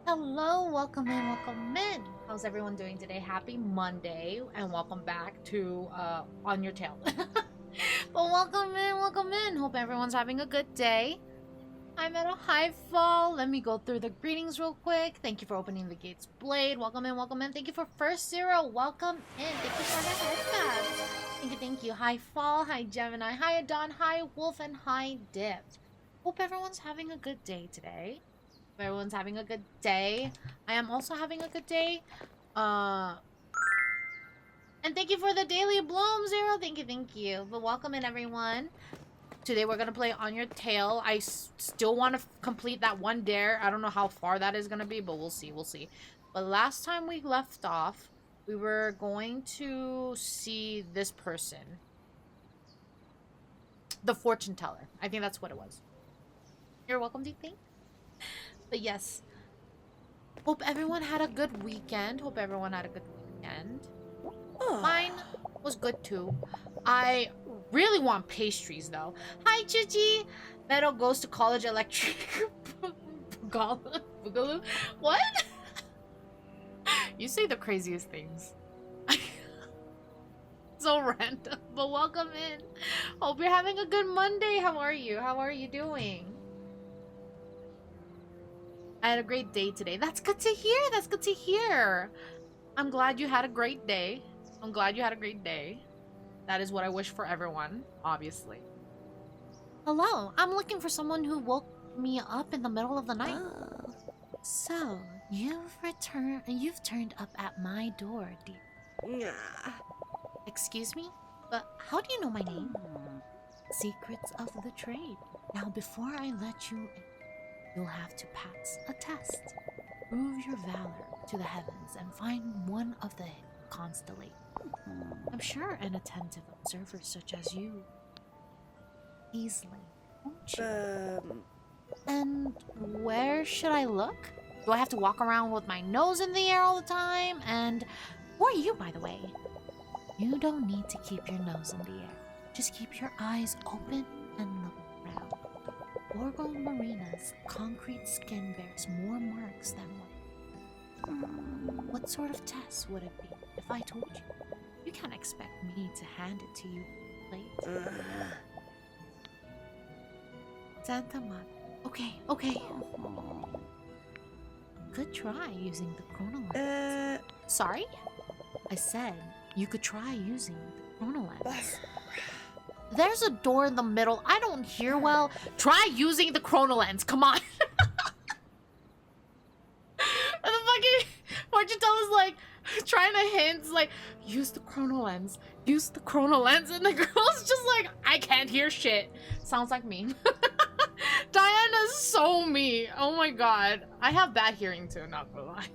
Hello, welcome in, welcome in. How's everyone doing today? Happy Monday, and welcome back to On Your Tail. But welcome in, welcome in. Hope everyone's having a good day. I'm at a high fall. Let me go through the greetings real quick. Thank you for opening the gates, Blade. Welcome in, welcome in. Thank you for First Zero. Welcome in. Thank you for the headband. Thank you, thank you. Hi Fall, hi Gemini, hi Adon, hi Wolf, and hi Dip. Hope everyone's having a good day today. Everyone's having a good day. I am also having a good day. And thank you for the daily bloom, Zero. Thank you, thank you. But welcome in, everyone. Today we're gonna play On Your Tail. I still want to complete that one dare. I don't know how far that is gonna be, but we'll see, we'll see. But last time we left off, we were going to see this person. The fortune teller. I think that's what it was. You're welcome, do you think? But yes. Hope everyone had a good weekend. Hope everyone had a good weekend. Mine was good too. I really want pastries though. Hi, Chichi! Meadow goes to college electric. Boogaloo? What? You say the craziest things. So random, but welcome in. Hope you're having a good Monday. How are you? How are you doing? I had a great day today. That's good to hear. That's good to hear. I'm glad you had a great day. I'm glad you had a great day. That is what I wish for everyone, obviously. Hello, I'm looking for someone who woke me up in the middle of the night. Oh. So, you've turned up at my door, dear. Excuse me? But how do you know my name? Secrets of the trade. Now, before I let you in, you'll have to pass a test. Prove your valor to the heavens and find one of the constellations. I'm sure an attentive observer such as you easily, won't you? And where should I look? Do I have to walk around with my nose in the air all the time? And who are you, by the way? You don't need to keep your nose in the air. Just keep your eyes open and look around. Borgo Marina's concrete skin bears more marks than one. What sort of test would it be if I told you? You can't expect me to hand it to you late. Santa Mata. Okay. Could try using the chronolens. Sorry? I said you could try using the chronolens. There's a door in the middle. I don't hear well. Try using the chronolens. Come on. And the fucking fortune teller's like trying to hint, like, use the chronolens. Use the chronolens. And the girl's just like, I can't hear shit. Sounds like me. Diana's so me. Oh my god. I have bad hearing too, not gonna lie.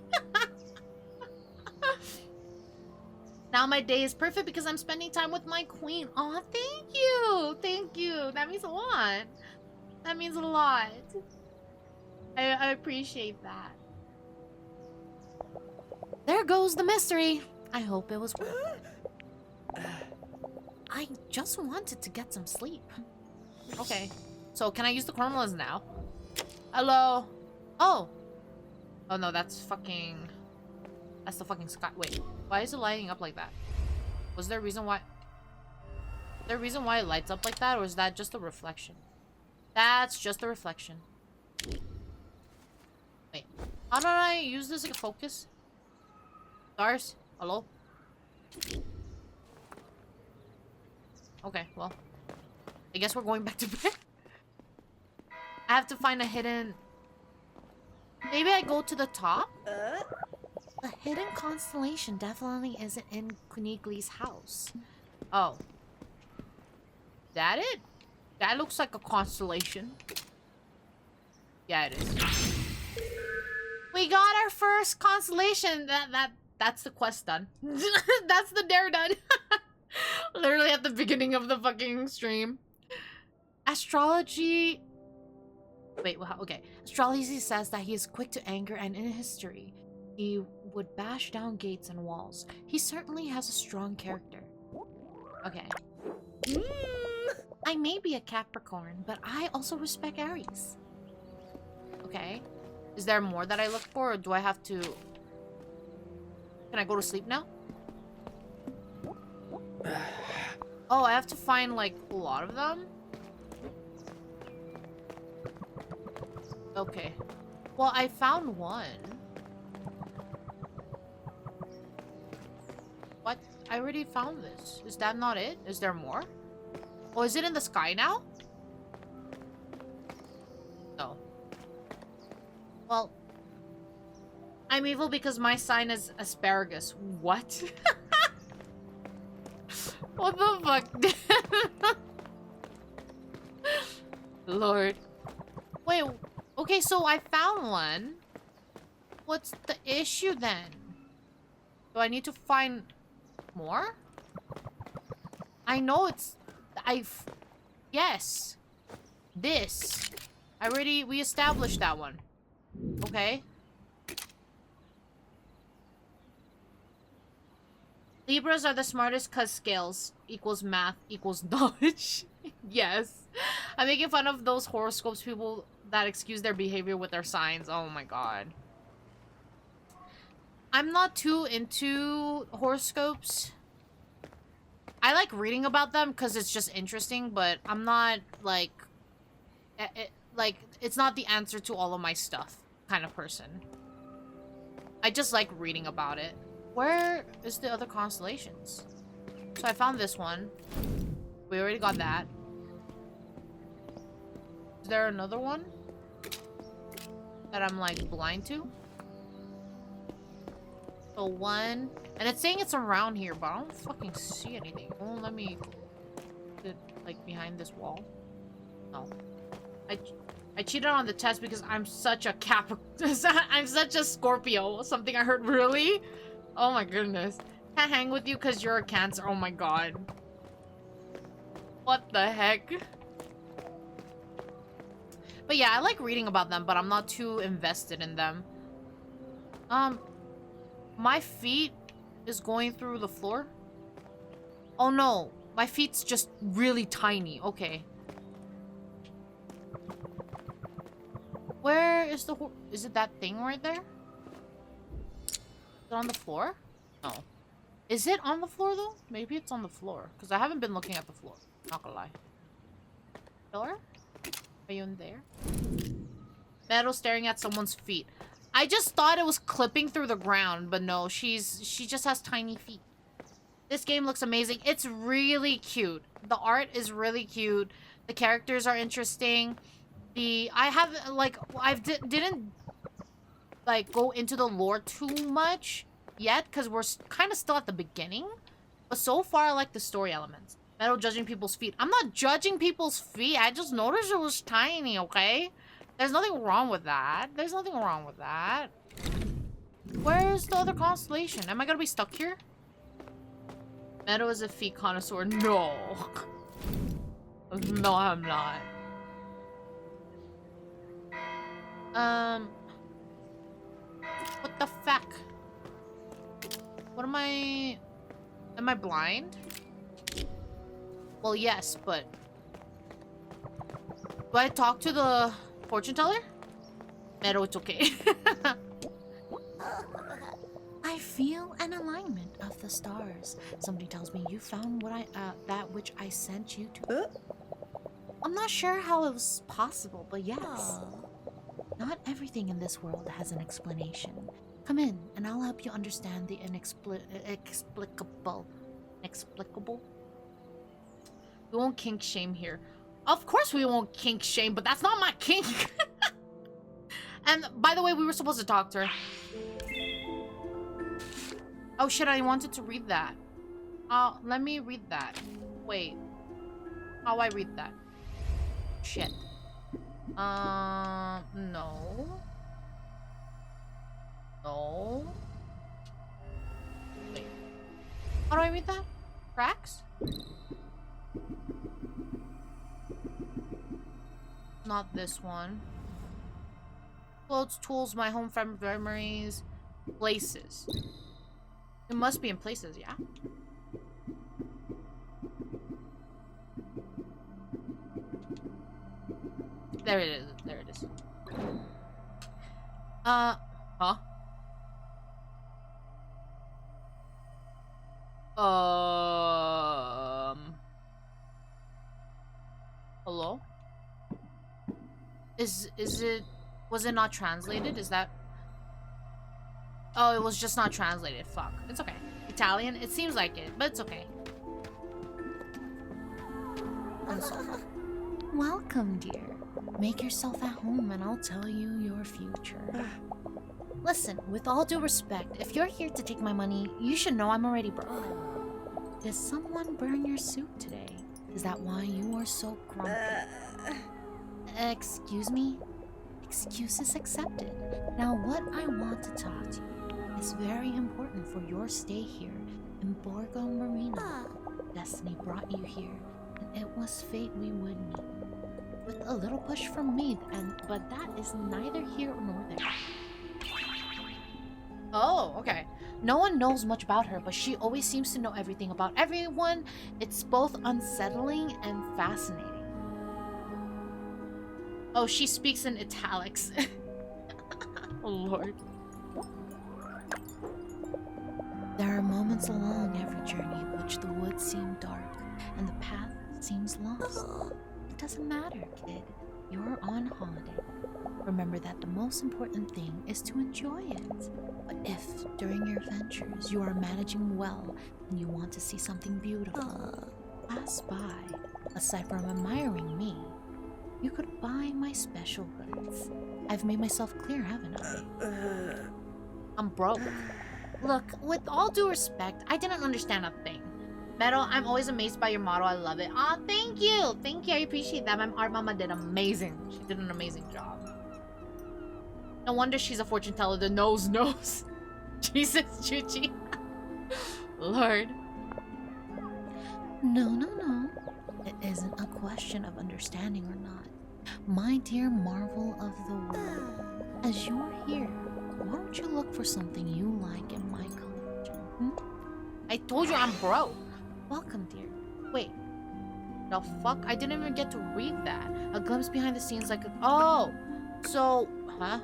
Now my day is perfect because I'm spending time with my queen. Aw, thank you. Thank you. That means a lot. That means a lot. I appreciate that. There goes the mystery. I hope it was worth it. I just wanted to get some sleep. Okay. So can I use the chronolens now? Hello? Oh. Oh no, that's fucking... That's the fucking sky. Wait, why is it lighting up like that? Was there a reason why... Is there a reason why it lights up like that, or is that just a reflection? That's just a reflection. Wait, how did I use this to focus? Stars? Hello? Okay, well. I guess we're going back to bed. I have to find a hidden... Maybe I go to the top? The hidden constellation definitely isn't in Kunigli's house. Oh. That it? That looks like a constellation. Yeah, it is. We got our first constellation. That's the quest done. That's the dare done. Literally at the beginning of the fucking stream. Astrology... Wait, well, okay. Astrology says that he is quick to anger, and in history, he would bash down gates and walls. He certainly has a strong character. Okay. I may be a Capricorn, but I also respect Aries. Okay. Is there more that I look for, or do I have to... Can I go to sleep now? Oh, I have to find, like, a lot of them? Okay. Well, I found one. What? I already found this. Is that not it? Is there more? Oh, is it in the sky now? No. Well, I'm evil because my sign is asparagus. What? What the fuck? Lord. Wait, okay, so I found one. What's the issue then? Do I need to find more? I know it's... Yes. This. We established that one. Okay. Libras are the smartest cause scales equals math equals knowledge. Yes. I'm making fun of those horoscopes people that excuse their behavior with their signs. Oh my god. I'm not too into horoscopes. I like reading about them because it's just interesting, but I'm not like... it's not the answer to all of my stuff kind of person. I just like reading about it. Where is the other constellations? So I found this one. We already got that. Is there another one that I'm like blind to? So one, and it's saying it's around here, but I don't fucking see anything. Oh, let me get like behind this wall. No, I cheated on the test because I'm such a I'm such a Scorpio. Something I heard. Really? Oh my goodness. Can't hang with you because you're a Cancer. Oh my god. What the heck? But yeah, I like reading about them, but I'm not too invested in them. My feet is going through the floor. Oh no, my feet's just really tiny. Okay. Where is the is it that thing right there? Is it on the floor? No. Is it on the floor though? Maybe it's on the floor. Because I haven't been looking at the floor. Not gonna lie. Door? Are you in there? Meadow staring at someone's feet. I just thought it was clipping through the ground, but no, she just has tiny feet. This game looks amazing. It's really cute. The art is really cute. The characters are interesting. I didn't like go into the lore too much yet because we're kind of still at the beginning. But so far, I like the story elements. Meadow judging people's feet. I'm not judging people's feet. I just noticed it was tiny, okay? There's nothing wrong with that. There's nothing wrong with that. Where's the other constellation? Am I gonna be stuck here? Meadow is a feet connoisseur. No. No, I'm not. What the fuck? What am I blind? Well, yes, but do I talk to the fortune teller? Meadow, it's okay. I feel an alignment of the stars. Somebody tells me you found what that which I sent you to. I'm not sure how it was possible, but yes. Not everything in this world has an explanation. Come in, and I'll help you understand the inexplicable. Inexplicable? We won't kink shame here. Of course we won't kink shame, but that's not my kink. And by the way, we were supposed to talk to her. Oh shit, I wanted to read that. Let me read that. Wait. How I read that? Shit. No. No. Wait. How do I read that? Tracks? Not this one. Clothes, tools, my home, memories, places. It must be in places, yeah? There it is. There it is. Huh? Hello? Was it not translated? Is that... Oh, it was just not translated. Fuck. It's okay. Italian? It seems like it, but it's okay. Welcome, dear. Make yourself at home and I'll tell you your future. Listen, with all due respect, if you're here to take my money, you should know I'm already broke. Did someone burn your suit today? Is that why you are so grumpy? Excuse me? Excuses accepted. Now what I want to talk to you is very important for your stay here in Borgo, Marina. Destiny brought you here, and it was fate we would meet. With a little push from me, but that is neither here nor there. Oh, okay. No one knows much about her, but she always seems to know everything about everyone. It's both unsettling and fascinating. Oh, she speaks in italics. Oh, Lord. There are moments along every journey in which the woods seem dark and the path seems lost. It doesn't matter, kid. You're on holiday. Remember that the most important thing is to enjoy it. But if, during your adventures, you are managing well and you want to see something beautiful, pass by. Aside from admiring me, you could buy my special goods. I've made myself clear, haven't I? I'm broke. Look, with all due respect, I didn't understand a thing. Meadow, I'm always amazed by your motto. I love it. Aw, thank you. Thank you. I appreciate that. My art mama did amazing. She did an amazing job. No wonder she's a fortune teller. The nose knows. Jesus, Chuchi. Lord. No. It isn't a question of understanding or not. My dear marvel of the world, as you're here, why don't you look for something you like in my collection? I told you I'm broke. Welcome, dear. Wait. The fuck? I didn't even get to read that. A glimpse behind the scenes like... Oh! So... Huh?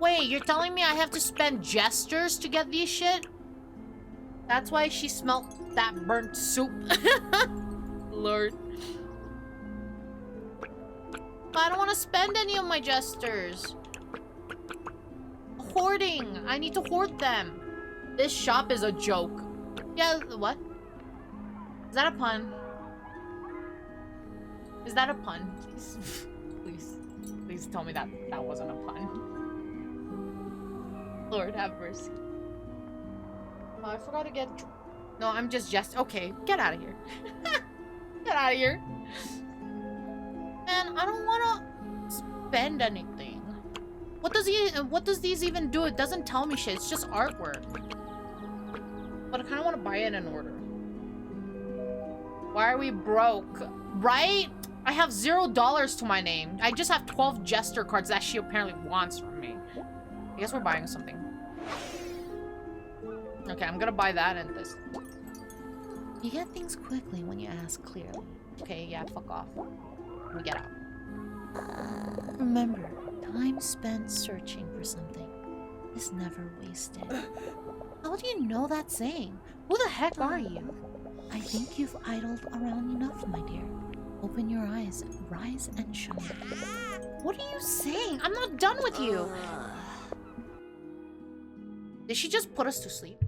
Wait, you're telling me I have to spend gestures to get these shit? That's why she smelled that burnt soup. Lord. But I don't want to spend any of my gestures. Hoarding. I need to hoard them. This shop is a joke. Yeah, what? Is that a pun? Is that a pun? Please. Please tell me that that wasn't a pun. Lord have mercy. Oh, I forgot to get... No, I'm just okay, get out of here. Get out of here. Man, I don't want to spend anything. What does these even do? It doesn't tell me shit. It's just artwork. But I kind of want to buy it in order. Why are we broke? Right? I have $0 to my name. I just have 12 jester cards that she apparently wants from me. I guess we're buying something. Okay, I'm gonna buy that and this. You get things quickly when you ask clearly. Okay, yeah, fuck off. Let me get out. Remember, time spent searching for something is never wasted. How do you know that saying? Who the heck are you? I think you've idled around enough, my dear. Open your eyes, rise and shine. What are you saying? I'm not done with you. Did she just put us to sleep?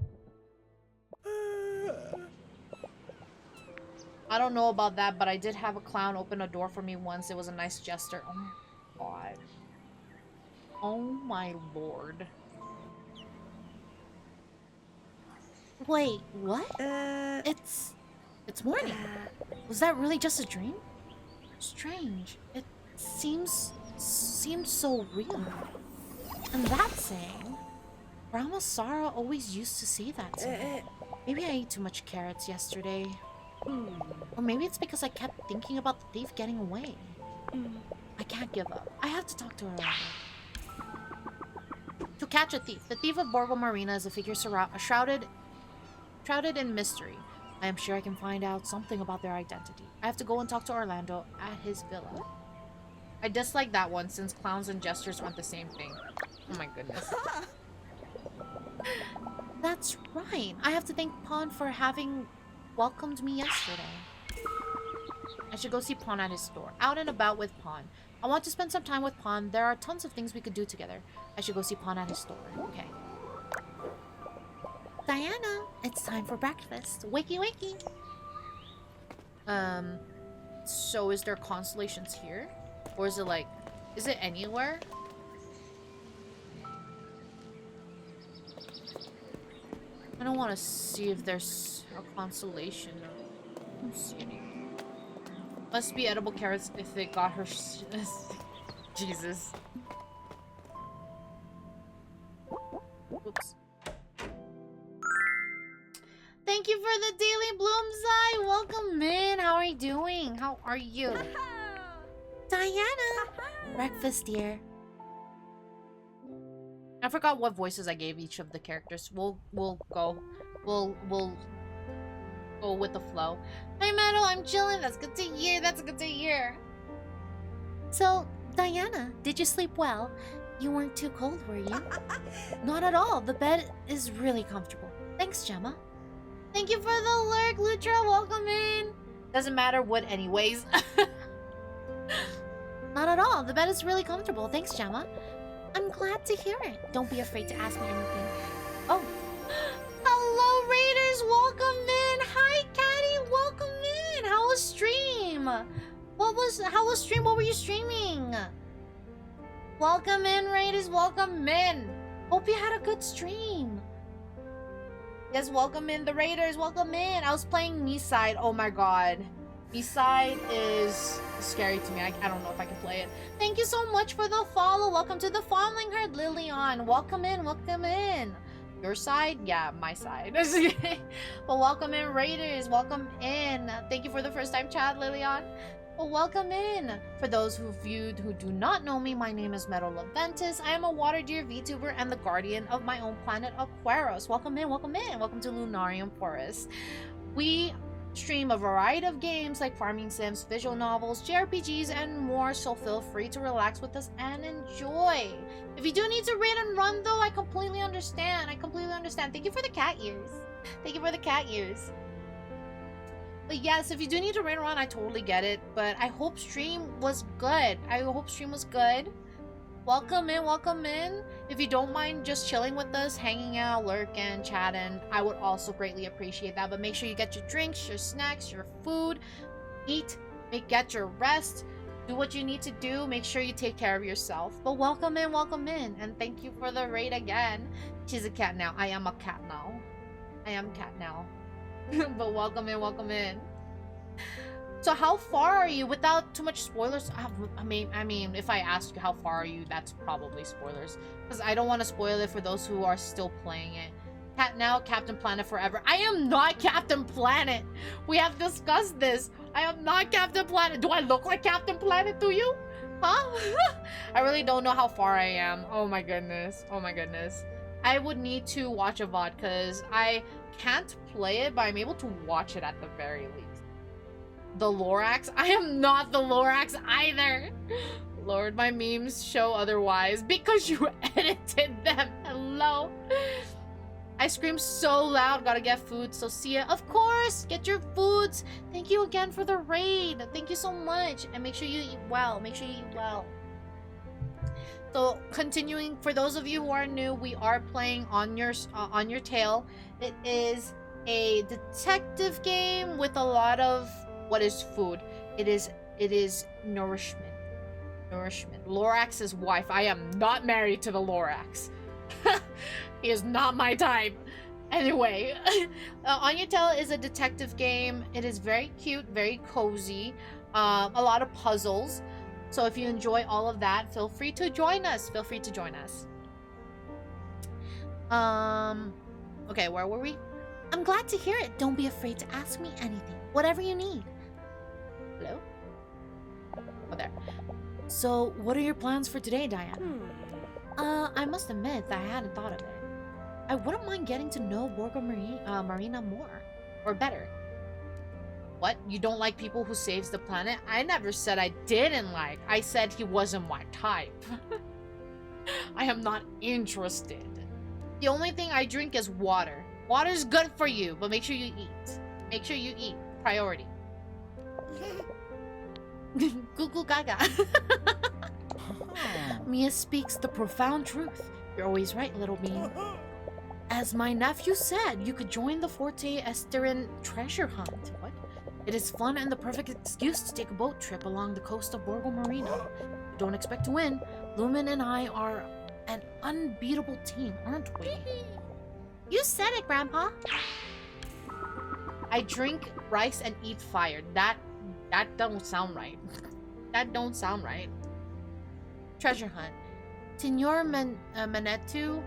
I don't know about that, but I did have a clown open a door for me once. It was a nice gesture. Oh my god. Oh my lord. Wait, what? It's morning. Was that really just a dream? Strange. It seems so real. And that saying, Grandma Sarah always used to say that to me. Maybe I ate too much carrots yesterday. Or maybe it's because I kept thinking about the thief getting away. I can't give up. I have to talk to her. To catch a thief. The thief of Borgo Marina is a figure shrouded in mystery. I am sure I can find out something about their identity. I have to go and talk to Orlando at his villa. I dislike that one since clowns and jesters aren't the same thing. Oh my goodness. That's right. I have to thank Pawn for having welcomed me yesterday. I should go see Pawn at his store. Out and about with Pawn. I want to spend some time with Pawn. There are tons of things we could do together. I should go see Pawn at his store. Okay. Diana, it's time for breakfast. Wakey, wakey. So is there constellations here? Or is it like, is it anywhere? I don't want to see if there's a constellation. I don't see any. Must be edible carrots if they got her. Jesus. Oops. Thank you for the daily bloomsai. Welcome in. How are you doing? How are you? Diana! Breakfast, dear. I forgot what voices I gave each of the characters. We'll go with the flow. Hi, Meadow. I'm chilling. That's good to hear. That's good to hear. So, Diana, did you sleep well? You weren't too cold, were you? Not at all. The bed is really comfortable. Thanks, Gemma. Thank you for the lurk, Lutra. Welcome in. Doesn't matter what anyways. at all. The bed is really comfortable. Thanks, Gemma. I'm glad to hear it. Don't be afraid to ask me anything. Oh. Hello, Raiders. Welcome in. Hi, Caddy. Welcome in. How was stream? How was stream? What were you streaming? Welcome in, Raiders. Welcome in. Hope you had a good stream. Yes, welcome in the Raiders. Welcome in. I was playing me side. Oh my god. Me side is scary to me. I don't know if I can play it. Thank you so much for the follow. Welcome to the Fondling Herd, Lillian. Welcome in. Welcome in. Your side? Yeah, my side. But welcome in, Raiders. Welcome in. Thank you for the first time chat, Lillian. Well, welcome in! For those who do not know me, my name is Meadow Laventis. I am a water deer VTuber and the guardian of my own planet, Aquaros. Welcome in, welcome in! Welcome to Lunarium Forest. We stream a variety of games like farming sims, visual novels, JRPGs, and more, so feel free to relax with us and enjoy. If you do need to raid and run though, I completely understand. Thank you for the cat ears. Thank you for the cat ears. But yes, if you do need to raid around, I totally get it. But I hope stream was good. Welcome in, welcome in. If you don't mind just chilling with us, hanging out, lurking, chatting, I would also greatly appreciate that. But make sure you get your drinks, your snacks, your food, eat, get your rest, do what you need to do. Make sure you take care of yourself. But welcome in, and thank you for the raid again. She's a cat now. I am a cat now. But welcome in. So how far are you? Without too much spoilers, I mean, if I ask you how far are you, that's probably spoilers. Because I don't want to spoil it for those who are still playing it. Cat now, Captain Planet forever. I am not Captain Planet! We have discussed this. I am not Captain Planet. Do I look like Captain Planet to you? Huh? I really don't know how far I am. Oh my goodness. I would need to watch a VOD because I can't play it, but I'm able to watch it at the very least. The Lorax? I am not the Lorax either! Lord, my memes show otherwise because you edited them. Hello? I scream so loud, gotta get food, so see ya. Of course! Get your foods! Thank you again for the raid. Thank you so much. And make sure you eat well. So, continuing, for those of you who are new, we are playing On Your Tail. It is a detective game with a lot of what is food. It is nourishment. Lorax's wife. I am not married to the Lorax. He is not my type. Anyway, On Your Tail is a detective game. It is very cute, very cozy. A lot of puzzles. So if you enjoy all of that, feel free to join us. Okay, where were we? I'm glad to hear it. Don't be afraid to ask me anything. Whatever you need. Hello? Oh, there. So, what are your plans for today, Diana? I must admit that I hadn't thought of it. I wouldn't mind getting to know Borgo Marina more. Or better. What? You don't like people who saves the planet? I never said I didn't like. I said he wasn't my type. I am not interested. The only thing I drink is water. Water's good for you, but make sure you eat. Priority. Goo gaga. Mia speaks the profound truth. You're always right, little bean. As my nephew said, you could join the Forte Esterin treasure hunt. What? It is fun and the perfect excuse to take a boat trip along the coast of Borgo Marina. Don't expect to win. Lumen and I are an unbeatable team, aren't we? You said it, Grandpa. I drink rice and eat fire. That don't sound right. That don't sound right. Treasure hunt. Senor Manetto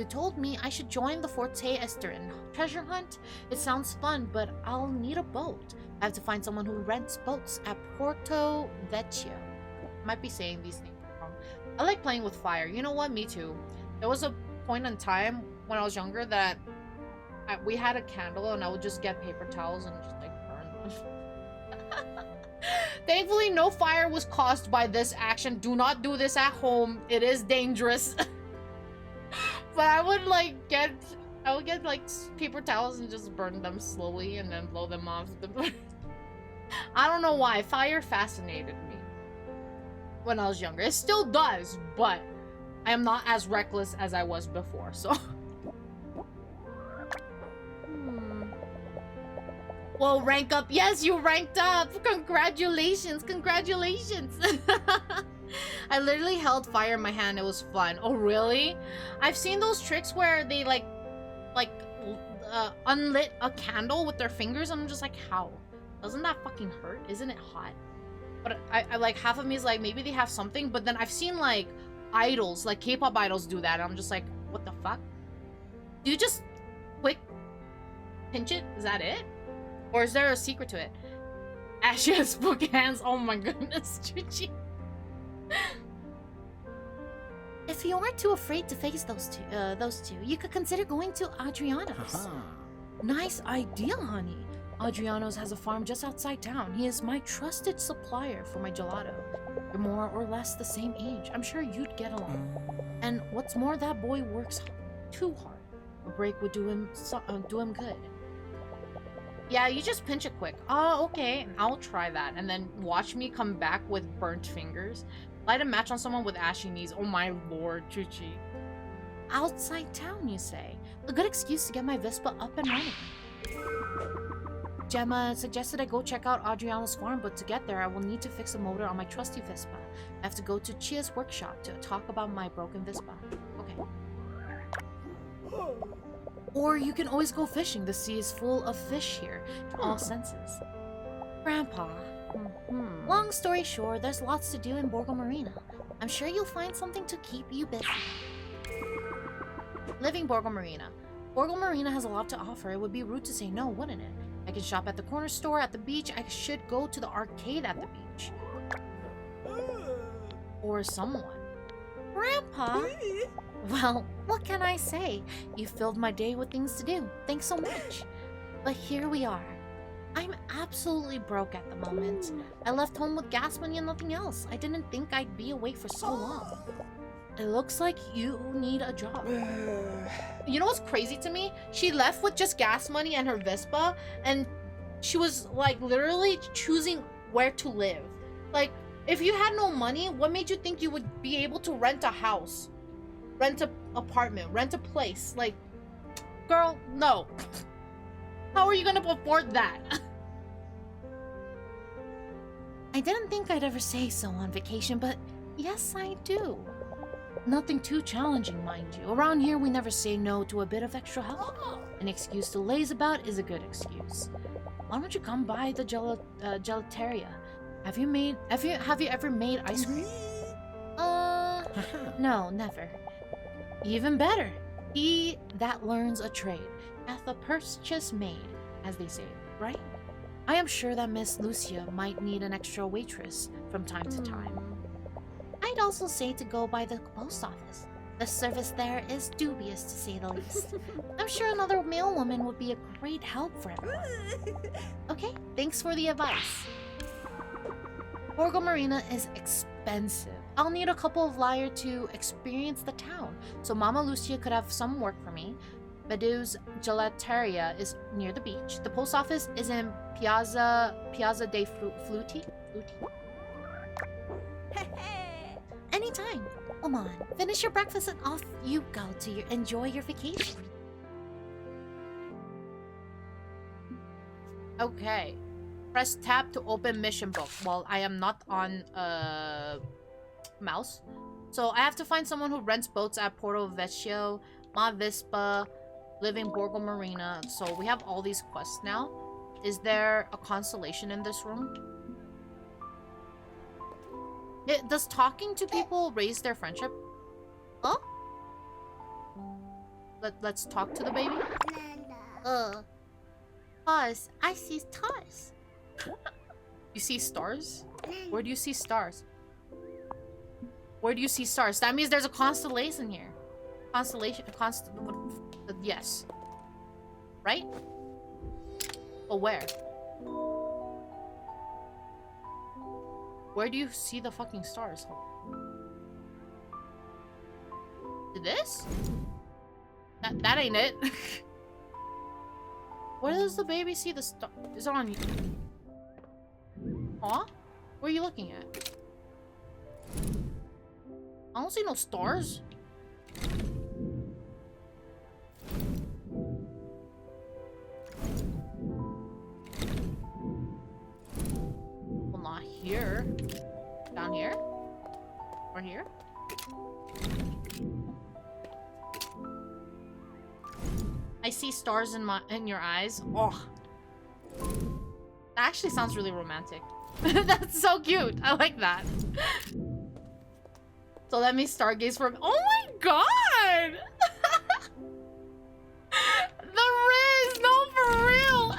told me I should join the Forte Esterin treasure hunt. It sounds fun, but I'll need a boat. I have to find someone who rents boats at Porto Vecchio. I might be saying these things wrong. I like playing with fire. You know what? Me too. There was a point in time when I was younger that we had a candle and I would just get paper towels and just like burn them. Thankfully, no fire was caused by this action. Do not do this at home. It is dangerous. But I would get like paper towels and just burn them slowly and then blow them off. I don't know why. Fire fascinated me. when I was younger. It still does, but I am not as reckless as I was before, so. Well, rank up. Yes, you ranked up. Congratulations. Congratulations. I literally held fire in my hand. It was fun. Oh, really? I've seen those tricks where they like unlit a candle with their fingers. And I'm just like, how? Doesn't that fucking hurt? Isn't it hot? But I like, half of me is like, maybe they have something. But then I've seen like idols, like K-pop idols do that. And I'm just like, what the fuck? Do you just quick pinch it? Is that it? Or is there a secret to it? Ashy has book hands. Oh my goodness, Chuchi. If you aren't too afraid to face those two, you could consider going to Adriano's. Nice idea, honey. Adriano's has a farm just outside town. He is my trusted supplier for my gelato. You're more or less the same age. I'm sure you'd get along. And what's more, that boy works too hard. A break would do him good. Yeah, you just pinch it quick. Oh, okay. I'll try that. And then watch me come back with burnt fingers. Light a match on someone with ashy knees. Oh my lord, Chuchi. Outside town, you say? A good excuse to get my Vespa up and running. Gemma suggested I go check out Adriano's farm, but to get there, I will need to fix a motor on my trusty Vespa. I have to go to Chia's workshop to talk about my broken Vespa. Okay. Or you can always go fishing. The sea is full of fish here, to all senses. Grandpa. Long story short, there's lots to do in Borgo Marina. I'm sure you'll find something to keep you busy. Living Borgo Marina. Borgo Marina has a lot to offer. It would be rude to say no, wouldn't it? I can shop at the corner store, at the beach. I should go to the arcade at the beach. Or someone. Grandpa? Well, what can I say? You filled my day with things to do. Thanks so much. But here we are. I'm absolutely broke at the moment. I left home with gas money and nothing else. I didn't think I'd be away for so long. It looks like you need a job. You know what's crazy to me? She left with just gas money and her Vespa, and she was like literally choosing where to live. Like, if you had no money, what made you think you would be able to rent a house? Rent an apartment, rent a place? Like, girl, no. How are you gonna afford that? I didn't think I'd ever say so on vacation, but yes, I do. Nothing too challenging, mind you. Around here, we never say no to a bit of extra help. An excuse to laze about is a good excuse. Why don't you come by the gelateria? Have you ever made ice cream? No, never. Even better. He that learns a trade hath a purchase made, as they say, right? I am sure that Miss Lucia might need an extra waitress from time to time. I'd also say to go by the post office. The service there is dubious, to say the least. I'm sure another male woman would be a great help for everyone. Okay, thanks for the advice. Borgo Marina is expensive. I'll need a couple of liar to experience the town, so Mama Lucia could have some work for me. Meadow's gelateria is near the beach. The post office is in Piazza dei Fluti. Anytime. Come on, finish your breakfast and off you go to enjoy your vacation. Okay. Press tab to open mission book. Well, I am not on mouse. So I have to find someone who rents boats at Porto Vecchio, Ma Vespa, living Borgo Marina. So we have all these quests now. Is there a constellation in this room? Does talking to people raise their friendship? Huh? Let's talk to the baby. Stars. I see stars. You see stars? Where do you see stars? Where do you see stars? That means there's a constellation here. Yes. Right? But where? Where do you see the fucking stars? This? That ain't it. Where does the baby see the star? Is it on you? Huh? What are you looking at? I don't see no stars. Well, not here. Down here? Or here? I see stars in your eyes. Oh. That actually sounds really romantic. That's so cute. I like that. So let me stargaze from. Oh my god! The Riz! No, for real!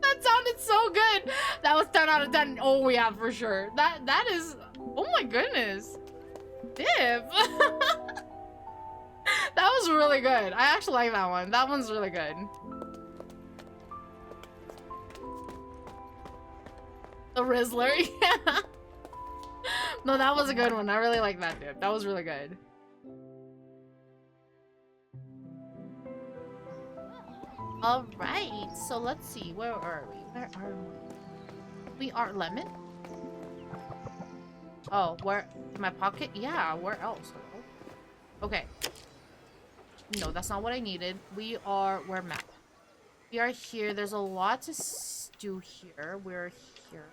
That sounded so good! That was 10 out of 10. Oh yeah, for sure. That is. Oh my goodness. Dip. That was really good. I actually like that one. That one's really good. The Rizzler, yeah. No, that was a good one. I really like that, dude. That was really good. Alright, so let's see. Where are we? Where are we? We are Lemon? Oh, where? In my pocket? Yeah, where else? Okay. No, that's not what I needed. We're map. We are here. There's a lot to do here. We're here.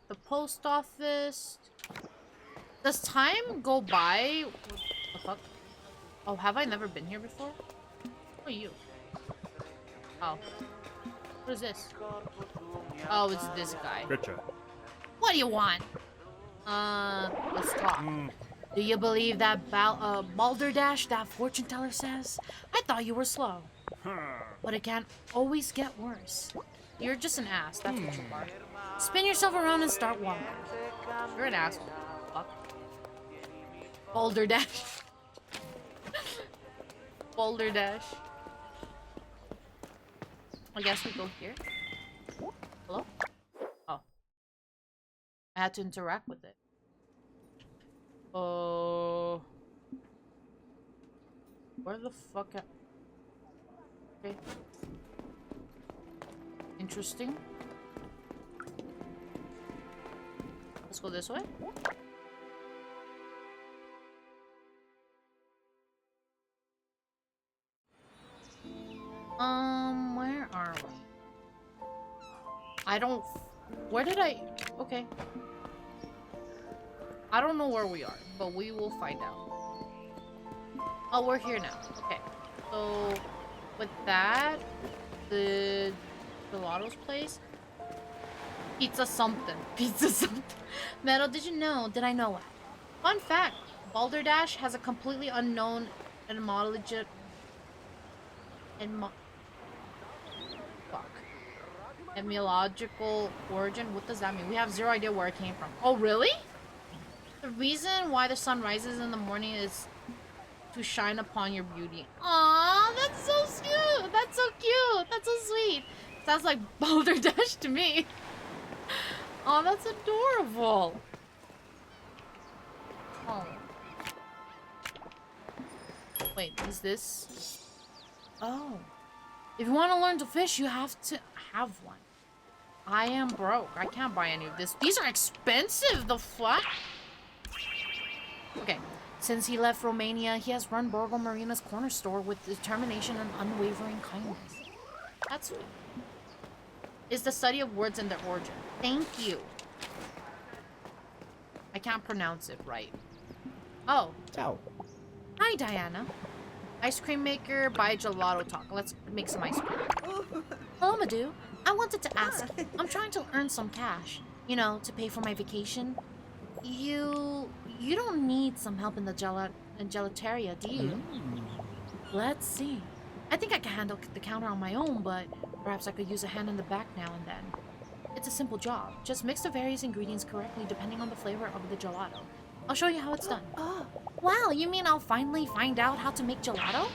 The post office. Does time go by? What the fuck? Oh, have I never been here before? Who are you? Oh. What is this? Oh, it's this guy. Gotcha. What do you want? Let's talk. Do you believe that balderdash that fortune teller says? I thought you were slow. But it can always get worse. You're just an ass, that's what you are. Spin yourself around and start walking. You're an asshole. Fuck. Balderdash. Balderdash. I guess we go here. Hello? Oh. I had to interact with it. Oh. Where the fuck okay. Interesting. Let's go this way. Where are we? I don't... Where did I... Okay. I don't know where we are, but we will find out. Oh, we're here now. Okay. So, with that, the gelato's place. Pizza something. Pizza something. Meadow, did you know? Did I know it? Fun fact. Balderdash has a completely unknown etymology... Etymological origin. What does that mean? We have zero idea where it came from. Oh, really? The reason why the sun rises in the morning is to shine upon your beauty. Aww, that's so cute. That's so cute. That's so sweet. Sounds like Balderdash to me. Oh, that's adorable. Oh. Wait, is this? Oh. If you want to learn to fish, you have to have one. I am broke. I can't buy any of this. These are expensive. The fuck? Okay. Since he left Romania, he has run Borgo Marina's corner store with determination and unwavering kindness. That's sweet. Is the study of words and their origin. Thank you. I can't pronounce it right. Oh. Ciao. Hi, Diana. Ice cream maker by Gelato Talk. Let's make some ice cream. Hello, Meadow. I wanted to ask. I'm trying to earn some cash. You know, to pay for my vacation. You don't need some help in the gelateria, do you? Let's see. I think I can handle the counter on my own, but perhaps I could use a hand in the back now and then. It's a simple job. Just mix the various ingredients correctly depending on the flavor of the gelato. I'll show you how it's done. Oh, wow, you mean I'll finally find out how to make gelato?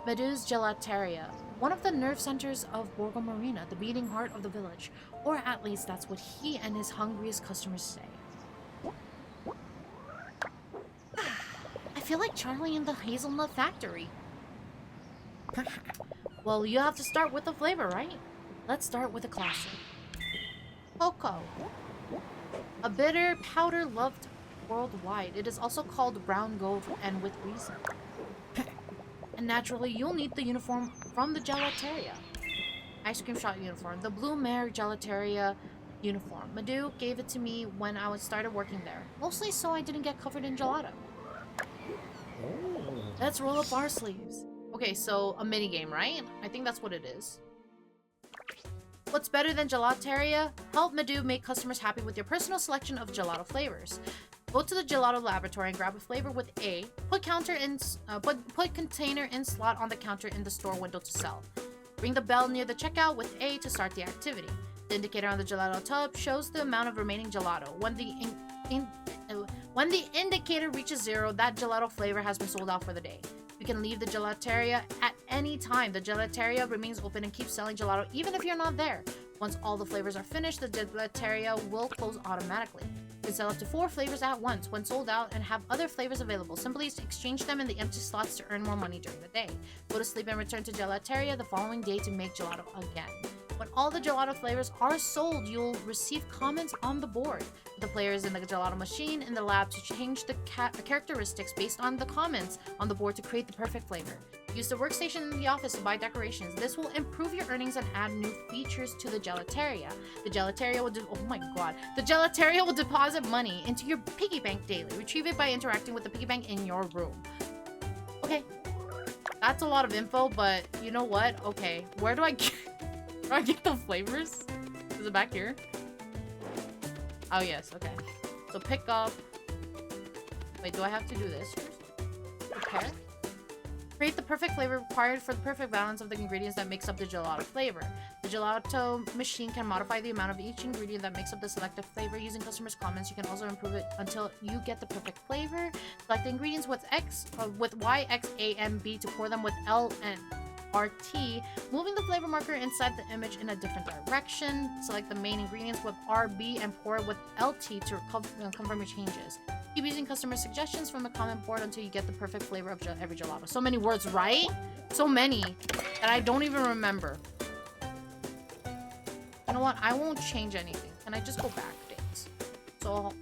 Meadow's Gelateria, one of the nerve centers of Borgo Marina, the beating heart of the village. Or at least that's what he and his hungriest customers say. I feel like Charlie in the hazelnut factory. Well, you have to start with the flavor, right? Let's start with a classic. Cocoa. A bitter powder loved worldwide. It is also called brown gold, and with reason. And naturally, you'll need the uniform from the gelateria. Ice cream shop uniform. The blue mare gelateria uniform. Meadow gave it to me when I started working there. Mostly so I didn't get covered in gelato. Let's roll up our sleeves. Okay, so a mini game, right? I think that's what it is. What's better than gelateria? Help Meadow make customers happy with your personal selection of gelato flavors. Go to the gelato laboratory and grab a flavor with A. Put container in slot on the counter in the store window to sell. Ring the bell near the checkout with A to start the activity. The indicator on the gelato tub shows the amount of remaining gelato. When the indicator reaches 0, that gelato flavor has been sold out for the day. You can leave the gelateria at any time. The gelateria remains open and keeps selling gelato even if you're not there. Once all the flavors are finished, the gelateria will close automatically. You can sell up to 4 flavors at once when sold out and have other flavors available. Simply exchange them in the empty slots to earn more money during the day. Go to sleep and return to gelateria the following day to make gelato again. When all the gelato flavors are sold, you'll receive comments on the board. The players in the gelato machine in the lab to change the characteristics based on the comments on the board to create the perfect flavor. Use the workstation in the office to buy decorations. This will improve your earnings and add new features to the gelateria. The gelateria will The gelateria will deposit money into your piggy bank daily. Retrieve it by interacting with the piggy bank in your room. Okay. That's a lot of info, but you know what? Okay. Where do I get the flavors? Is it back here? Oh, yes. Okay. So pick up. Wait, do I have to do this first? Prepare. Create the perfect flavor required for the perfect balance of the ingredients that makes up the gelato flavor. The gelato machine can modify the amount of each ingredient that makes up the selected flavor using customers' comments. You can also improve it until you get the perfect flavor. Select the ingredients with Y, X, A, and B to pour them with L and RT, moving the flavor marker inside the image in a different direction. Select the main ingredients with RB and pour it with LT to confirm your changes. Keep using customer suggestions from the comment board until you get the perfect flavor of every gelato. So many words, right? So many that I don't even remember. You know what? I won't change anything. Can I just go back? Thanks. So,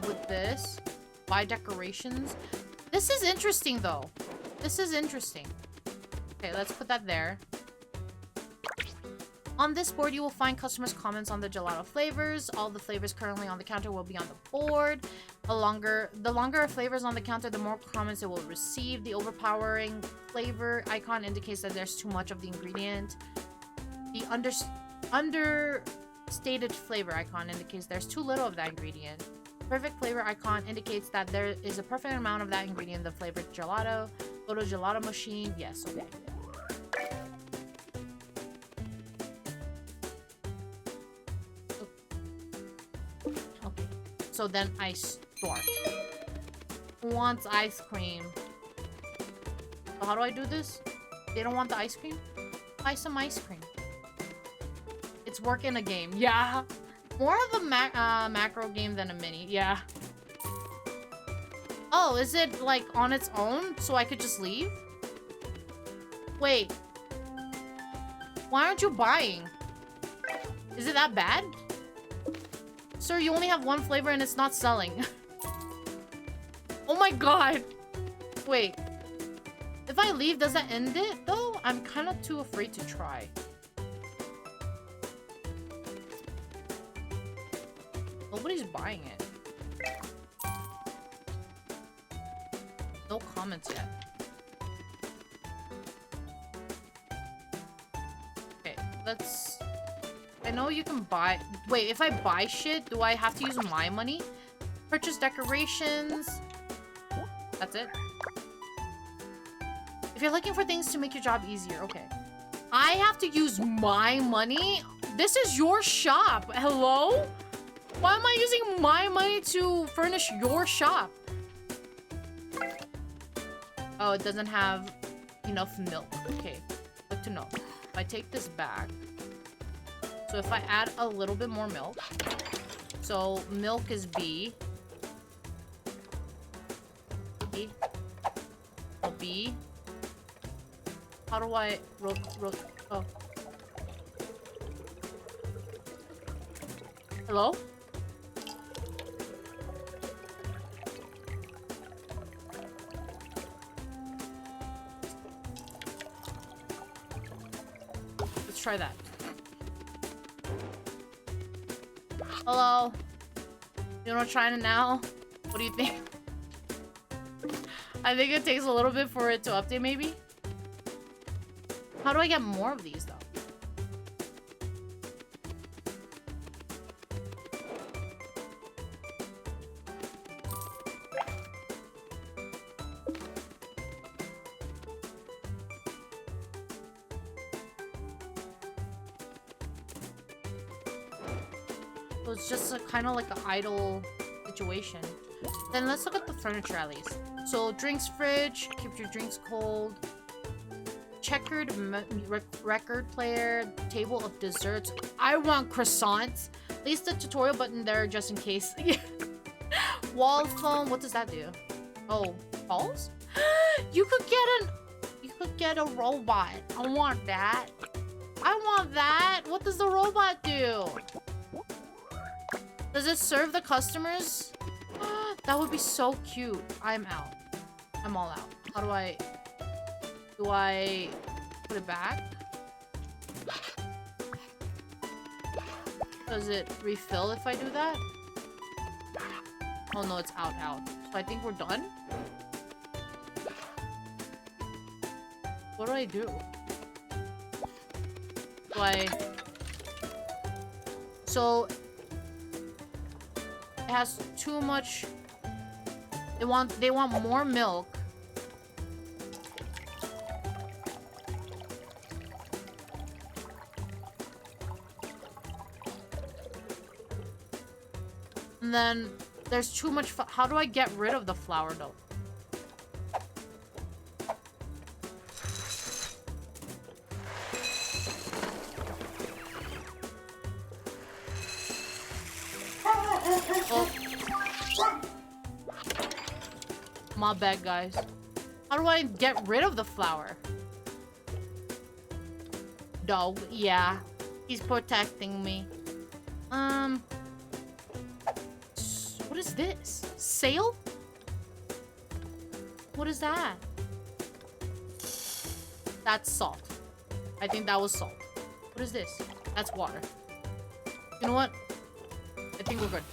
with this, buy decorations. This is interesting, though. This is interesting. Okay, let's put that there. On this board, you will find customers' comments on the gelato flavors. All the flavors currently on the counter will be on the board. The longer flavors on the counter, the more comments it will receive. The overpowering flavor icon indicates that there's too much of the ingredient. The understated flavor icon indicates there's too little of that ingredient. Perfect flavor icon indicates that there is a perfect amount of that ingredient in the flavored gelato. Go to gelato machine. Yes, okay. Okay. So then I start. Wants ice cream. So how do I do this? They don't want the ice cream? Buy some ice cream. It's work in a game. Yeah. More of a macro game than a mini. Yeah. Oh, is it like on its own so I could just leave? Wait. Why aren't you buying? Is it that bad? Sir, you only have one flavor and it's not selling. Oh my god. Wait. If I leave, does that end it though? I'm kind of too afraid to try. Nobody's buying it. No comments yet. Okay, let's... I know you can buy... Wait, if I buy shit, do I have to use my money? Purchase decorations. That's it. If you're looking for things to make your job easier, okay. I have to use my money? This is your shop. Hello? Why am I using my money to furnish your shop? Oh, it doesn't have enough milk. Okay, good to know. If I take this back, so if I add a little bit more milk, so milk is B. B. Oh, B. How do I oh. Hello? Let's try that. Hello? You wanna try it now? What do you think? I think it takes a little bit for it to update, maybe? How do I get more of these, though? So it's just a kind of like an idle situation. Then let's look at the furniture at least. So drinks fridge, keep your drinks cold. Checkered record player, table of desserts. I want croissants. Place the tutorial button there just in case. Wall phone. What does that do? Oh, calls? You could get a robot. I want that. I want that. What does the robot do? Does it serve the customers? That would be so cute. I'm out. I'm all out. How do I put it back? Does it refill if I do that? Oh no, it's out. So I think we're done. What do I do? So it has too much. They want more milk. And then there's too much. How do I get rid of the flour though? Oh. My bad, guys. How do I get rid of the flour? Dog, yeah. He's protecting me. What is this? Sail? What is that? That's salt. I think that was salt. What is this? That's water. You know what? I think we're good.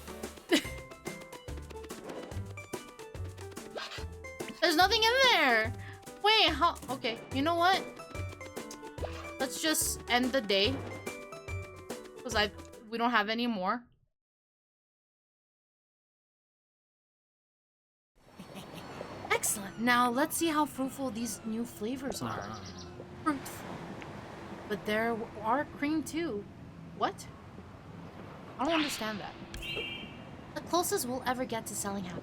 There's nothing in there! Wait, how? Okay, you know what? Let's just end the day. Because we don't have any more. Excellent. Now let's see how fruitful these new flavors are. Fruitful. But there are cream too. What? I don't understand that. The closest we'll ever get to selling happy.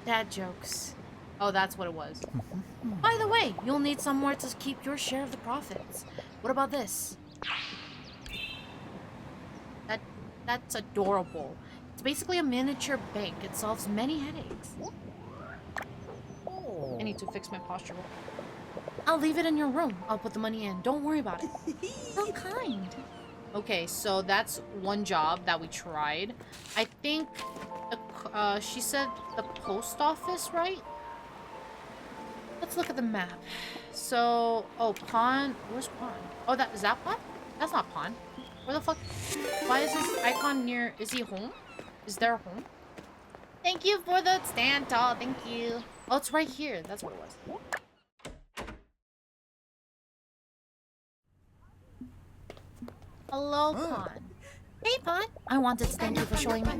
Dad jokes. Oh, that's what it was. By the way, you'll need somewhere to keep your share of the profits. What about this? That's adorable. It's basically a miniature bank. It solves many headaches. I need to fix my posture. I'll leave it in your room. I'll put the money in. Don't worry about it. How kind. Okay, so that's one job that we tried. I think she said the post office, right? Let's look at the map. So, oh, Pawn. Where's Pawn? Oh, is that Pawn? That's not Pawn. Where the fuck? Why is this icon near? Is he home? Is there a home? Thank you for the stand tall. Thank you. Oh, it's right here. That's what it was. Hello, Pawn. Hey, Pawn. I wanted to thank you for showing me.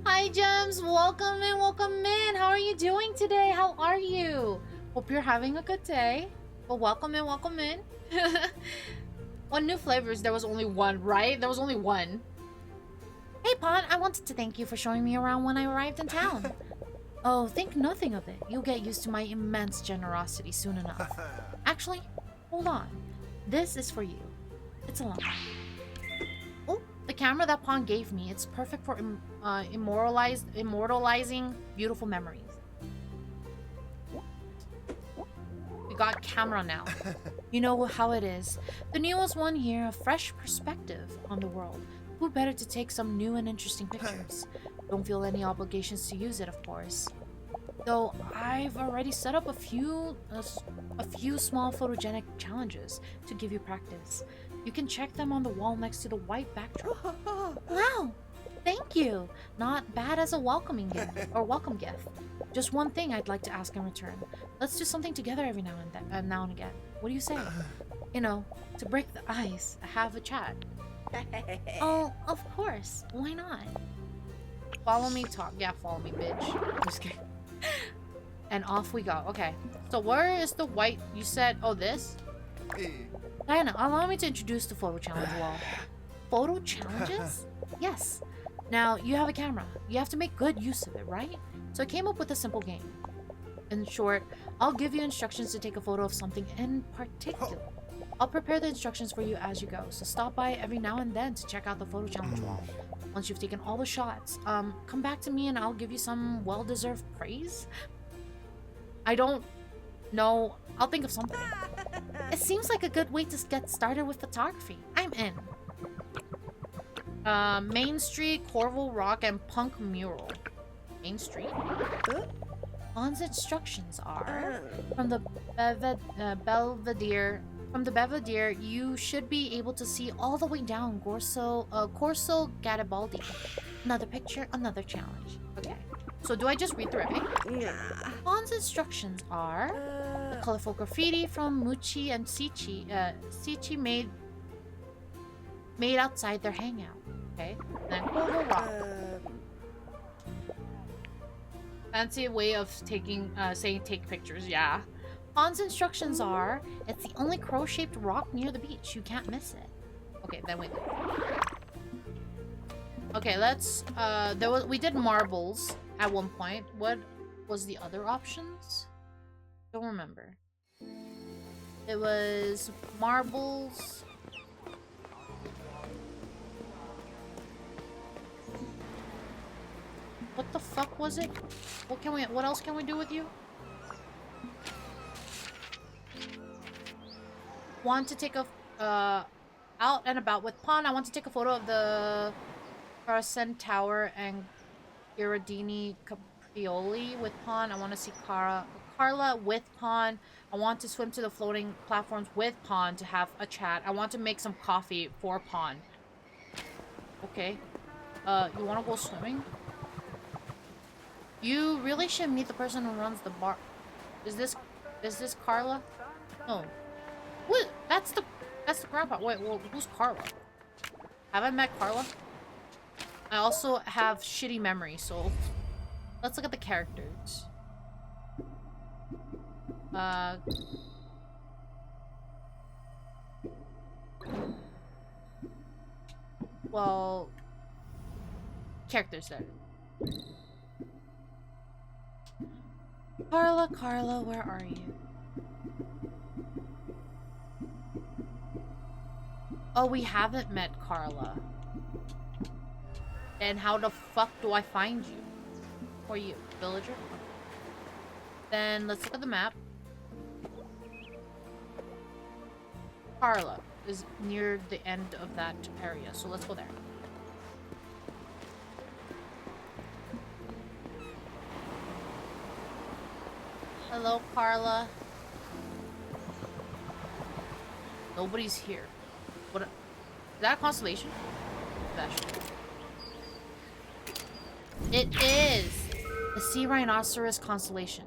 Hi, Gems. Welcome in, welcome in. How are you doing today? How are you? Hope you're having a good day. Well, welcome in, welcome in. What new flavors? There was only one, right? There was only one. Hey, Pawn. I wanted to thank you for showing me around when I arrived in town. Oh, think nothing of it. You'll get used to my immense generosity soon enough. Actually, hold on. This is for you. It's a lot. Oh, the camera that Pawn gave me. It's perfect for immortalizing beautiful memories. You got camera now. You know how it is. The newest one here, a fresh perspective on the world. Who better to take some new and interesting pictures? Don't feel any obligations to use it, of course. Though I've already set up a few small photogenic challenges to give you practice. You can check them on the wall next to the white backdrop. Wow! Thank you! Not bad as a welcoming gift or welcome gift. Just one thing I'd like to ask in return. Let's do something together every now and again. What do you say? You know, to break the ice, have a chat. Oh, of course. Why not? Follow me, talk. Yeah, follow me, bitch. I'm just kidding. And off we go. Okay. So where is the white? You said, oh, this? Diana, allow me to introduce the photo challenge wall. Photo challenges? Yes. Now, you have a camera. You have to make good use of it, right? So I came up with a simple game. In short, I'll give you instructions to take a photo of something in particular. I'll prepare the instructions for you as you go, so stop by every now and then to check out the photo challenge wall. Once you've taken all the shots, come back to me and I'll give you some well-deserved praise. I don't know. I'll think of something. It seems like a good way to get started with photography. I'm in. Main Street, Corval Rock, and Punk Mural. Main Street? On's instructions are from the Belvedere. From the Belvedere, you should be able to see all the way down Corso Garibaldi. Another picture, another challenge. Okay. So do I just read through everything? Yeah. On's instructions are the colorful graffiti from Mucci and Sichi made outside their hangout. Okay. Then Corval Rock. Fancy way of taking, saying take pictures, yeah. On's instructions are, it's the only crow-shaped rock near the beach. You can't miss it. Okay, then wait. Okay, let's, we did marbles at one point. What was the other options? Don't remember. It was marbles. What the fuck was it? What else can we do with you? Want to take a out and about with Pawn. I want to take a photo of the Carson Tower and Giardini Caprioli with Pawn. I want to see Carla with Pawn. I want to swim to the floating platforms with Pawn to have a chat. I want to make some coffee for Pawn. Okay. You want to go swimming? You really should meet the person who runs the bar. Is this Carla? No. What? That's the grandpa. Wait, well, who's Carla? Have I met Carla? I also have shitty memory, so let's look at the characters. Well, characters then. Carla, where are you? Oh, we haven't met Carla. And how the fuck do I find you? Or you, villager? Then let's look at the map. Carla is near the end of that area, so let's go there. Hello, Carla. Nobody's here. What? Is that a constellation? That shit. It is the sea rhinoceros constellation.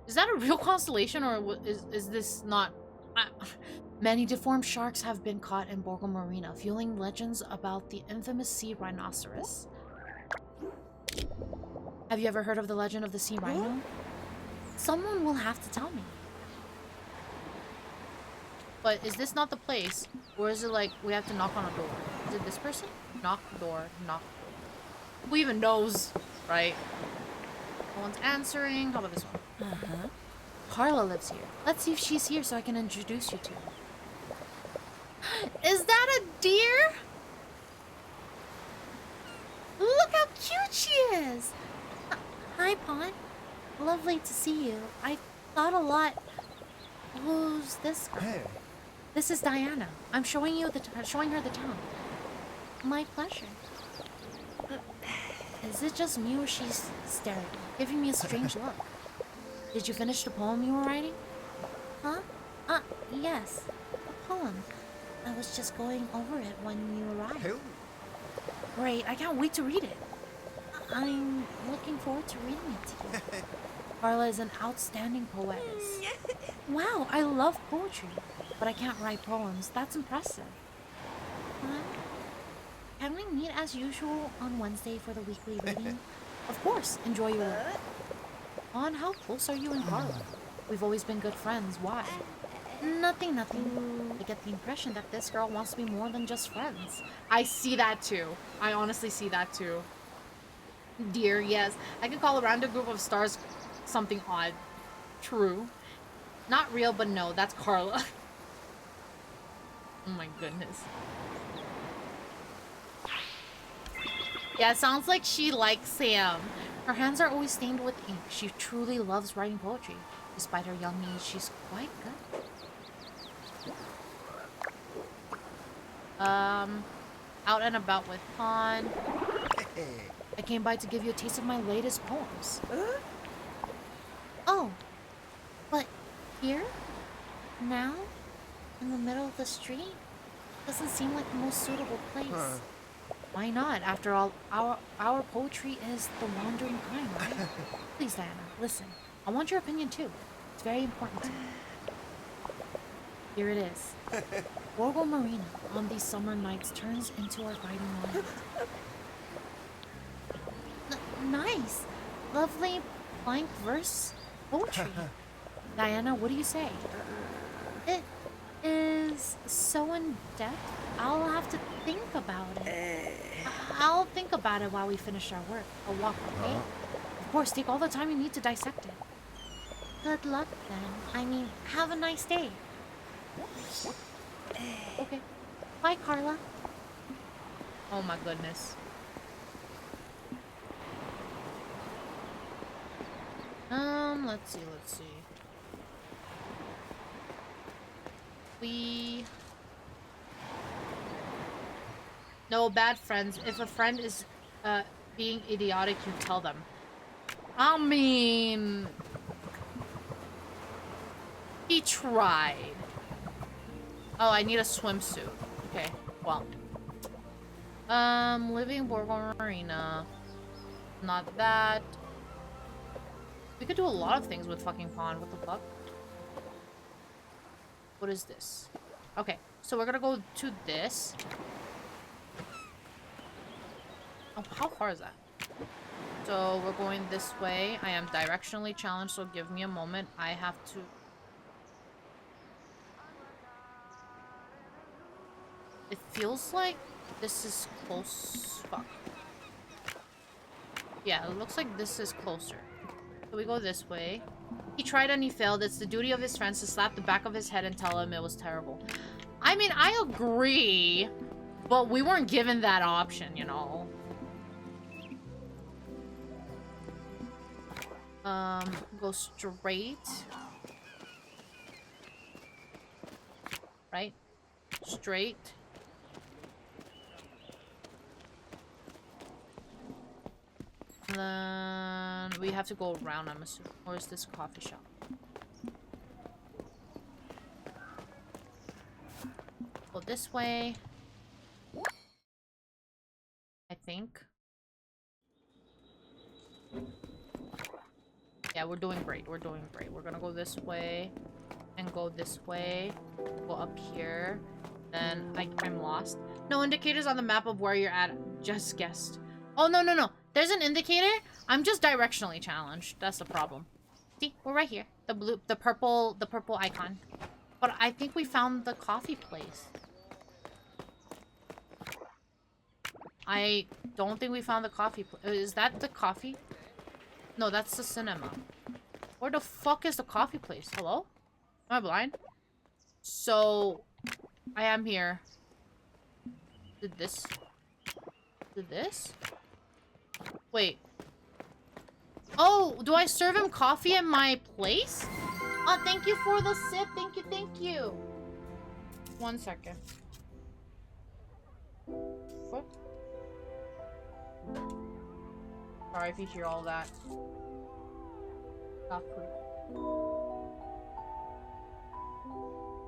Is that a real constellation, or is this not? Many deformed sharks have been caught in Borgo Marina, fueling legends about the infamous sea rhinoceros. Have you ever heard of the legend of the sea rhino? Someone will have to tell me. But is this not the place? Or is it like we have to knock on a door? Is it this person? Knock the door, knock the door. Who even knows, right? No one's answering. How about this one? Uh-huh. Carla lives here. Let's see if she's here so I can introduce you to her. Is that a deer? Look how cute she is! Hi, Pawn. Lovely to see you. I Thought a lot. Who's this girl? Hey. This is Diana. I'm showing her the town. My pleasure. Is it just me or she's staring, giving me a strange look? Did you finish the poem you were writing? Huh? Yes. A poem. I was just going over it when you arrived. Who? Great, I can't wait to read it. I'm looking forward to reading it to you. Carla is an outstanding poetess. Wow, I love poetry, but I can't write poems. That's impressive. Huh? Can we meet as usual on Wednesday for the weekly reading? Of course, enjoy your work. On, how close are you and Carla? We've always been good friends. Why? Nothing. I get the impression that this girl wants to be more than just friends. I see that too. I honestly see that too. Dear, yes. I can call a random group of stars something odd. True. Not real, but no, that's Carla. Oh my goodness. Yeah, it sounds like she likes Sam. Her hands are always stained with ink. She truly loves writing poetry. Despite her young age, she's quite good. Out and about with Han. I came by to give you a taste of my latest poems. Oh, but here? Now? In the middle of the street? Doesn't seem like the most suitable place. Why not? After all, our poetry is the wandering kind, right? Please, Diana, listen. I want your opinion too. It's very important to me. Here it is. Borgo Marina on these summer nights turns into our guiding light. Nice! Lovely blank verse poetry. Diana, what do you say? It is so in depth. I'll have to think about it. I'll think about it while we finish our work. I'll walk, okay? Of course, take all the time you need to dissect it. Good luck then. I mean, have a nice day. Okay. Bye, Carla. Oh my goodness. Let's see. No, bad friends. If a friend is being idiotic, you tell them. I mean, he tried. Oh, I need a swimsuit. Okay, well. Living Borgo Marina. Not that. We could do a lot of things with fucking Pond. What the fuck? What is this? Okay, so we're gonna go to this. Oh, how far is that? So we're going this way. I am directionally challenged, so give me a moment. I have to... It feels like this is close. Fuck. Yeah, it looks like this is closer. So we go this way. He tried and he failed. It's the duty of his friends to slap the back of his head and tell him it was terrible. I mean, I agree, but we weren't given that option, you know. Go straight. Right? Straight. Then we have to go around, I'm assuming. Or is this coffee shop? Go this way. I think. Yeah, we're doing great. We're doing great. We're gonna go this way and go this way. Go up here. Then I'm lost. No indicators on the map of where you're at. Just guessed. Oh, no. There's an indicator. I'm just directionally challenged. That's the problem. See, we're right here. The purple icon. But I think we found the coffee place. I don't think we found the coffee place. Is that the coffee? No, that's the cinema. Where the fuck is the coffee place? Hello? Am I blind? So, I am here. Did this? Wait. Oh, do I serve him coffee at my place? Oh, thank you for the sip. Thank you, thank you. 1 second. What? Sorry if you hear all that. Not food.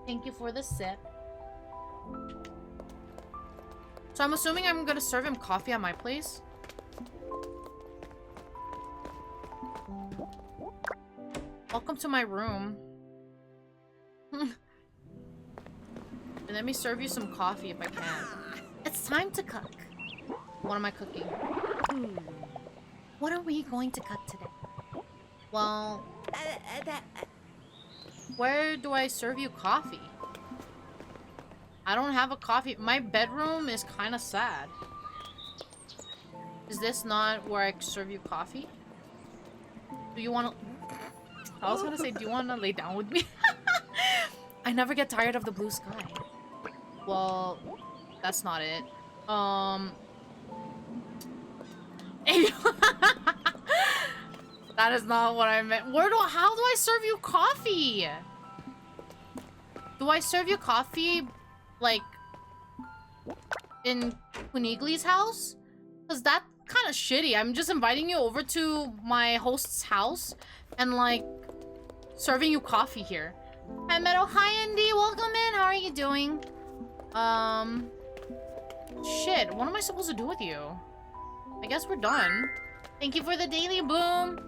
Thank you for the sip. So I'm assuming I'm gonna serve him coffee at my place. Welcome to my room. Let me serve you some coffee if I can. It's time to cook. What am I cooking? What are we going to cook today? Well, where do I serve you coffee? I don't have a coffee. My bedroom is kind of sad. Is this not where I serve you coffee? Do you want to... I was gonna say, do you want to lay down with me? I never get tired of the blue sky. Well, that's not it. That is not what I meant. How do I serve you coffee? Do I serve you coffee, like, in Kunigli's house? Because that's kind of shitty. I'm just inviting you over to my host's house and, like, serving you coffee here. Hi, Meadow. Hi, Indy. Welcome in. How are you doing? Shit. What am I supposed to do with you? I guess we're done. Thank you for the daily boom.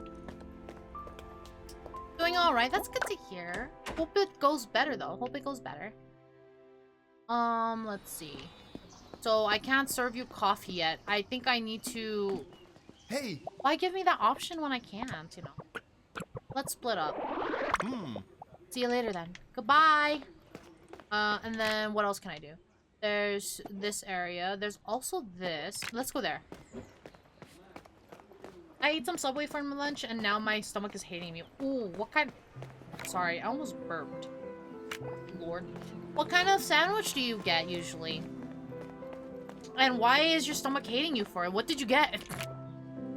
Doing all right. That's good to hear. Hope it goes better, though. Hope it goes better. Let's see. So I can't serve you coffee yet. I think I need to... Hey! Why give me that option when I can't, you know? Let's split up. See you later then. Goodbye! And then what else can I do? There's this area. There's also this. Let's go there. I ate some Subway for my lunch and now my stomach is hating me. Ooh, what kind... Sorry, I almost burped. Lord. What kind of sandwich do you get usually? And why is your stomach hating you for it? What did you get?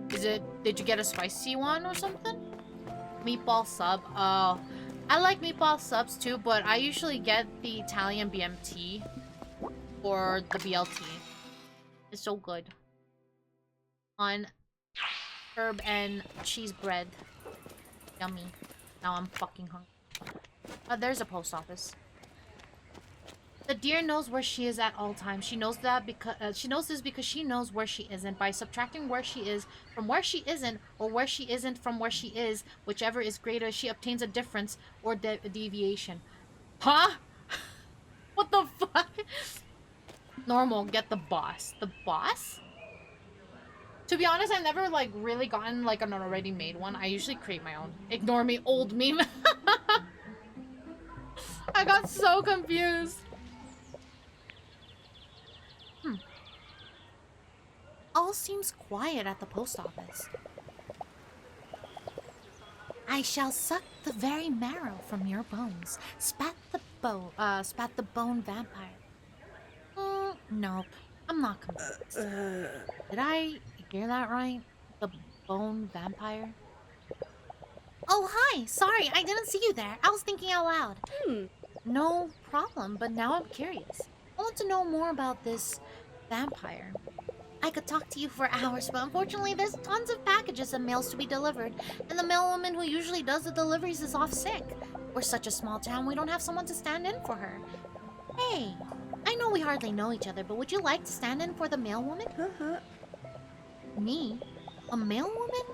Did you get a spicy one or something? Meatball sub. Oh, I like meatball subs too, but I usually get the Italian BMT or the BLT. It's so good. On herb and cheese bread. Yummy. Now I'm fucking hungry. There's a post office. The deer knows where she is at all times. She knows that because she knows this because she knows where she isn't. By subtracting where she is from where she isn't, or where she isn't from where she is, whichever is greater, she obtains a difference or deviation. Huh? What the fuck? Normal, get the boss. The boss? To be honest, I've never like really gotten like an already made one. I usually create my own. Ignore me, old meme. I got so confused. All seems quiet at the post office. I shall suck the very marrow from your bones. Spat the bone vampire. Nope. I'm not convinced. Did I hear that right? The bone vampire? Oh, hi! Sorry, I didn't see you there. I was thinking out loud. No problem, but now I'm curious. I want to know more about this vampire. I could talk to you for hours, but unfortunately there's tons of packages and mails to be delivered, and the mailwoman who usually does the deliveries is off sick. We're such a small town, we don't have someone to stand in for her. Hey, I know we hardly know each other, but would you like to stand in for the mailwoman? Me? A mailwoman?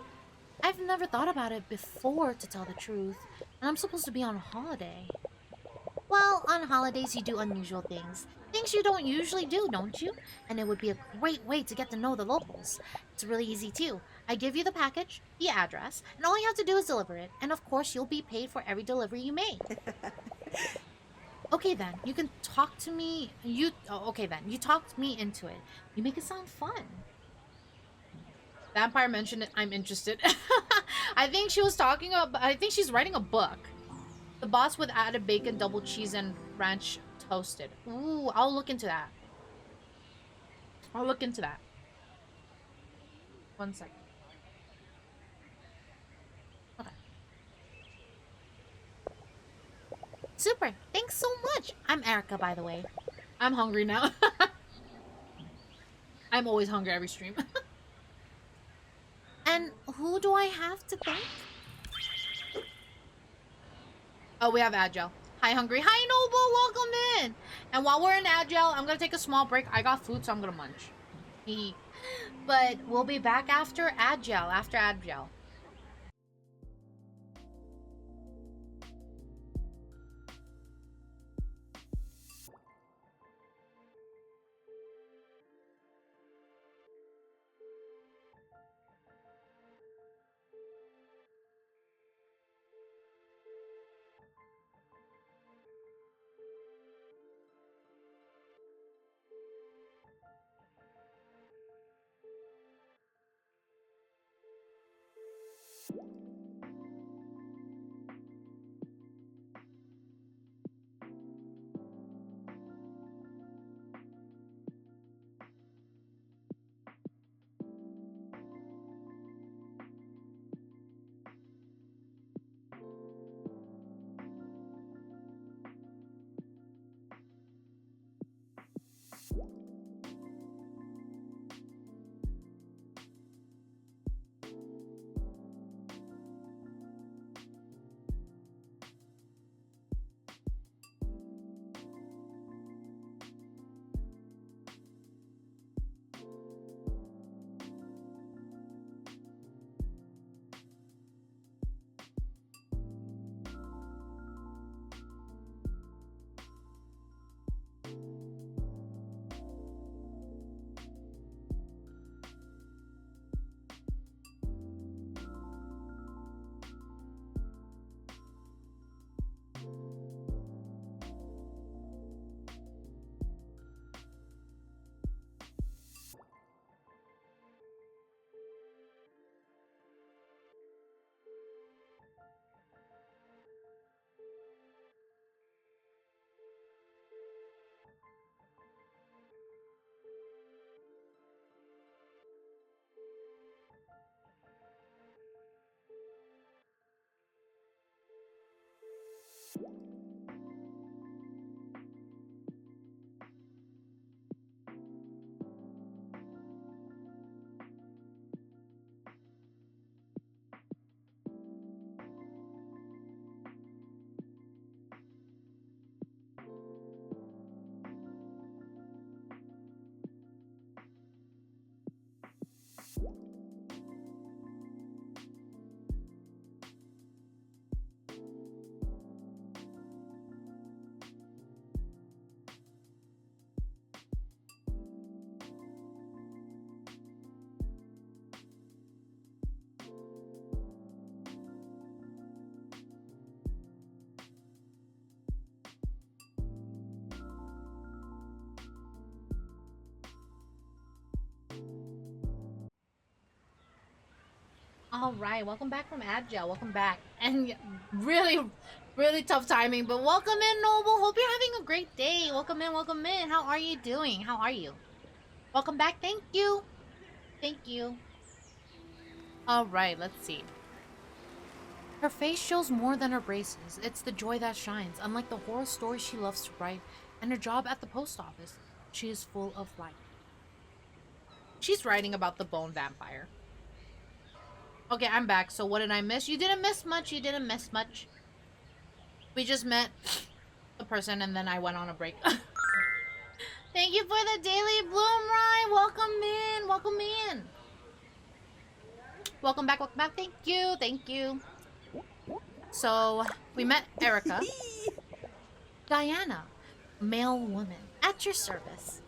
I've never thought about it before, to tell the truth, and I'm supposed to be on holiday. Well, on holidays you do unusual things. Things you don't usually do, don't you? And it would be a great way to get to know the locals. It's really easy too. I give you the package, the address, and all you have to do is deliver it. And of course, you'll be paid for every delivery you make. Okay then, you can talk to me. Okay then, you talked me into it. You make it sound fun. Vampire mentioned it. I'm interested. I think she was talking about. I think she's writing a book. The boss with added bacon, double cheese, and ranch toasted. Ooh, I'll look into that. I'll look into that. 1 second. Okay. super. Thanks so much. I'm Erica, by the way. I'm hungry now. I'm always hungry every stream. And who do I have to thank? Oh, we have Agile. Hi, Hungry. Hi, Noble. Welcome in. And while we're in Agile, I'm going to take a small break. I got food, so I'm going to munch. But we'll be back after Agile. All right, welcome back from Agile. Welcome back. And really, really tough timing, but welcome in, Noble. Hope you're having a great day. Welcome in, welcome in. How are you doing? How are you? Welcome back. Thank you. Thank you. All right, let's see. Her face shows more than her braces. It's the joy that shines. Unlike the horror stories she loves to write and her job at the post office, she is full of life. She's writing about the bone vampire. Okay, I'm back. So what did I miss? You didn't miss much. You didn't miss much. We just met the person and then I went on a break. Thank you for the daily bloom ride. Welcome in. Welcome in. Welcome back. Welcome back. Thank you. Thank you. So we met Erica. Diana, male woman, at your service.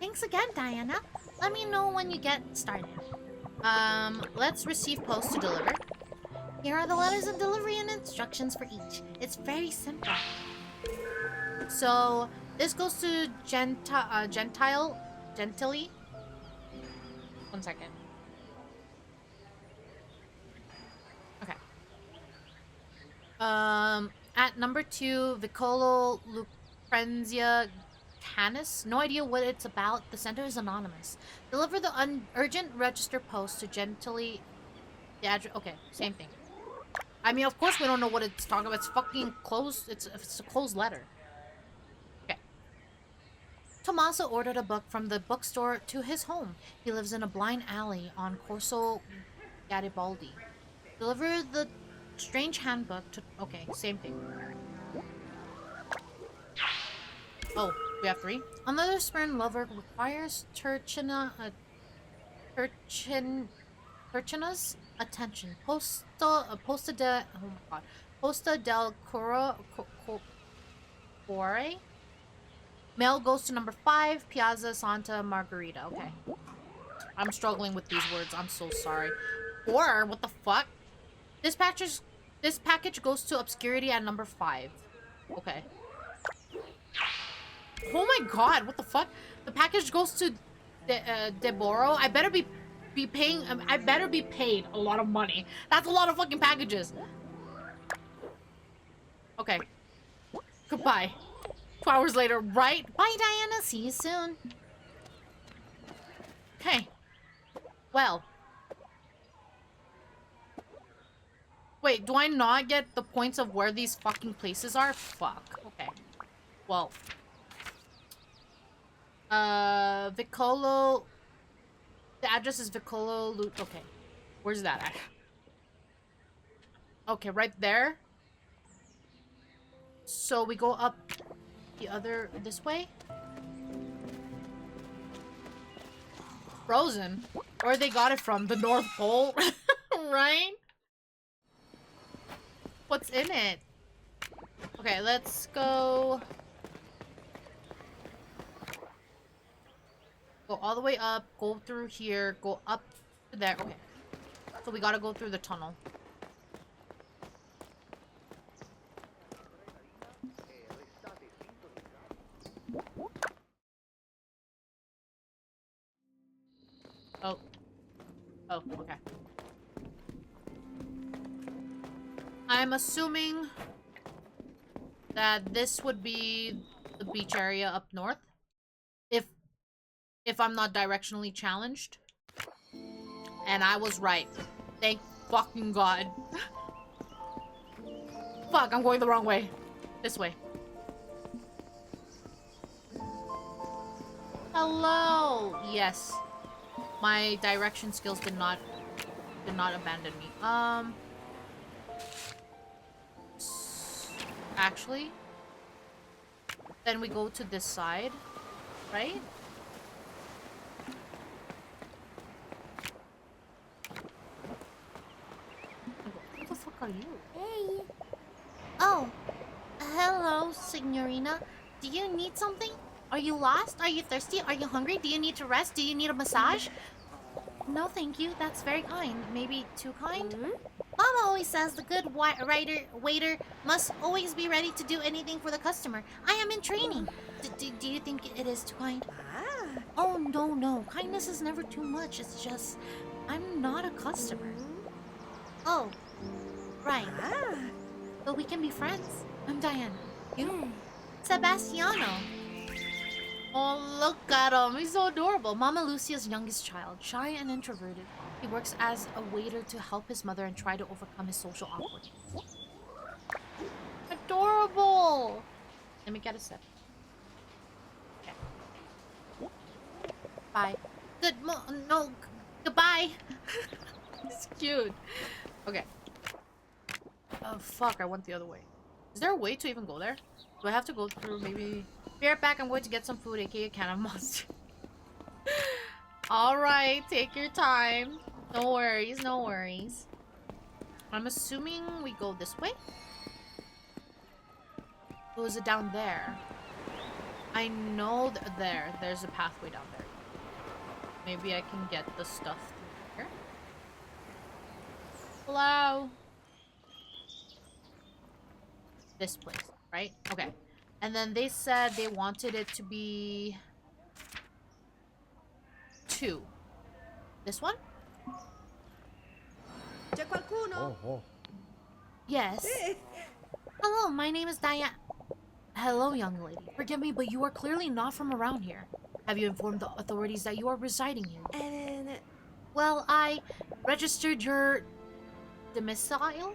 Thanks again, Diana. Let me know when you get started. Let's receive post to deliver. Here are the letters of delivery and instructions for each. It's very simple. So this goes to Gentilly. 1 second. Okay. At number 2, Vicolo Lucrenzia Canis. No idea what it's about. The sender is anonymous. Deliver the urgent register post to Gentilly. The address. Okay, same thing. I mean, of course we don't know what it's talking about. It's fucking closed. It's a closed letter. Okay. Tommaso ordered a book from the bookstore to his home. He lives in a blind alley on Corso Garibaldi. Deliver the strange handbook to... Okay, same thing. Oh, we have 3. Another spurned lover requires Turchina's attention. Posta del Cuore. Mail goes to number 5, Piazza Santa Margherita. Okay. I'm struggling with these words. I'm so sorry. Or, what the fuck? This package goes to obscurity at number 5. Okay. Oh my god, what the fuck? The package goes to Borgo. I better be paying. I better be paid a lot of money. That's a lot of fucking packages. Okay. Goodbye. 2 hours later, right? Bye, Diana. See you soon. Okay. Well. Wait, do I not get the points of where these fucking places are? Fuck. Okay. Well. Vicolo. The address is Vicolo. Okay. Where's that at? Okay, right there. So we go up this way? Frozen? Where they got it from? The North Pole? Right? What's in it? Okay, let's go... Go all the way up, go through here, go up to there. Okay. So we gotta go through the tunnel. Oh. Oh, okay. I'm assuming that this would be the beach area up north. If I'm not directionally challenged. And I was right. Thank fucking god. Fuck, I'm going the wrong way. This way. Hello! Yes. My direction skills did not abandon me. Actually, then we go to this side, right? What the fuck are you? Hey. Oh. Hello, Signorina. Do you need something? Are you lost? Are you thirsty? Are you hungry? Do you need to rest? Do you need a massage? No, thank you. That's very kind. Maybe too kind? Mama always says the good waiter must always be ready to do anything for the customer. I am in training. Do you think it is too kind? Oh, no. Kindness is never too much. It's just, I'm not a customer. Oh, right. But we can be friends. I'm Diana. You? Sebastiano. Oh, look at him. He's so adorable. Mama Lucia's youngest child, shy and introverted. He works as a waiter to help his mother and try to overcome his social awkwardness. Adorable. Let me get a sip. Okay. Bye. Goodbye. It's cute. Okay. Oh, fuck. I went the other way. Is there a way to even go there? Do I have to go through maybe... Be right back. I'm going to get some food, aka a can of mustard. Alright. Take your time. No worries. No worries. I'm assuming we go this way? Or is it down there? I know there's a pathway down there. Maybe I can get the stuff through here. Hello? This place, right? Okay. And then they said they wanted it to be 2. This one? C'è qualcuno? Yes. Hello, my name is Diana. Hello, young lady. Forgive me, but you are clearly not from around here. Have you informed the authorities that you are residing here? Well, I registered your domicile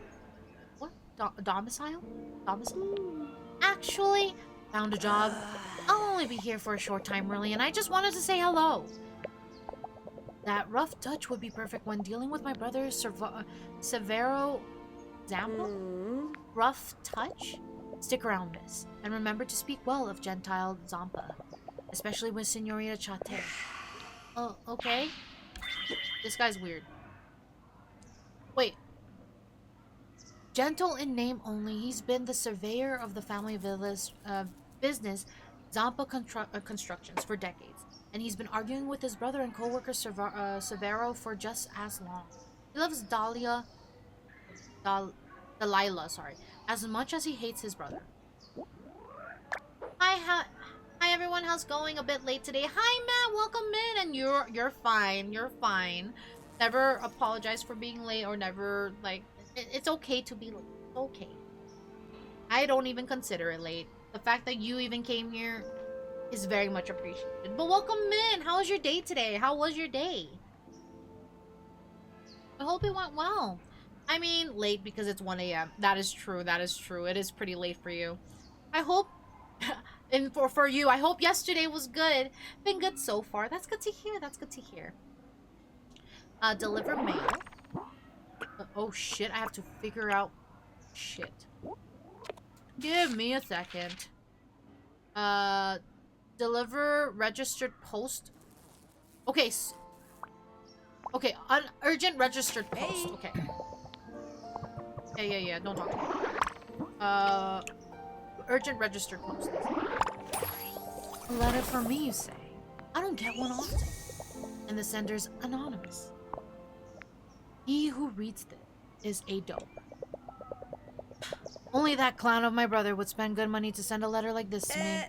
domicile? Actually, found a job. I'll only be here for a short time, really, and I just wanted to say hello. That rough touch would be perfect when dealing with my brother, Severo Zampa? Rough touch? Stick around, miss, and remember to speak well of Gentile Zampa, especially with Signorita Chate. Oh, okay. This guy's weird. Wait. Gentle in name only, he's been the surveyor of the family villas business, Zampa Constructions, for decades. And he's been arguing with his brother and co-worker Severo for just as long. He loves Delilah, as much as he hates his brother. Hi everyone, how's it going? A bit late today. Hi Matt, welcome in, and you're fine. You're fine. Never apologize for being late, or never, like, it's okay to be late. It's okay. I don't even consider it late. The fact that you even came here is very much appreciated. But welcome in. How was your day today? How was your day? I hope it went well. I mean, late because it's 1 a.m. That is true. That is true. It is pretty late for you. I hope, and for you, I hope yesterday was good. Been good so far. That's good to hear. That's good to hear. Deliver mail. Oh shit, I have to figure out shit. Give me a second. Deliver registered post. Okay. Okay, urgent registered post. Okay. Yeah, don't talk to me. Urgent registered post. A letter from me, you say? I don't get one often. And the sender's anonymous. He who reads this is a dope. Only that clown of my brother would spend good money to send a letter like this to me.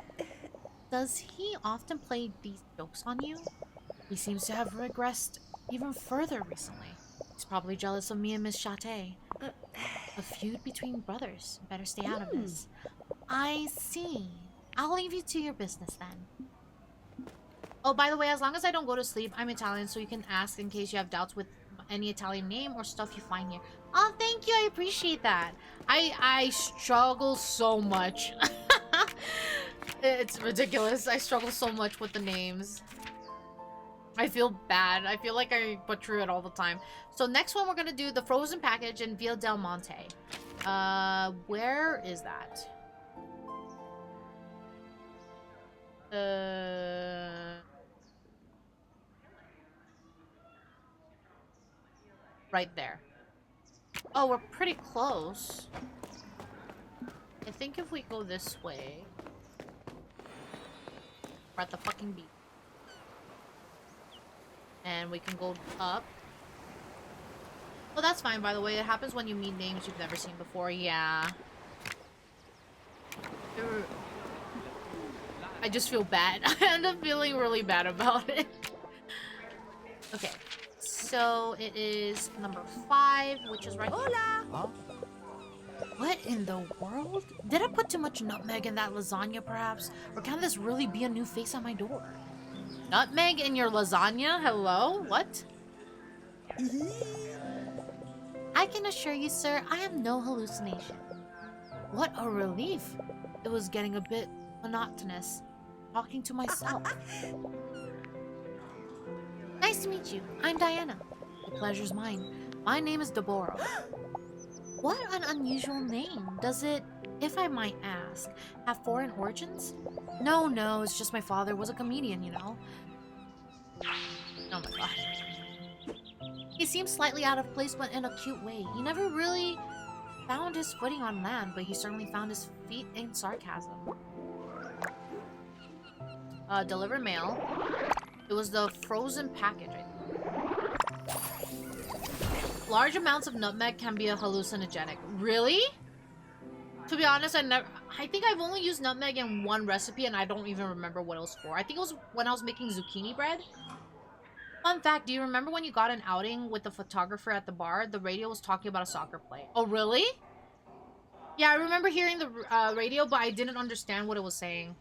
Does he often play these jokes on you? He seems to have regressed even further recently. He's probably jealous of me and Miss Chate. A feud between brothers. Better stay out of this. I see. I'll leave you to your business then. Oh, by the way, as long as I don't go to sleep, I'm Italian, so you can ask in case you have doubts with any Italian name or stuff you find here. Oh, thank you. I appreciate that. I struggle so much. It's ridiculous. I struggle so much with the names. I feel bad. I feel like I butcher it all the time. So next one, we're gonna do the frozen package in Via del Monte. Where is that? Right there. Oh, we're pretty close. I think if we go this way, we're at the fucking beach. And we can go up. Well, that's fine, by the way. It happens when you meet names you've never seen before. Yeah. I just feel bad. I end up feeling really bad about it. Okay. So, it is number 5, which is right here. Huh? What in the world? Did I put too much nutmeg in that lasagna, perhaps? Or can this really be a new face at my door? Nutmeg in your lasagna? Hello? What? I can assure you, sir, I have no hallucination. What a relief. It was getting a bit monotonous, talking to myself. Nice to meet you. I'm Diana. The pleasure's mine. My name is Deborah. What an unusual name. Does it, if I might ask, have foreign origins? No, it's just my father was a comedian, you know. Oh my god. He seems slightly out of place, but in a cute way. He never really found his footing on land, but he certainly found his feet in sarcasm. Deliver mail. It was the frozen package, I think. Large amounts of nutmeg can be a hallucinogenic. Really? To be honest, I think I've only used nutmeg in one recipe, and I don't even remember what it was for. I think it was when I was making zucchini bread. Fun fact, do you remember when you got an outing with the photographer at the bar? The radio was talking about a soccer play. Oh, really? Yeah, I remember hearing the radio, but I didn't understand what it was saying.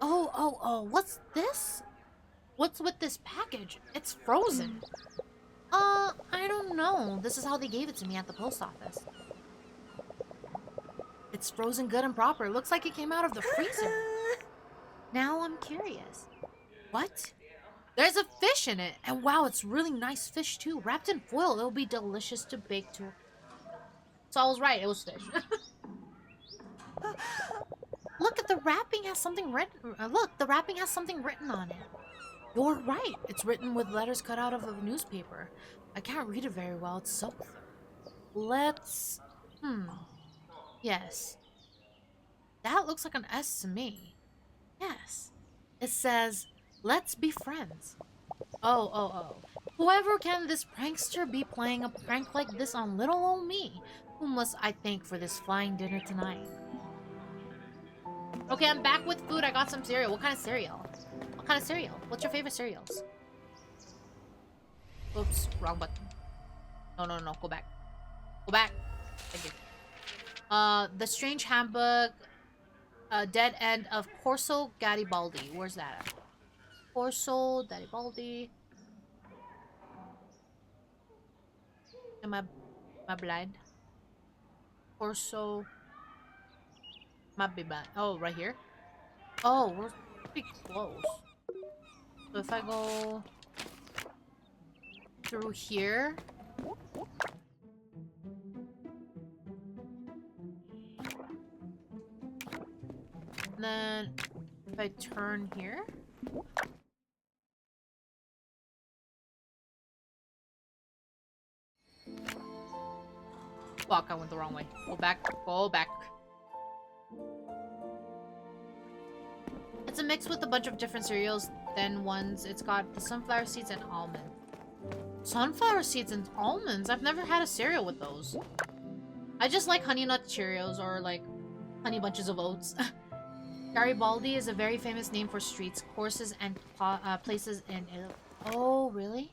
Oh, what's this? What's with this package? It's frozen. I don't know. This is how they gave it to me at the post office. It's frozen good and proper. It looks like it came out of the freezer. Now I'm curious. What? There's a fish in it. And wow, it's really nice fish too. Wrapped in foil. It'll be delicious to bake too. So I was right. It was fish. Look at the wrapping has something written. Look, the wrapping has something written on it. You're right. It's written with letters cut out of a newspaper. I can't read it very well. It's so... Let's... Yes. That looks like an S to me. Yes. It says, let's be friends. Oh. Whoever can this prankster be playing a prank like this on little old me? Who must I thank for this flying dinner tonight? Okay, I'm back with food. I got some cereal. What kind of cereal? What kind of cereal? What's your favorite cereals? Oops, wrong button. No. Go back. Go back. Thank you. The strange handbook. Dead end of Corso Garibaldi. Where's that at? Corso Garibaldi. Am I blind? Corso. Might be bad. Oh, right here? Oh, we're pretty close. So if I go through here. Then if I turn here. Fuck, I went the wrong way. Go back. Go back. It's a mix with a bunch of different cereals. Then ones, it's got the sunflower seeds and almond. Sunflower seeds and almonds? I've never had a cereal with those. I just like Honey Nut Cheerios or like Honey Bunches of Oats. Garibaldi is a very famous name for streets, courses, and places in Italy. Oh, really?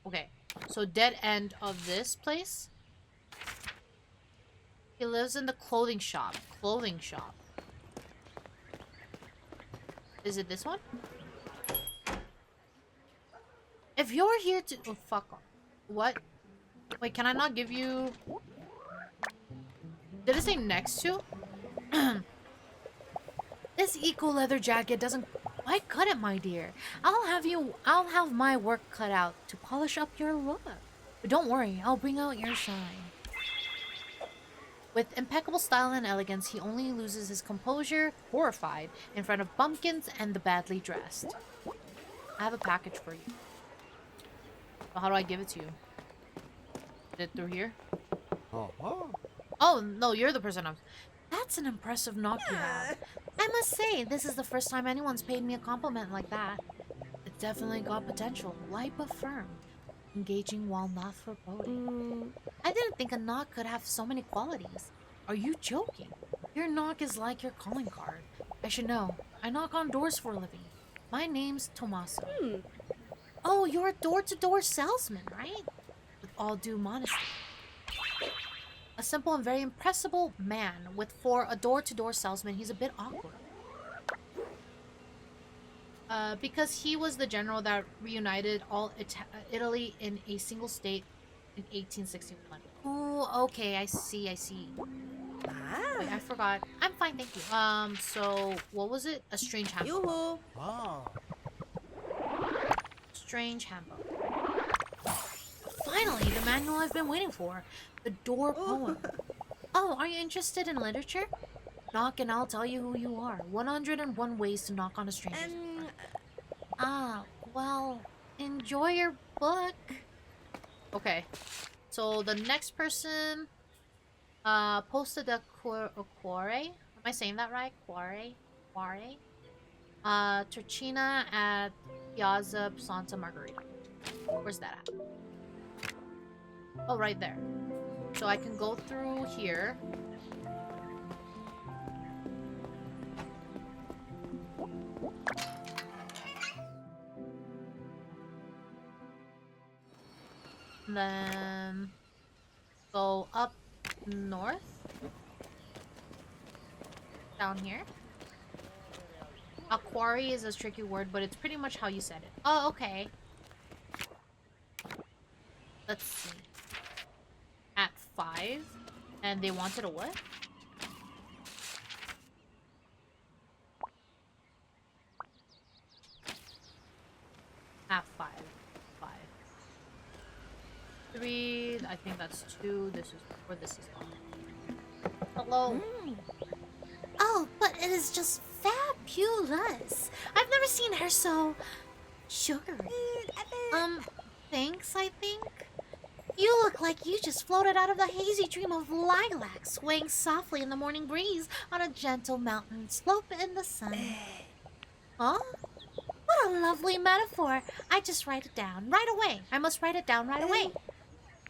Okay, so dead end of this place. He lives in the clothing shop. Clothing shop. Is it this one? If you're here to... Oh, fuck off. What? Wait, can I not give you... Did it say next to? This eco leather jacket doesn't quite cut it, my dear. I'll have my work cut out to polish up your look. But don't worry, I'll bring out your shine. With impeccable style and elegance, he only loses his composure, horrified, in front of bumpkins and the badly dressed. I have a package for you. So how do I give it to you? Is it through here? Oh, no, you're the person I'm... That's an impressive knock you have. I must say, this is the first time anyone's paid me a compliment like that. It definitely got potential, light but firm. Engaging while not foreboding. I didn't think a knock could have so many qualities. Are you joking? Your knock is like your calling card. I should know. I knock on doors for a living. My name's Tommaso. Oh, you're a door-to-door salesman, right? With all due modesty. A simple and very impressible man. For a door-to-door salesman, he's a bit awkward. Because he was the general that reunited all Italy in a single state in 1861. Oh, okay, I see. Wait, I forgot. I'm fine, thank you. So, what was it? A strange handbook. Strange handbook. Finally, the manual I've been waiting for. The door poem. Oh, are you interested in literature? Knock and I'll tell you who you are. 101 ways to knock on a stranger's door. Ah, well, enjoy your book. Okay, so the next person posted a quare. Am I saying that right? Quare? Tercina at Piazza Santa Margherita. Where's that at? Oh, right there. So I can go through here. Then go up north? Down here? A quarry is a tricky word, but it's pretty much how you said it. Oh, okay. Let's see. At 5. And they wanted a what? At 5. 5. 3. I think that's 2. This is... Or this is 1. Hello. Oh, but it is just fabulous. I've never seen her so sugary. Thanks, I think. You look like you just floated out of the hazy dream of lilac, swaying softly in the morning breeze on a gentle mountain slope in the sun. Huh? What a lovely metaphor. I just write it down right away. I must write it down right away.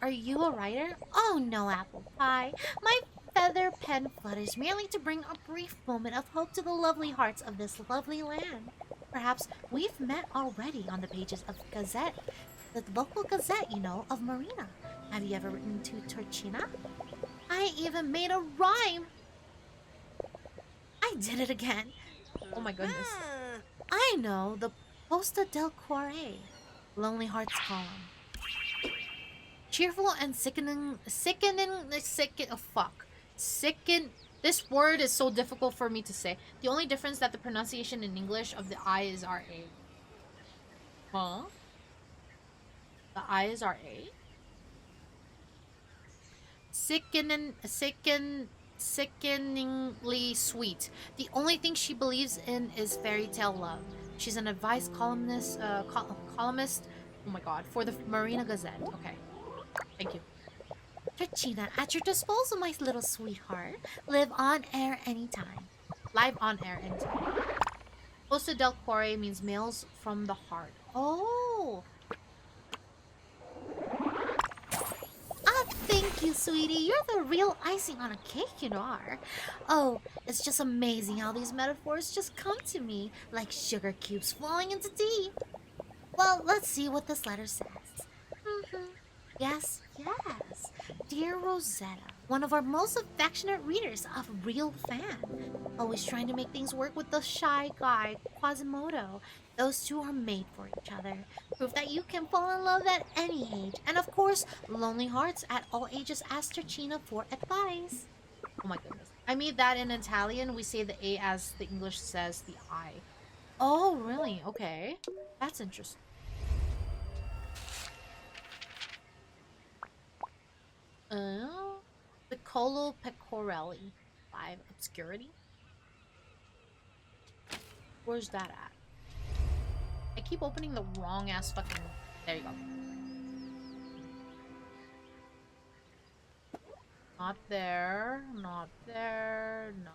Are you a writer? Oh no, apple pie. My feather pen flutters merely to bring a brief moment of hope to the lovely hearts of this lovely land. Perhaps we've met already on the pages of Gazette, the local gazette, you know, of Marina. Have you ever written to Torchina? I even made a rhyme. I did it again. Oh my goodness. I know, the Posta del Cuore, Lonely Hearts column. Cheerful and sickening, oh fuck. This word is so difficult for me to say. The only difference that the pronunciation in English of the I is RA. Huh? The I is RA? Sickeningly sweet. The only thing she believes in is fairy tale love. She's an advice columnist, columnist, oh my god, for the Marina Gazette. Okay. Thank you. Torchina, at your disposal, my little sweetheart. Live on air anytime. Live on air anytime. Posta del Cuore means mails from the heart. Oh! Thank you, sweetie. You're the real icing on a cake, you are. Oh, it's just amazing how these metaphors just come to me like sugar cubes falling into tea. Well, let's see what this letter says. Yes. Dear Rosetta, one of our most affectionate readers, a real fan. Always trying to make things work with the shy guy, Quasimodo. Those two are made for each other. Proof that you can fall in love at any age. And of course, lonely hearts at all ages ask Torchina for advice. Oh my goodness. I mean that in Italian, we say the A as the English says the I. Oh, really? Okay. That's interesting. Piccolo Pecorelli. 5 obscurity. Where's that at? I keep opening the wrong ass fucking... There you go. Not there. Not there. No.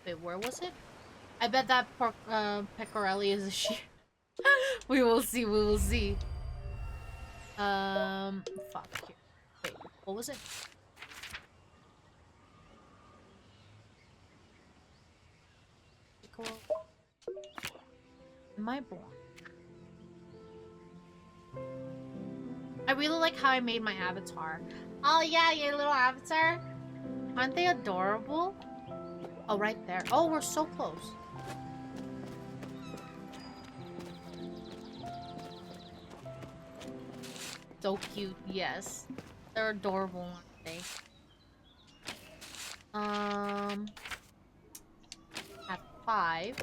Wait, where was it? I bet that Pecorelli is a sheep. We will see, we will see. Fuck. Here. Wait, what was it? Am I blind? I really like how I made my avatar. Oh yeah, your little avatar. Aren't they adorable? Oh, right there. Oh, we're so close. So cute, yes. They're adorable, aren't they? At 5,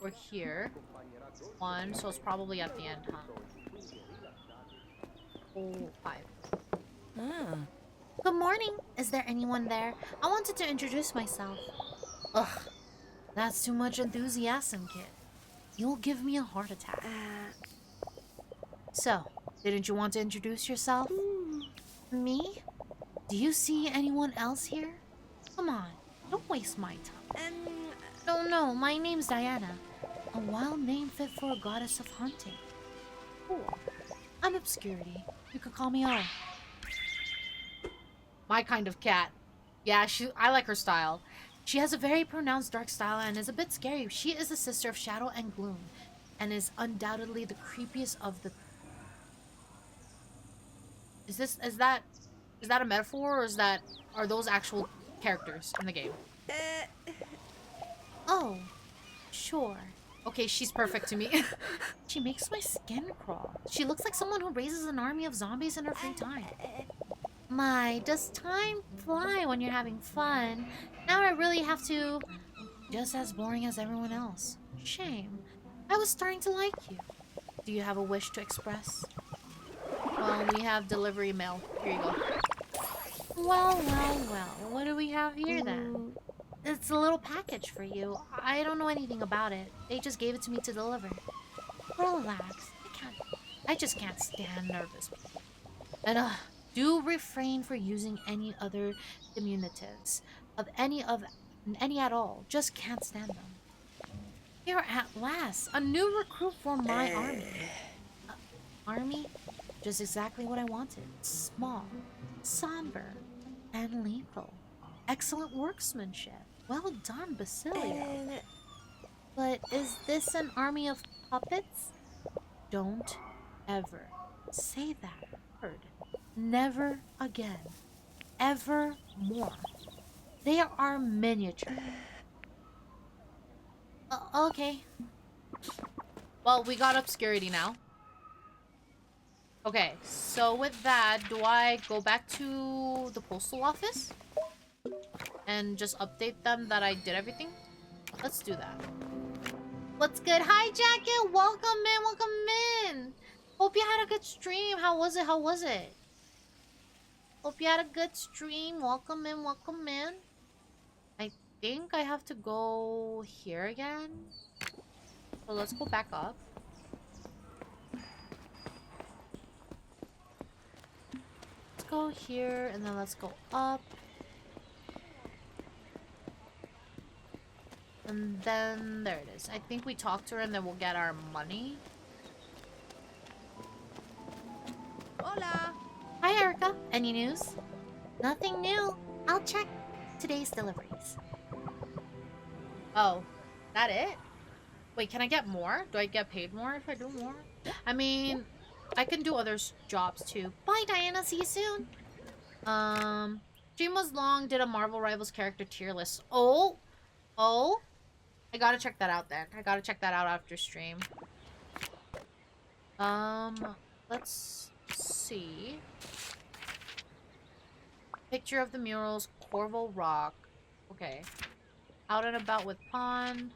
we're here. 1, so it's probably at the end, huh? Oh, 5. Good morning. Is there anyone there? I wanted to introduce myself. Ugh, that's too much enthusiasm, kid. You'll give me a heart attack. So, didn't you want to introduce yourself? Me? Do you see anyone else here? Come on, don't waste my time. No, my name's Diana. A wild name fit for a goddess of hunting. Cool. I'm Obscurity. You could call me R. My kind of cat. Yeah, I like her style. She has a very pronounced dark style and is a bit scary. She is a sister of Shadow and Gloom. and is undoubtedly the creepiest of the... Is that a metaphor, or are those actual characters in the game? Oh, sure. Okay, she's perfect to me. She makes my skin crawl. She looks like someone who raises an army of zombies in her free time. My, does time fly when you're having fun? Now I really have to... Just as boring as everyone else. Shame. I was starting to like you. Do you have a wish to express? Well, we have delivery mail. Here you go. Well. What do we have here then? It's a little package for you. I don't know anything about it. They just gave it to me to deliver. Relax. I just can't stand nervous people. And do refrain for using any other diminutives of any at all. Just can't stand them. Here at last, a new recruit for my army. Army? Just exactly what I wanted. Small, somber, and lethal. Excellent workmanship. Well done, Basilio. But is this an army of puppets? Don't ever say that word. Never again. Ever more. They are miniature. Okay. Well, we got obscurity now. Okay, so with that, do I go back to the postal office? And just update them that I did everything? Let's do that. What's good? Hi, Jacket! Welcome in! Hope you had a good stream. How was it? Hope you had a good stream. Welcome in. I think I have to go here again. So let's go back up. Let's go here, and then let's go up. And then, there it is. I think we talk to her and then we'll get our money. Hola! Hi, Erica. Any news? Nothing new. I'll check today's deliveries. Oh, that it? Wait, can I get more? Do I get paid more if I do more? I mean, I can do other jobs too. Bye, Diana. See you soon. Stream was long. Did a Marvel Rivals character tier list. Oh. I gotta check that out then. I gotta check that out after stream. Let's see. Picture of the murals, Corvo Rock. Okay. Out and about with Pond.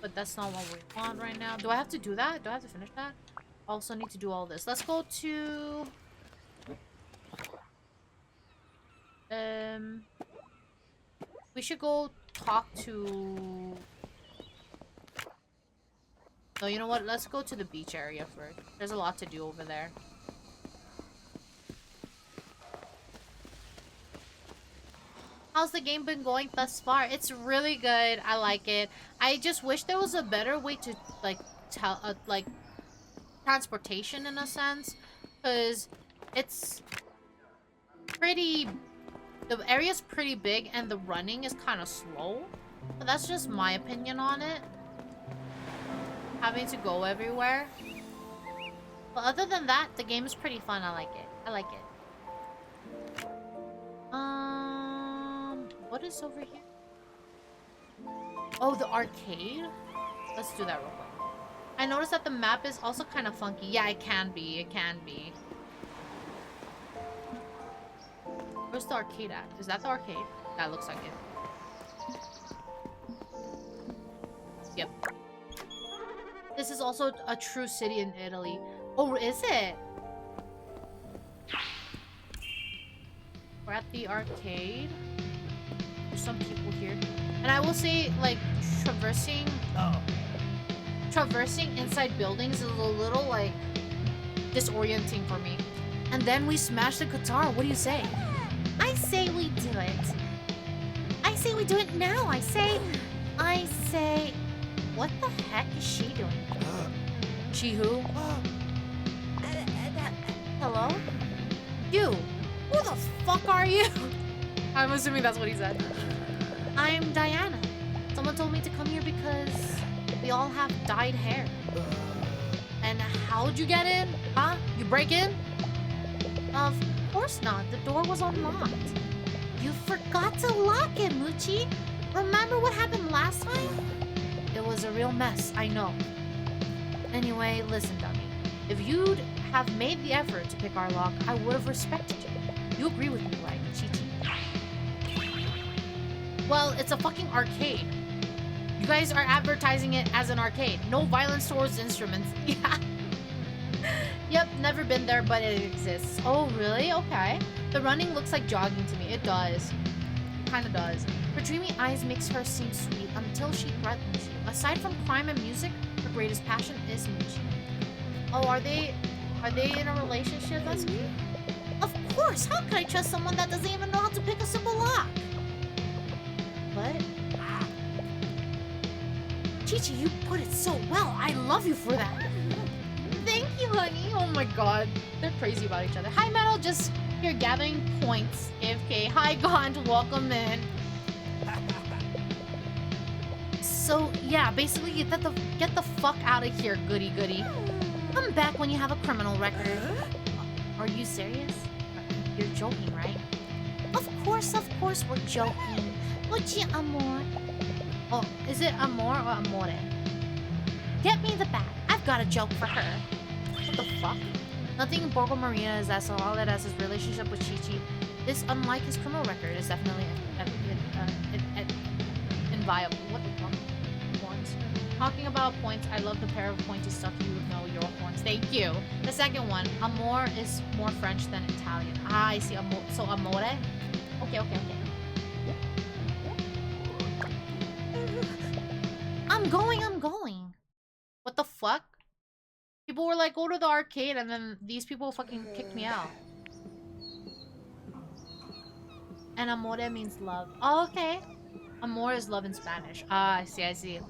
But that's not what we want right now. Do I have to do that? Do I have to finish that? Also need to do all this. Let's go to... We should go talk to... No, you know what? Let's go to the beach area first. There's a lot to do over there. How's the game been going thus far? It's really good. I like it. I just wish there was a better way to, like, transportation in a sense. Because it's pretty... The area's pretty big and the running is kind of slow. But that's just my opinion on it. Having to go everywhere. But other than that, the game is pretty fun. I like it. What is over here? Oh, the arcade? Let's do that real quick. I noticed that the map is also kind of funky. Yeah, it can be. Where's the arcade at? Is that the arcade? That looks like it. Yep. This is also a true city in Italy. Oh, is it? We're at the arcade. There's some people here. And I will say, like, traversing inside buildings is a little, like, disorienting for me. And then we smash the guitar. What do you say? I say we do it. I say we do it now. I say... What the heck is she doing? She who? Hello? You! Who the fuck are you? I'm assuming that's what he said. I'm Diana. Someone told me to come here because we all have dyed hair. And how'd you get in? Huh? You break in? Of course not. The door was unlocked. You forgot to lock it, Moochie. Remember what happened last time? It was a real mess, I know. Anyway, listen, dummy. If you'd have made the effort to pick our lock, I would have respected you. You agree with me, right, Chi-Chi? Well, it's a fucking arcade. You guys are advertising it as an arcade. No violence towards instruments. Yeah. Yep, never been there, but it exists. Oh, really? Okay. The running looks like jogging to me. It does. It kind of does. Her dreamy eyes makes her seem sweet until she threatens you. Aside from crime and music, her greatest passion is music. Oh, are they in a relationship? That's cute. Of course. How could I trust someone that doesn't even know how to pick a simple lock? What? Chi-Chi, you put it so well. I love you for that. Thank you, honey. Oh my god. They're crazy about each other. Hi, Meadow. Just here gathering points. AFK. Hi, Gaunt. Welcome in. So, yeah, basically, get the fuck out of here, goody goody. Come back when you have a criminal record. Are you serious? You're joking, right? Of course, we're joking. Muchi amor. Oh, is it amor or amore? Get me the bag. I've got a joke for her. What the fuck? Nothing in Borgo Marina is as solid as his relationship with Chi-Chi. This, unlike his criminal record, is definitely inviolable. What the fuck? Horns. Talking about points, I love the pair of pointy stuff. You would know your horns. Thank you. The second one, amor is more French than Italian. Ah, I see. So amore? Okay. I'm going. What the fuck? People were like, go to the arcade, and then these people fucking kicked me out. And amore means love. Oh, okay. Amor is love in Spanish. Ah, I see.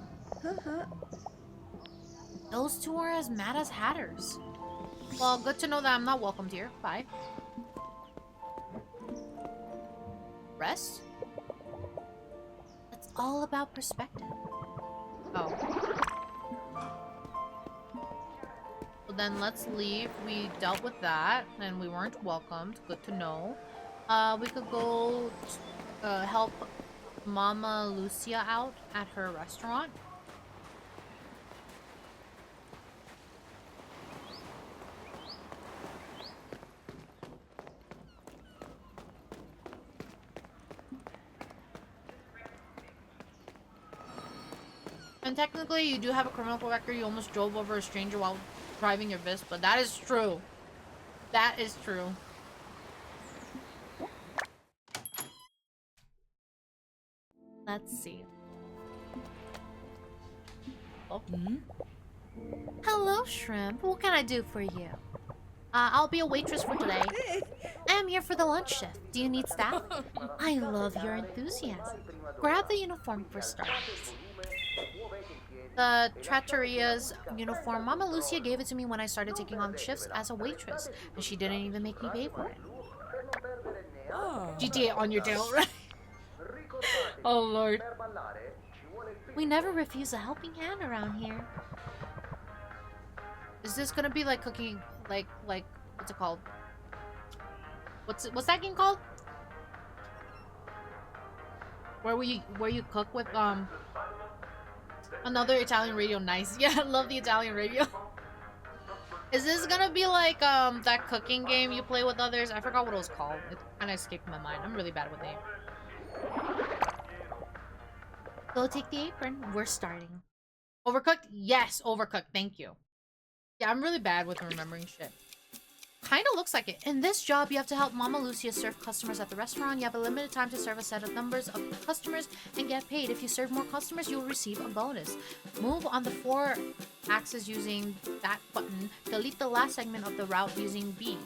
Those two are as mad as hatters. Well, good to know that I'm not welcomed here. Bye. Rest? It's all about perspective. Oh. So then let's leave. We dealt with that, and we weren't welcomed. Good to know. We could go help Mama Lucia out at her restaurant. And technically, you do have a criminal record. You almost drove over a stranger while driving your Vis, but that is true. That is true. Let's see. Oh. Hello, Shrimp. What can I do for you? I'll be a waitress for today. I'm here for the lunch shift. Do you need staff? I love your enthusiasm. Grab the uniform for starters. The Trattoria's uniform. Mama Lucia gave it to me when I started taking on shifts as a waitress, and she didn't even make me pay for it. GTA on your tail, right? Oh lord. We never refuse a helping hand around here. Is this gonna be like cooking, like what's it called? What's that game called? Where you cook with another Italian radio. Nice. Yeah, I love the Italian radio. Is this gonna be like that cooking game you play with others? I forgot what it was called. It kind of escaped my mind. I'm really bad with names. Go take the apron. We're starting. Overcooked? Yes, overcooked. Thank you. Yeah, I'm really bad with remembering shit. Kind of looks like it. In this job, you have to help Mama Lucia serve customers at the restaurant. You have a limited time to serve a set of numbers of customers and get paid. If you serve more customers, you'll receive a bonus. Move on the 4 axes using that button. Delete the last segment of the route using B.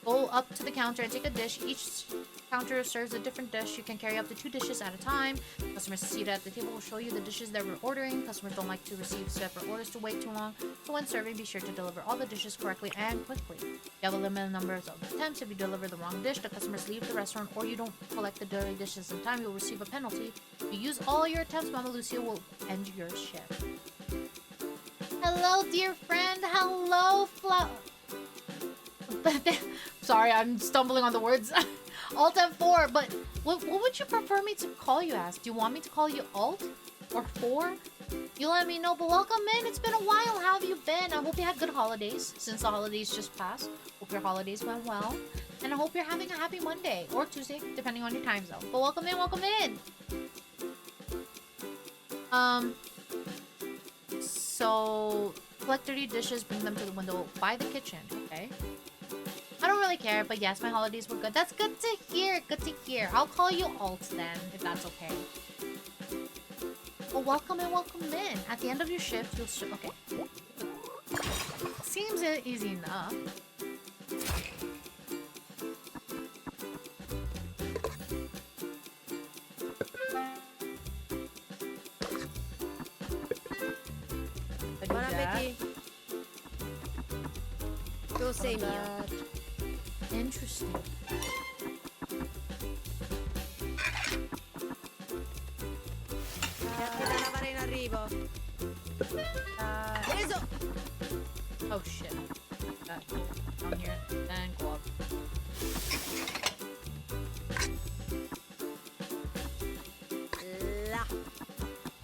Go up to the counter and take a dish. Each counter serves a different dish. You can carry up to 2 dishes at a time. Customers seated at the table will show you the dishes that we're ordering. Customers don't like to receive separate orders to wait too long. So when serving, be sure to deliver all the dishes correctly and quickly. You have a limited number of attempts. If you deliver the wrong dish, the customers leave the restaurant, or you don't collect the dirty dishes in time, you'll receive a penalty. If you use all your attempts, Mama Lucia will end your shift. Hello, dear friend. Hello, Sorry, I'm stumbling on the words. Alt F4, but what would you prefer me to call you as? Do you want me to call you Alt? Or 4? You let me know, but welcome in. It's been a while. How have you been? I hope you had good holidays, since the holidays just passed. Hope your holidays went well. And I hope you're having a happy Monday, or Tuesday, depending on your time zone. But welcome in, welcome in! So, collect 30 dishes, bring them to the window by the kitchen, okay? I don't really care, but yes, my holidays were good. That's good to hear, good to hear. I'll call you Alt then, if that's okay. Well, welcome in, welcome in. At the end of your shift, you'll okay. Seems easy enough. Buon appetito. Tu sei mio. Interesting. C'è da lavare in arrivo. Preso. Oh shit. Down here and go up. Là.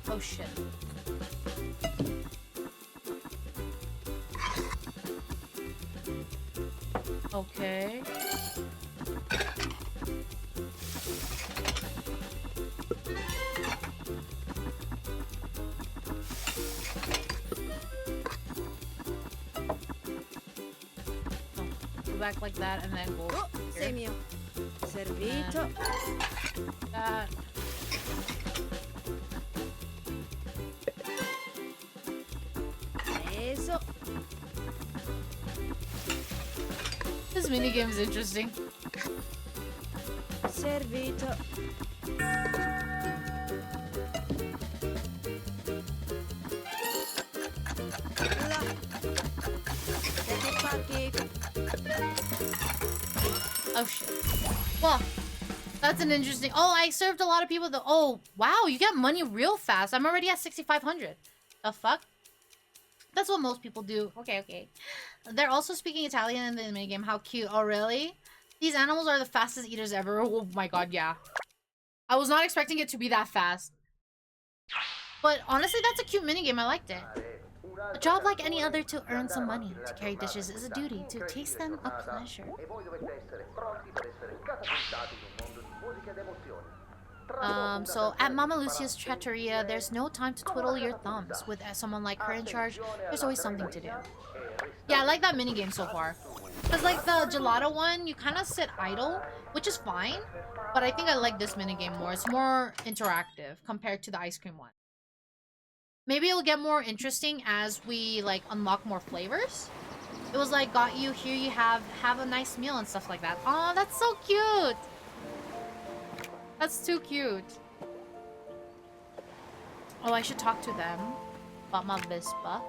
Oh shit. Okay. Go back like that and then go Sei here. mio. Servito. That. Preso. This minigame is interesting. Servito. Là. Senti parchi. Oh shit. Well, that's an interesting. Oh, I served a lot of people. Oh wow, you get money real fast. I'm already at 6,500. The fuck? That's what most people do. Okay, okay. They're also speaking Italian in the minigame. How cute. Oh really? These animals are the fastest eaters ever. Oh my god, yeah. I was not expecting it to be that fast. But honestly, that's a cute minigame. I liked it. A job like any other to earn some money. To carry dishes is a duty. To taste them, a pleasure. So at Mama Lucia's trattoria, there's no time to twiddle your thumbs. With someone like her in charge, there's always something to do. Yeah, I like that minigame so far. Because like the gelato one, you kind of sit idle, which is fine. But I think I like this minigame more. It's more interactive compared to the ice cream one. Maybe it'll get more interesting as we like unlock more flavors. It was like, got you, here you have a nice meal and stuff like that. Oh, that's so cute. That's too cute. Oh, I should talk to them about my Vespa.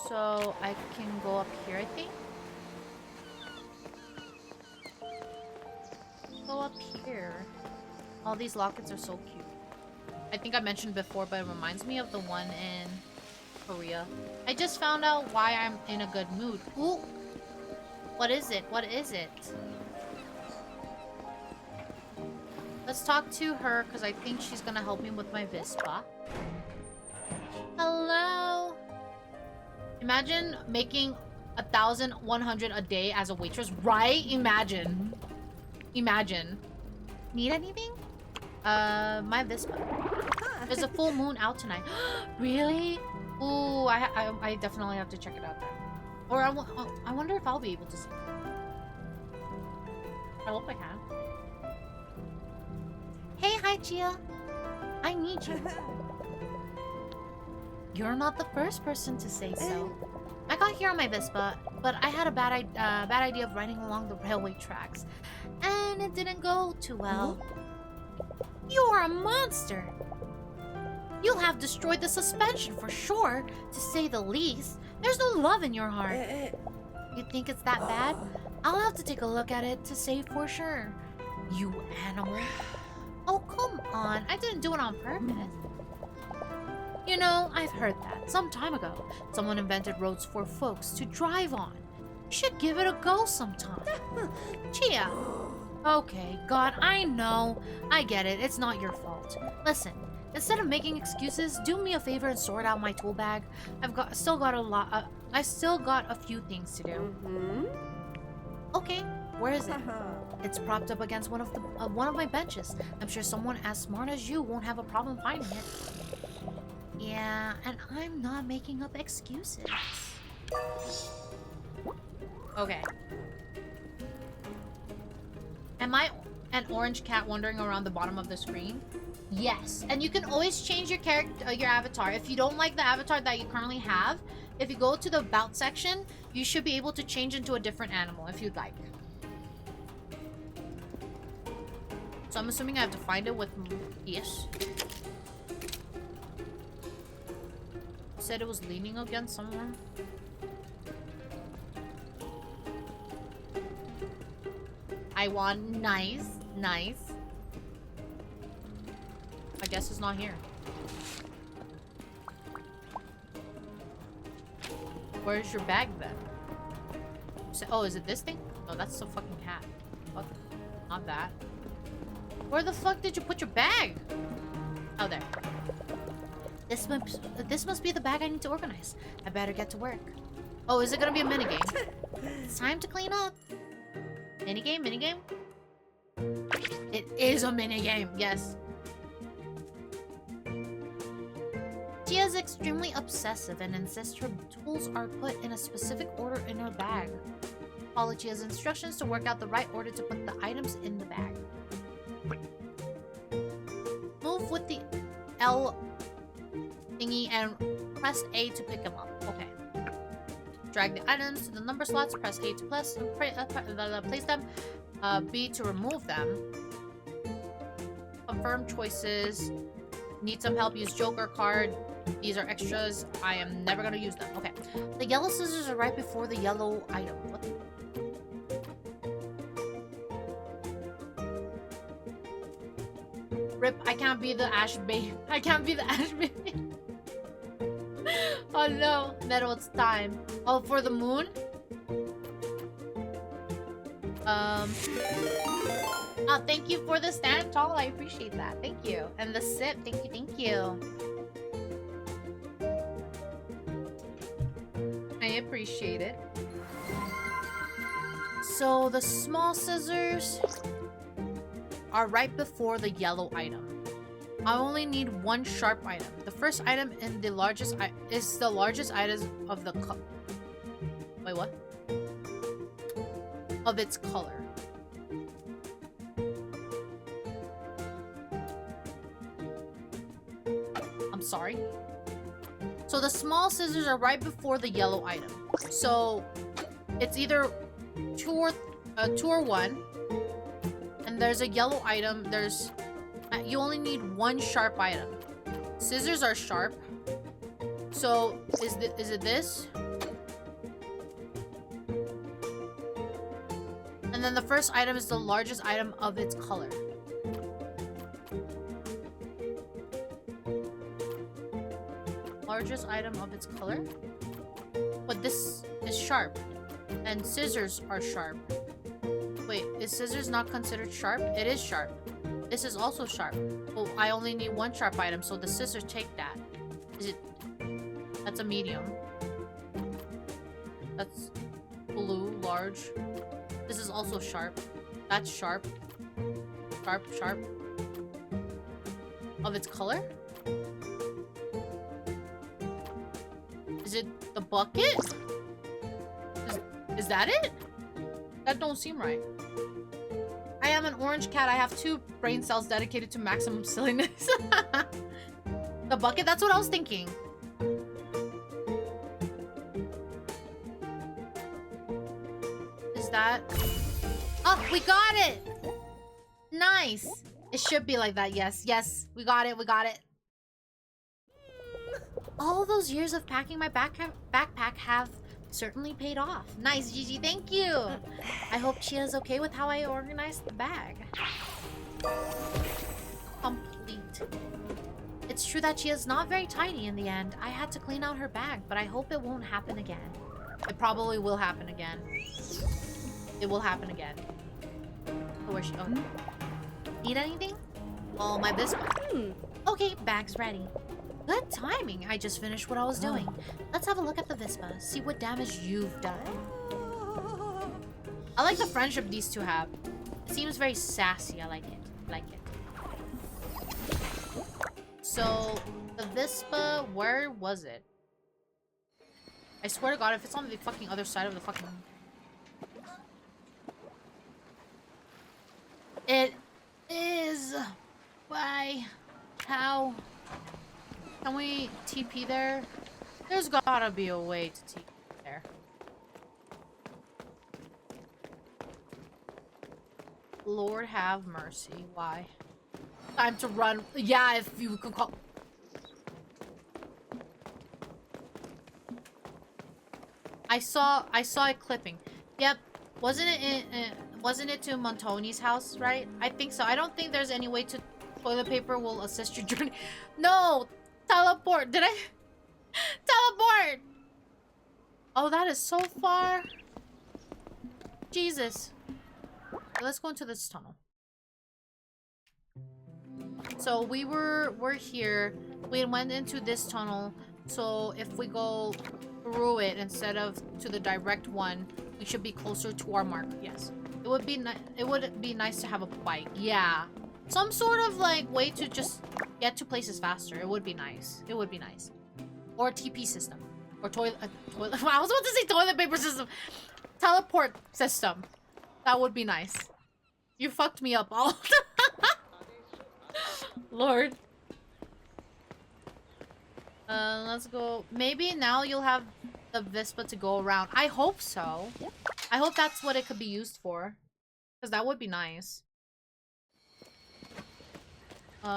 So I can go up here, I think. Go up here. All these lockets are so cute. I think I mentioned before, but it reminds me of the one in Korea. I just found out why I'm in a good mood. Ooh! What is it? What is it? Let's talk to her, because I think she's gonna help me with my Vespa. Hello! Imagine making 1,100 a day as a waitress, right? Imagine. Imagine. Need anything? My Vespa. There's a full moon out tonight. Really? Ooh, I definitely have to check it out then. Or I wonder if I'll be able to see it. I hope I can. Hey, hi, Gia. I need you. You're not the first person to say so. I got here on my Vespa, but I had a bad idea of riding along the railway tracks, and it didn't go too well. You're a monster! You'll have destroyed the suspension for sure, to say the least. There's no love in your heart. You think it's that bad? I'll have to take a look at it to say for sure. You animal. Oh, come on. I didn't do it on purpose. You know, I've heard that. Some time ago, someone invented roads for folks to drive on. You should give it a go sometime. Chia. Okay, God, I know. I get it. It's not your fault. Listen, instead of making excuses, do me a favor and sort out my tool bag. I still got a few things to do. Okay, where is it? It's propped up against one of my benches. I'm sure someone as smart as you won't have a problem finding it. Yeah, and I'm not making up excuses. Okay. Am I an orange cat wandering around the bottom of the screen? Yes. And you can always change your character, your avatar. If you don't like the avatar that you currently have, if you go to the about section, you should be able to change into a different animal if you'd like. So I'm assuming I have to find it with... Yes. Said it was leaning against someone. I want nice. I guess it's not here. Where's your bag then? Oh, is it this thing? No, that's the fucking hat. What? Not that. Where the fuck did you put your bag? Oh, there. This must be the bag I need to organize. I better get to work. Oh, is it gonna be a minigame? It's time to clean up. Minigame? It is a minigame, yes. Tia is extremely obsessive and insists her tools are put in a specific order in her bag. Follow Chia's instructions to work out the right order to put the items in the bag. Move with the L thingy and press A to pick them up. Okay. Drag the items to the number slots, press A to place them, B to remove them. Confirm choices. Need some help, use Joker card. These are extras. I am never gonna use them. Okay. The yellow scissors are right before the yellow item. What? Rip, I can't be the Ash Baby. I can't be the Ash Baby. Oh no. Meadow, it's time. Oh, for the moon? Oh, thank you for the stand tall. I appreciate that. Thank you. And the sip. Thank you. I appreciate it. So the small scissors are right before the yellow item. I only need one sharp item. The first item in the largest is the largest item of the wait, what? Of its color. I'm sorry. So the small scissors are right before the yellow item. So it's either 2 or 1. And there's a yellow item. There's you only need one sharp item. Scissors are sharp. So is it this? And then the first item is the largest item of its color. Largest item of its color. But this is sharp. And scissors are sharp. Wait, is scissors not considered sharp? It is sharp. This is also sharp. Oh, I only need one sharp item, so the scissors take that. Is it... That's a medium. That's blue, large. This is also sharp. That's sharp. Sharp. Of its color? Is it the bucket? Is that it? That don't seem right. I am an orange cat. I have 2 brain cells dedicated to maximum silliness. The bucket? That's what I was thinking. Is that... Oh, we got it! Nice! It should be like that, yes. Yes, we got it, we got it. All those years of packing my backpack have certainly paid off. Nice, Gigi, thank you! I hope Chia's okay with how I organized the bag. Complete. It's true that Chia's not very tidy in the end. I had to clean out her bag, but I hope it won't happen again. It probably will happen again. It will happen again. Oh, where's she? Oh. Need anything? Oh, my biscuit. Okay, bag's ready. Good timing. I just finished what I was doing. Let's have a look at the Vispa. See what damage you've done. I like the friendship these two have. It seems very sassy. I like it. So, the Vispa, where was it? I swear to God, if it's on the fucking other side of the fucking... It is... Why? How? Can we TP there? There's gotta be a way to TP there. Lord have mercy. Why? Time to run. Yeah, if you could call... I saw it clipping. Yep. Wasn't it to Montoni's house, right? I think so. I don't think there's any way to toilet paper will assist your journey. No! Teleport! Did I? Teleport! Oh, that is so far. Jesus. Let's go into this tunnel. So we're here. We went into this tunnel. So if we go through it instead of to the direct one, we should be closer to our mark. Yes. It would be nice to have a bike. Yeah. Some sort of like way to just get to places faster. It would be nice. It would be nice. Or a TP system. Or toilet I was about to say toilet paper system. Teleport system. That would be nice. You fucked me up all. Lord. Let's go. Maybe now you'll have the Vispa to go around. I hope so. I hope that's what it could be used for. Because that would be nice. Keep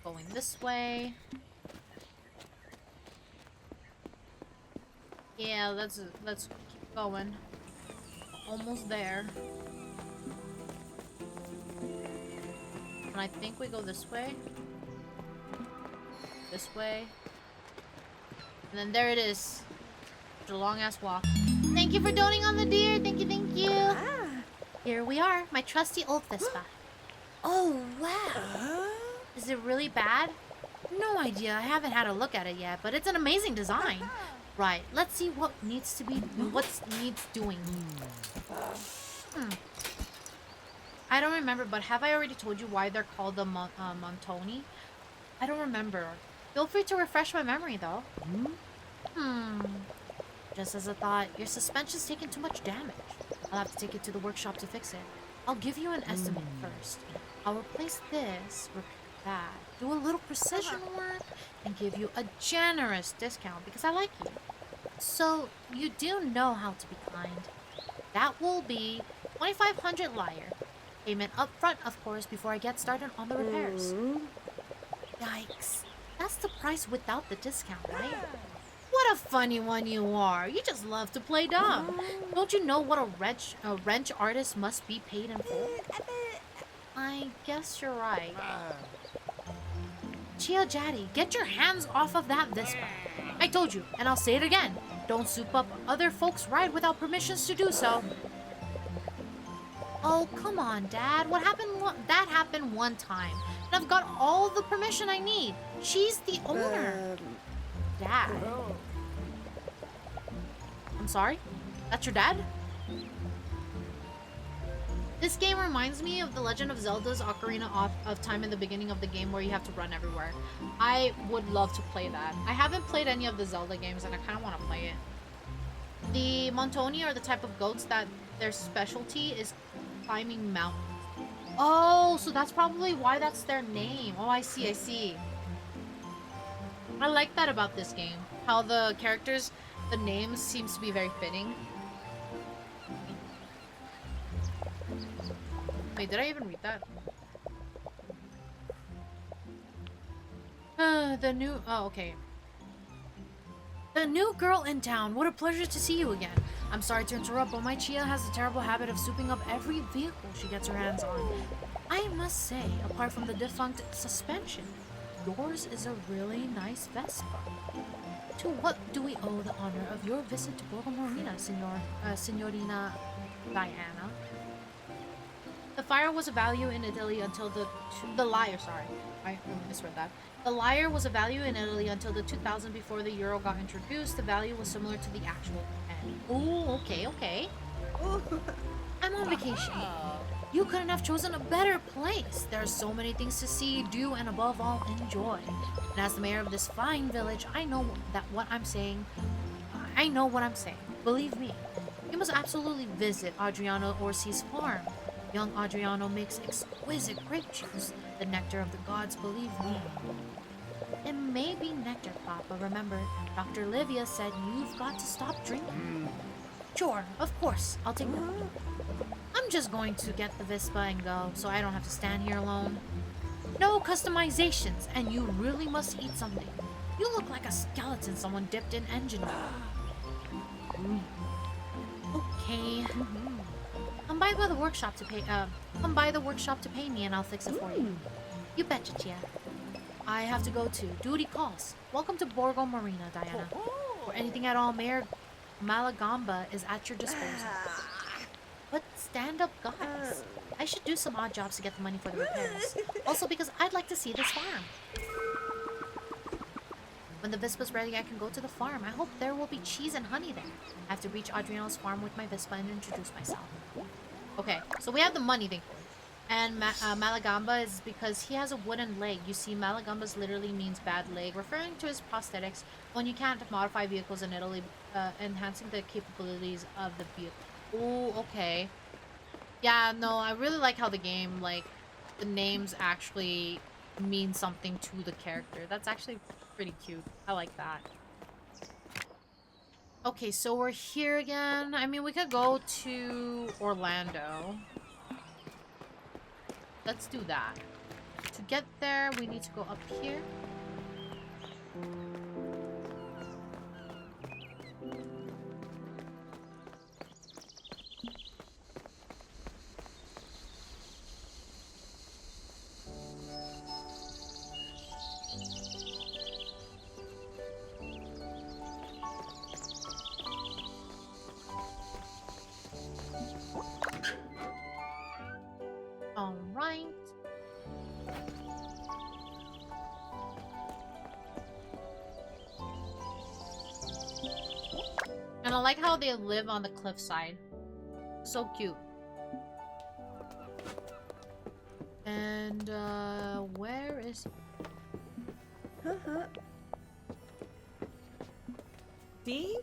going this way. Yeah, let's keep going. Almost there. And I think we go this way. This way. And then there it is. It's a long ass walk. Thank you for donating on the deer. Thank you, thank you. Ah. Here we are, my trusty old Vispa. Oh, wow. Is it really bad? No idea. I haven't had a look at it yet, but it's an amazing design. Right. Let's see what needs to be needs doing. I don't remember, but have I already told you why they're called the Montoni? I don't remember. Feel free to refresh my memory, though. Just as a thought, your suspension's taken too much damage. I'll have to take it to the workshop to fix it. I'll give you an estimate first. I'll replace this, repair that, do a little precision work, and give you a generous discount because I like you. So, you do know how to be kind. That will be 2,500 lyre. Payment up front, of course, before I get started on the repairs. Yikes. That's the price without the discount, right? What a funny one you are. You just love to play dumb. Don't you know what a wrench artist must be paid in full? I guess you're right. Chia Jaddy, get your hands off of that Vispa. I told you, and I'll say it again. Don't soup up other folks' ride without permissions to do so. Oh, come on, Dad. What happened? That happened one time. And I've got all the permission I need. She's the owner. Dad. I'm sorry? That's your dad? This game reminds me of The Legend of Zelda's Ocarina of Time in the beginning of the game where you have to run everywhere. I would love to play that. I haven't played any of the Zelda games and I kind of want to play it. The Montoni are the type of goats that their specialty is climbing mountains. Oh, so that's probably why that's their name. Oh, I see, I see. I like that about this game. How the characters, the names seems to be very fitting. Wait, did I even read that? Oh, okay. The new girl in town. What a pleasure to see you again. I'm sorry to interrupt, but my Chia has a terrible habit of souping up every vehicle she gets her hands on. I must say, apart from the defunct suspension, yours is a really nice Vespa. To what do we owe the honor of your visit to Borgo Marina, Signorina Diana? The fire was a value in Italy until the lyre, sorry. I misread that. The lyre was a value in Italy until the 2000 before the euro got introduced. The value was similar to the actual penny. Ooh, okay. I'm on vacation. You couldn't have chosen a better place. There are so many things to see, do, and above all, enjoy. And as the mayor of this fine village, I know what I'm saying. Believe me. You must absolutely visit Adriano Orsi's farm. Young Adriano makes exquisite grape juice, the nectar of the gods, believe me. It may be nectar, Papa. Remember, Dr. Livia said you've got to stop drinking. Sure, of course. I'll take that. I'm just going to get the Vespa and go, so I don't have to stand here alone. No customizations, and you really must eat something. You look like a skeleton someone dipped in engine oil. Okay. Come by the workshop to pay me and I'll fix it for you. You betcha, Chia. I have to go too. Duty calls. Welcome to Borgo Marina, Diana. For anything at all, Mayor Malagamba is at your disposal. But stand up, guys. I should do some odd jobs to get the money for the repairs. Also because I'd like to see this farm. When the Vespa's ready, I can go to the farm. I hope there will be cheese and honey there. I have to reach Adriano's farm with my Vespa and introduce myself. Okay, so we have the money thing. And Malagamba is because he has a wooden leg. You see, Malagamba's literally means bad leg, referring to his prosthetics when you can't modify vehicles in Italy, enhancing the capabilities of the vehicle. Ooh, okay. Yeah, no, I really like how the game, like, the names actually mean something to the character. That's actually pretty cute. I like that. Okay, so we're here again. I mean, we could go to Orlando. Let's do that. To get there, we need to go up here. All right. And I like how they live on the cliffside. So cute. And, where is Tea?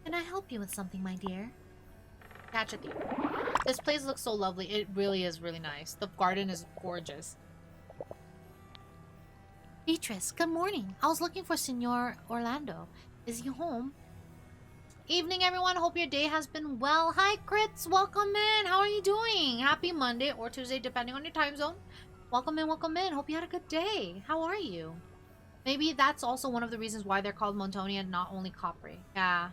Can I help you with something, my dear? Catch a thief. This place looks so lovely. It really is really nice. The garden is gorgeous. Beatrice, good morning. I was looking for Signor Orlando. Is he home? Evening, everyone. Hope your day has been well. Hi, Crits. Welcome in. How are you doing? Happy Monday or Tuesday, depending on your time zone. Welcome in, welcome in. Hope you had a good day. How are you? Maybe that's also one of the reasons why they're called Montoni and not only Capri. Yeah.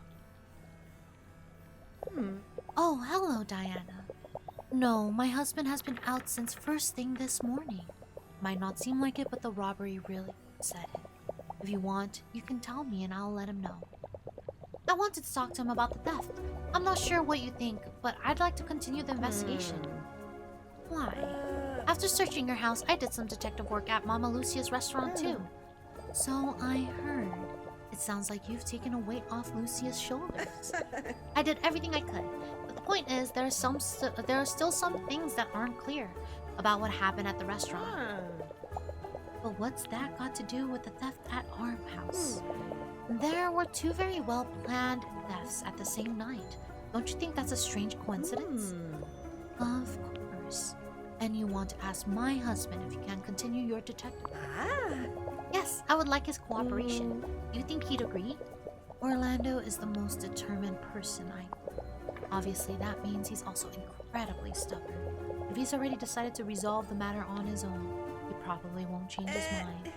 Oh, hello, Diana. No, my husband has been out since first thing this morning. Might not seem like it, but the robbery really said it. If you want, you can tell me and I'll let him know. I wanted to talk to him about the theft. I'm not sure what you think, but I'd like to continue the investigation. Why? After searching your house, I did some detective work at Mama Lucia's restaurant too. So I heard. It sounds like you've taken a weight off Lucia's shoulders. I did everything I could, but the point is there are still some things that aren't clear about what happened at the restaurant. But what's that got to do with the theft at our house? There were two very well-planned thefts at the same night. Don't you think that's a strange coincidence? Of course. And you want to ask my husband if you can continue your detective work? Yes, I would like his cooperation. Do you think he'd agree? Orlando is the most determined person I know. Obviously, that means he's also incredibly stubborn. If he's already decided to resolve the matter on his own, he probably won't change his mind.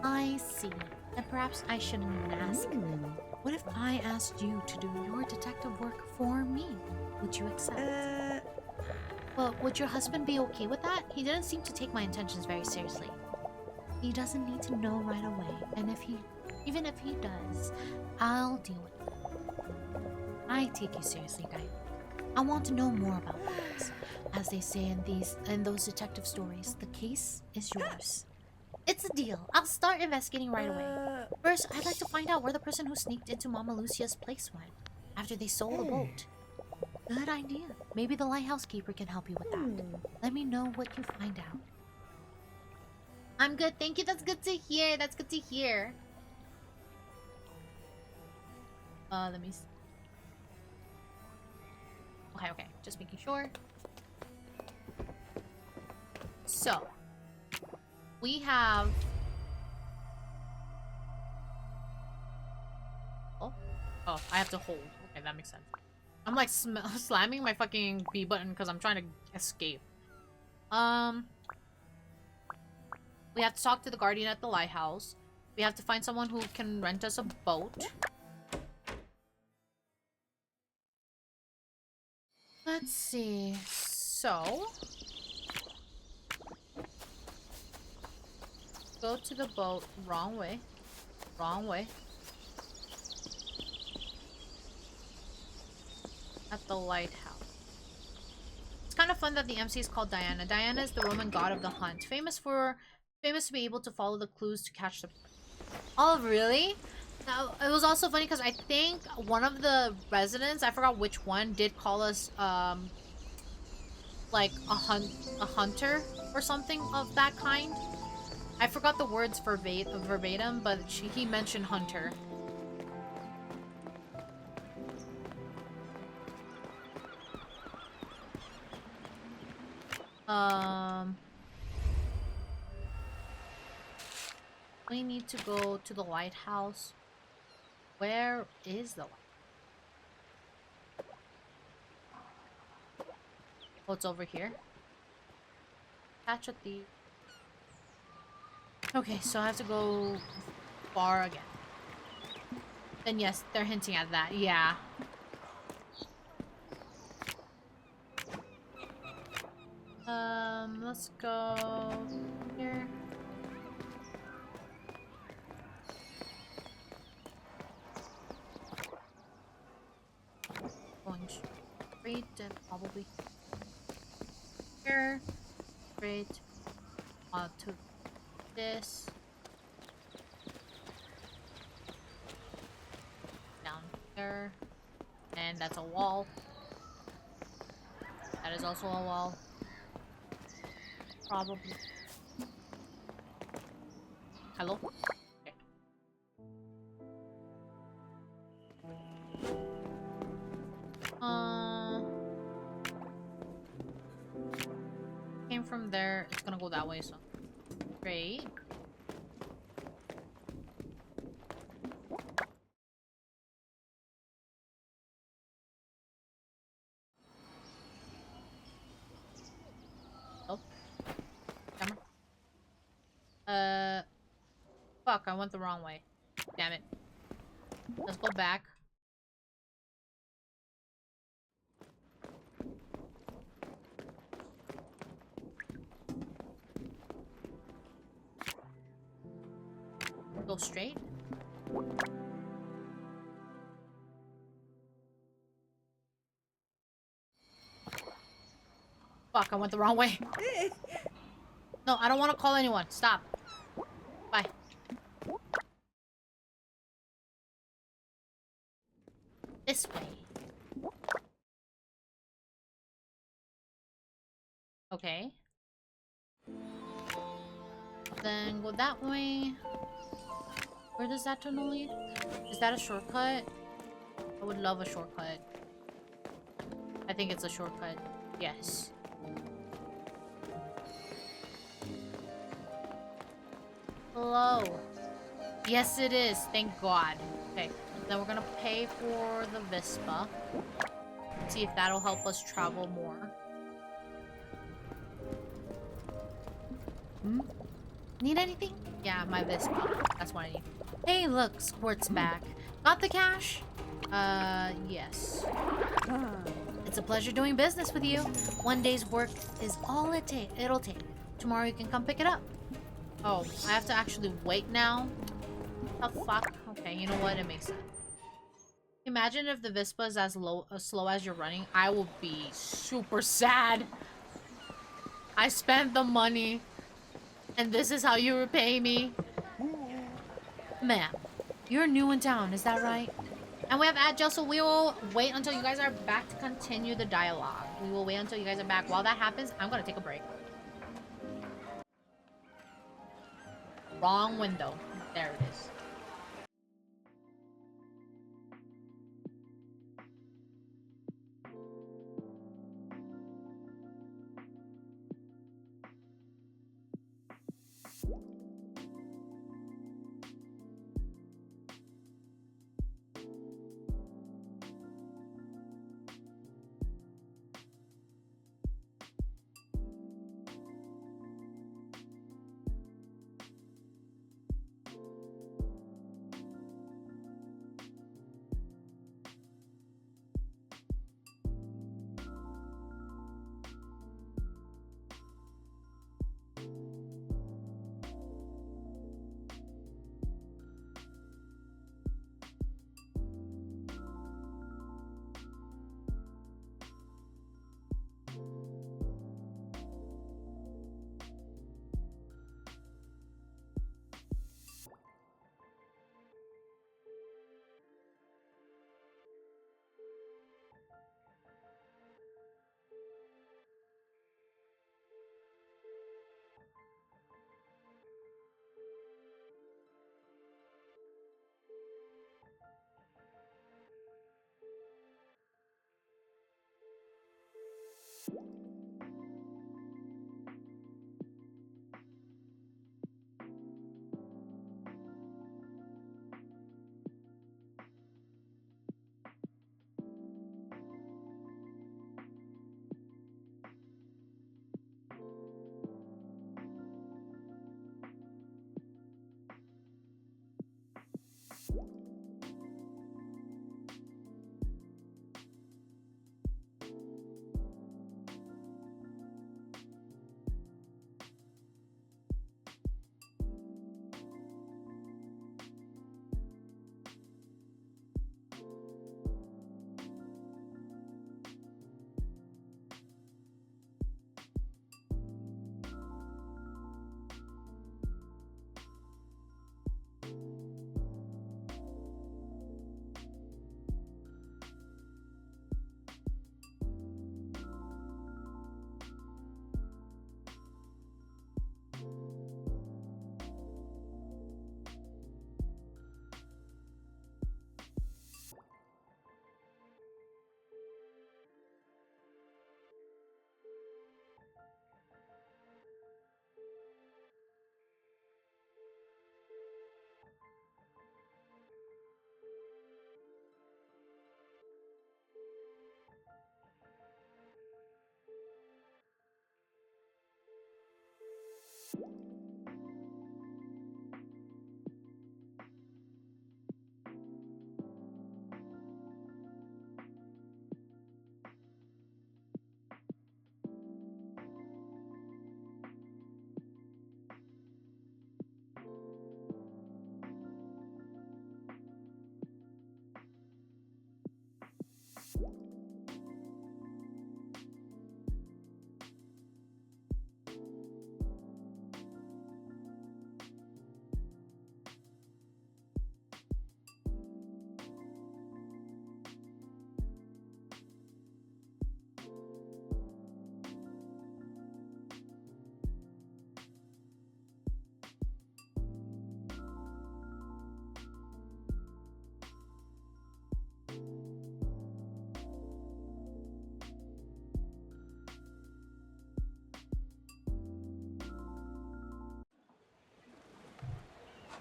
I see. Then perhaps I shouldn't even ask. What if I asked you to do your detective work for me? Would you accept? Well, would your husband be okay with that? He didn't seem to take my intentions very seriously. He doesn't need to know right away, and even if he does, I'll deal with it. I take you seriously, Guy. I want to know more about things. As they say in those detective stories, the case is yours. It's a deal. I'll start investigating right away. First, I'd like to find out where the person who sneaked into Mama Lucia's place went after they sold the boat. Good idea. Maybe the lighthouse keeper can help you with that. Let me know what you find out. I'm good. Thank you. That's good to hear. That's good to hear. Let me see. Okay. Just making sure. So, we have... Oh, I have to hold. Okay, that makes sense. I'm like slamming my fucking B button because I'm trying to escape. We have to talk to the guardian at the lighthouse. We have to find someone who can rent us a boat. Let's see. So, go to the boat. Wrong way. At the lighthouse. It's kind of fun that the MC is called Diana. Diana is the Roman god of the hunt, famous to be able to follow the clues to catch the... Oh, really? Now, it was also funny because I think one of the residents, I forgot which one, did call us like a hunter or something of that kind. I forgot the words verbatim, but he mentioned hunter. We need to go to the lighthouse. Where is the lighthouse? Oh, it's over here. Catch a thief. Okay, so I have to go far again. And yes, they're hinting at that. Yeah. Let's go here. Going straight and probably here. Straight to this. Down here. And that's a wall. That is also a wall. Probably. Hello? Okay. Came from there. It's gonna go that way, so. Great. Oh. Camera. Fuck, I went the wrong way. Damn it. Let's go back. Go straight. Fuck, I went the wrong way. No, I don't want to call anyone. Stop. Bye. This way. Okay. Then go that way. Where does that tunnel lead? Is that a shortcut? I would love a shortcut. I think it's a shortcut. Yes. Hello. Yes, it is. Thank God. Okay. Then we're gonna pay for the Vespa. See if that'll help us travel more. Hmm? Need anything? Yeah, my Vispa. That's what I need. Hey, look, Squirt's back. Got the cash? Yes. It's a pleasure doing business with you. One day's work is all it'll take. Tomorrow you can come pick it up. Oh, I have to actually wait now? The fuck? Okay, you know what? It makes sense. Imagine if the Vispa is as slow as you're running. I will be super sad. I spent the money, and this is how you repay me. Ma'am, you're new in town, is that right? And we have Agile, so we will wait until you guys are back to continue the dialogue. We will wait until you guys are back. While that happens, I'm gonna take a break. Wrong window. There it is.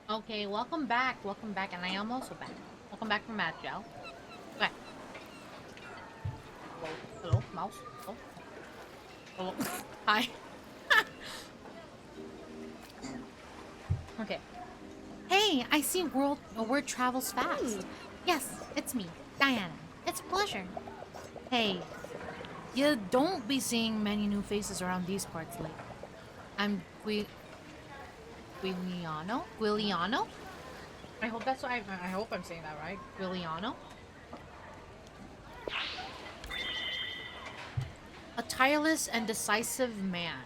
Okay, welcome back. Welcome back, and I am also back. Welcome back from Agile. Okay. Hello, hello, mouse. Hello. Hello. Hi. I see word travels fast. Yes, it's me, Diana. It's a pleasure. Hey, you don't be seeing many new faces around these parts lately. I'm Guiliano? Guiliano? I hope that's what I hope I'm saying that right. Guiliano? A tireless and decisive man.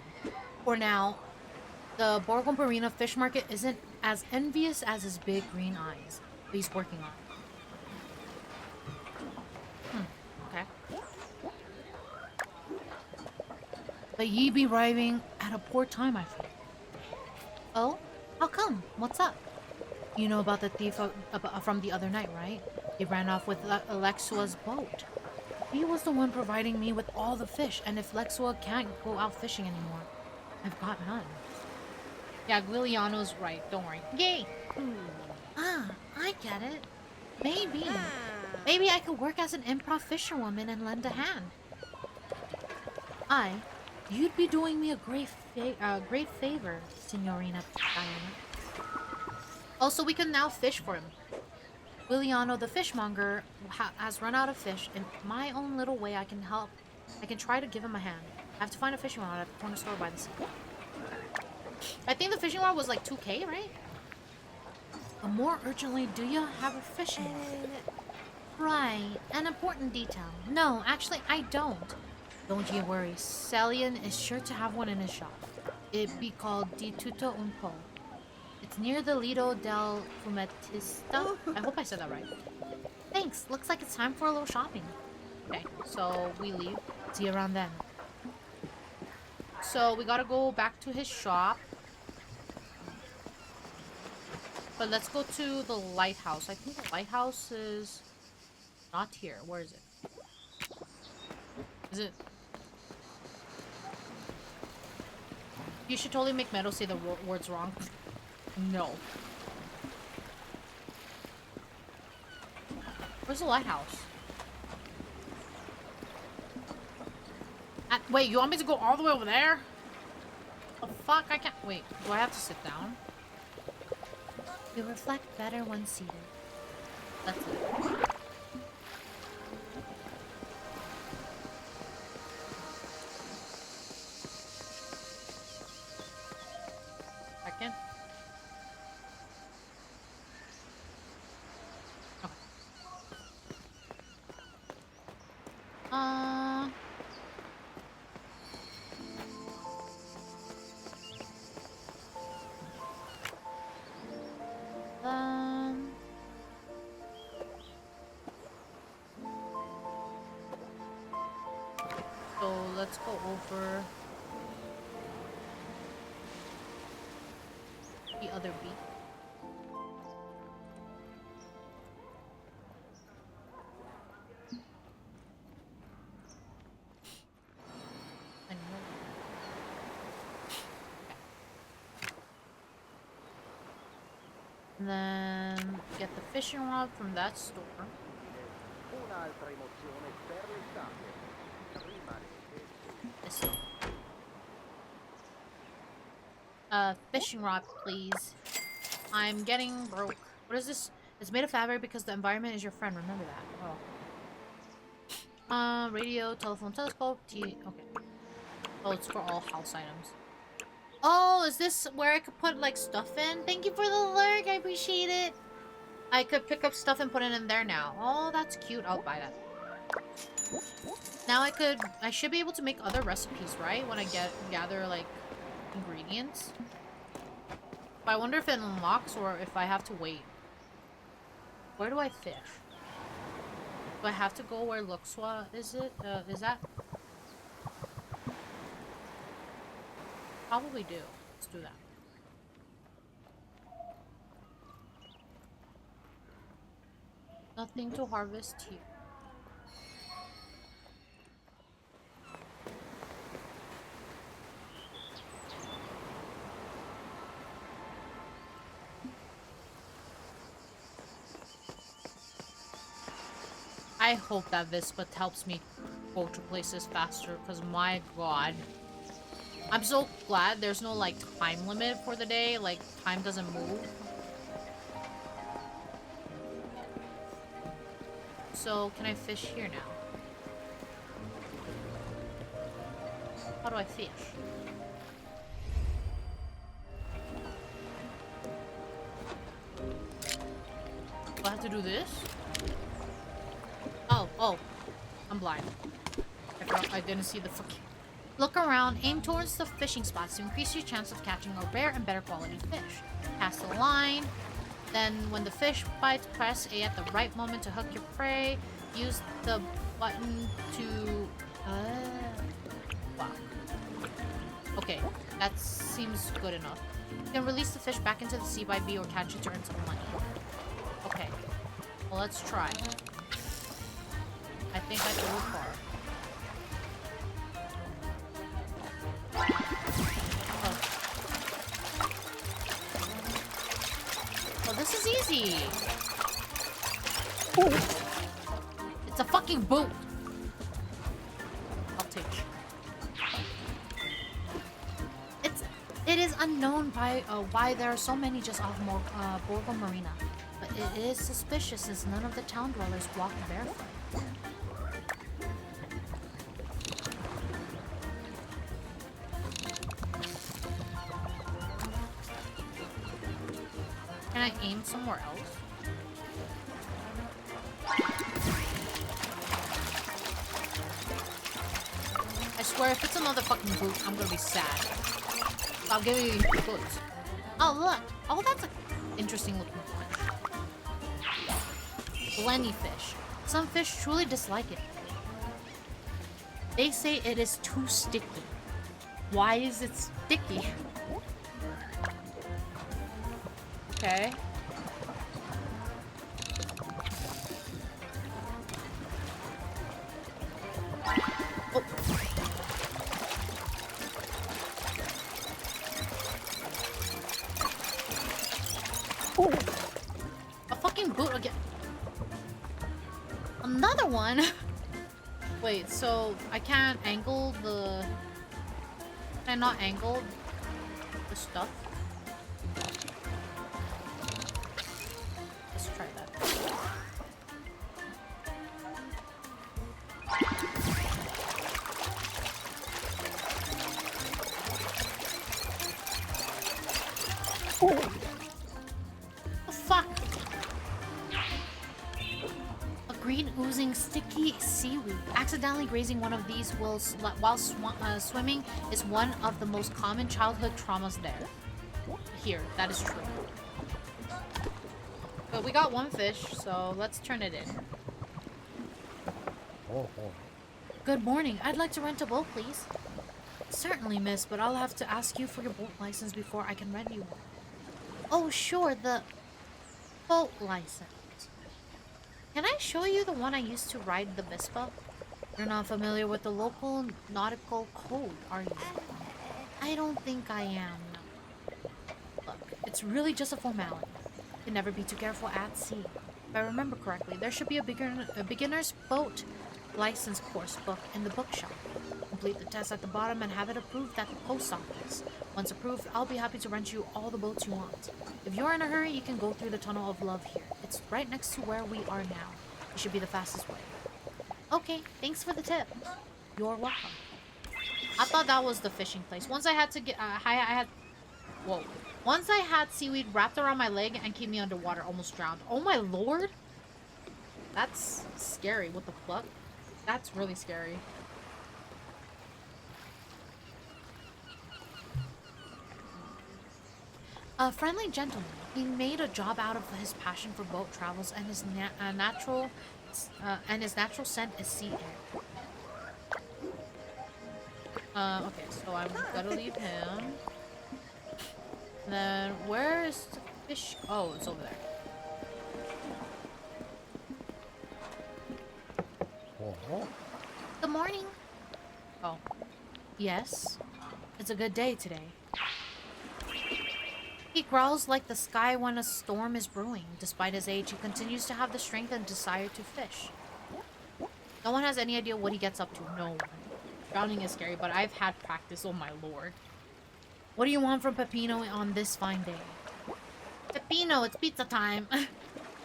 For now, the Borgo Marina fish market isn't as envious as his big green eyes, but he's working on it. Okay. But ye be arriving at a poor time, I fear. Oh? How come? What's up? You know about the thief from the other night, right? He ran off with Alexua's boat. He was the one providing me with all the fish, and if Lexua can't go out fishing anymore, I've got none. Yeah, Guiliano's right. Don't worry. Yay! Ah, I get it. Maybe I could work as an improv fisherwoman and lend a hand. You'd be doing me a great favor, Signorina Diana. Also, we can now fish for him. Guiliano the fishmonger has run out of fish. In my own little way, I can help. I can try to give him a hand. I have to find a fishing rod at the corner store by the sea. I think the fishing rod was like 2K, right? But more urgently, do you have a fishing rod? Right, an important detail. No, actually, I don't. Don't you worry. Celian is sure to have one in his shop. It'd be called Di Tutto Un Po. It's near the Lido del Fumettista. I hope I said that right. Thanks. Looks like it's time for a little shopping. Okay, so we leave. See you around then. So we gotta go back to his shop. But let's go to the lighthouse. I think the lighthouse is not here. Where is it? Is it? You should totally make Meadow say the words wrong. No. Where's the lighthouse? Wait, you want me to go all the way over there? Oh fuck, I can't. Wait, do I have to sit down? You reflect better when seated. That's it. Second. Okay. So let's go over the other beat. I know. And then get the fishing rod from that store. Un'altra emozione per l'estate. This one. Fishing rod, please. I'm getting broke. What is this? It's made of fabric because the environment is your friend. Remember that. Oh. Radio, telephone, telescope, okay. Oh, it's for all house items. Oh, is this where I could put, like, stuff in? Thank you for the lurk. I appreciate it. I could pick up stuff and put it in there now. Oh, that's cute. I'll buy that. Now I should be able to make other recipes, right? When I gather, like, ingredients. But I wonder if it unlocks or if I have to wait. Where do I fish? Do I have to go where Luxwa is that? Probably do. Let's do that. Nothing to harvest here. I hope that Vispa helps me go to places faster, because my god. I'm so glad there's no, like, time limit for the day. Like, time doesn't move. So can I fish here now? How do I fish? Do I have to do this? Oh. I'm blind. I didn't see the fucking... Look around, aim towards the fishing spots to increase your chance of catching a rare and better quality fish. Cast a line. Then when the fish bites, press A at the right moment to hook your prey. Use the button to... Wow. Okay, that seems good enough. You can release the fish back into the sea by B or catch it to earn some money. Okay. Well, let's try. I think I threw it far. Oh, this is easy. Ooh. It's a fucking boat. I'll take it. It is unknown by why there are so many just off Borgo Marina, but it is suspicious since none of the town dwellers walk barefoot. Can I aim somewhere else? I swear, if it's another fucking boot, I'm gonna be sad. I'll give you boots. Oh, look. Oh, that's an interesting looking fish. Blenny fish. Some fish truly dislike it. They say it is too sticky. Why is it sticky? Okay. Oh. Ooh. A fucking boot again. Another one? Wait, so I can't angle the... Can I not angle the stuff? Let's try that. Oh, fuck! A green oozing sticky seaweed. Accidentally grazing one of these while swimming is one of the most common childhood traumas there. Here, that is true. But we got one fish, so let's turn it in. Good morning. I'd like to rent a boat, please. Certainly, miss, but I'll have to ask you for your boat license before I can rent you one. Oh, sure, the boat license. Can I show you the one I used to ride the Vespa? You're not familiar with the local nautical code, are you? I don't think I am, no. Look, it's really just a formality. You can never be too careful at sea. If I remember correctly, there should be a beginner's boat license course book in the bookshop. Complete the test at the bottom and have it approved at the post office. Once approved, I'll be happy to rent you all the boats you want. If you're in a hurry, you can go through the Tunnel of Love here. It's right next to where we are now. It should be the fastest way. Okay, thanks for the tip. You're welcome. I thought that was the fishing place. Once I had to get, whoa. Once I had seaweed wrapped around my leg and keep me underwater, almost drowned. Oh my lord! That's scary. What the fuck? That's really scary. A friendly gentleman. He made a job out of his passion for boat travels, and his natural scent is sea air. Okay, so I'm gonna leave him. And then where is the fish? Oh, it's over there. Good morning. Oh. Yes. It's a good day today. He growls like the sky when a storm is brewing. Despite his age, he continues to have the strength and desire to fish. No one has any idea what he gets up to. No one. Drowning is scary, but I've had practice. Oh my lord. What do you want from Peppino on this fine day? Peppino, it's pizza time.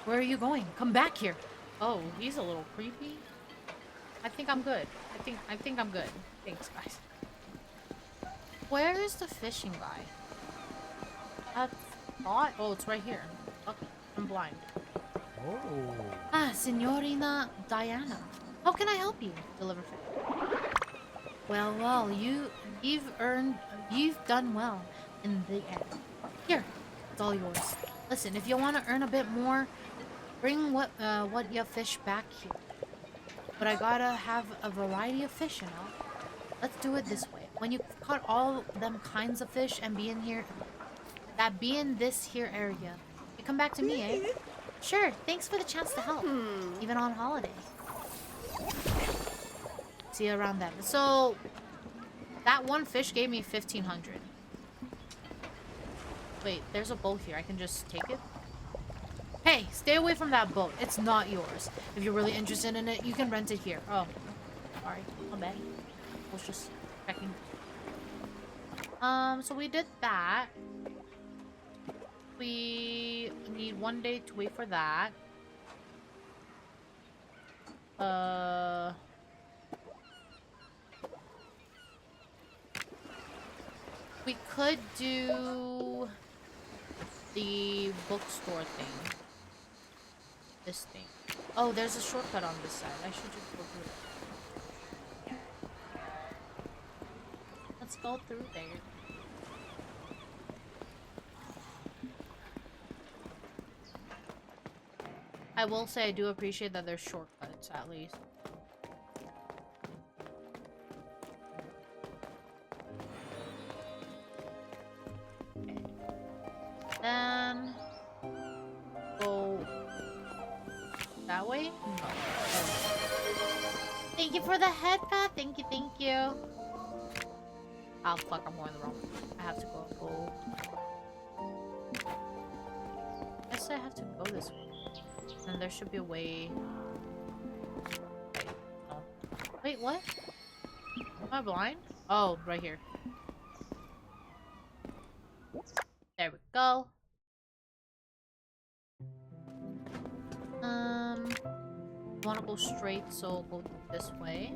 Where are you going? Come back here. Oh, he's a little creepy. I think I'm good. I think I'm good. Thanks, guys. Where is the fishing guy? I thought. Oh, it's right here. Okay, I'm blind. Oh. Ah, Signorina Diana. How can I help you? Deliver fish. Well, you've done well in the end. Here, it's all yours. Listen, if you want to earn a bit more, bring what you fish back here. But I gotta have a variety of fish, you know. Let's do it this way. When you caught all them kinds of fish and be in this here area, you come back to me, eh? Sure. Thanks for the chance to help, even on holiday. See you around then. So that one fish gave me 1,500. Wait, there's a boat here. I can just take it. Hey, stay away from that boat. It's not yours. If you're really interested in it, you can rent it here. Oh, sorry. My bad. I was just checking. So we did that. We need 1 day to wait for that. We could do the bookstore thing. This thing. Oh, there's a shortcut on this side. I should just go through it. Let's go through there. I will say I do appreciate that there's shortcuts, at least. Okay. Then go that way? No. Thank you for the head pat. Thank you, thank you. Oh fuck, I'm going the wrong way. I have to go. I guess I have to go this way. And there should be a way. Wait, oh. Wait, what? Am I blind? Oh, right here. There we go. Wanna go straight, so go this way.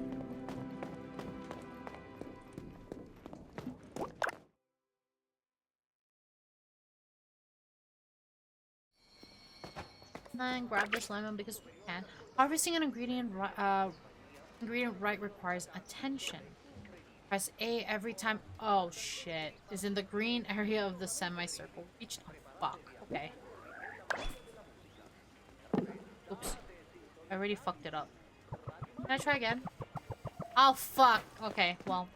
And grab this lemon because we can. Harvesting an ingredient right requires attention. Press A every time. Oh shit! Is in the green area of the semicircle. Reach. Oh fuck. Okay. Oops. I already fucked it up. Can I try again? Oh fuck. Okay. Well.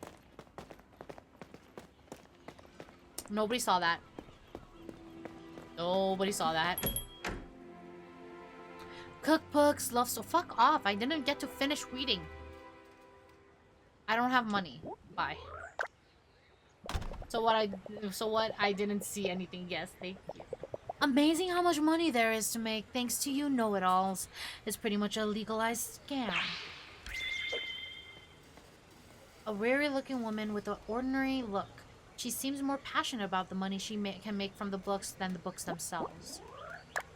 Nobody saw that. Nobody saw that. Cookbooks, love so fuck off. I didn't get to finish reading. I don't have money. Bye. So what I didn't see anything. Yes, thank you. Amazing how much money there is to make thanks to you know-it-alls. It's pretty much a legalized scam. A weary-looking woman with an ordinary look. She seems more passionate about the money she can make from the books than the books themselves.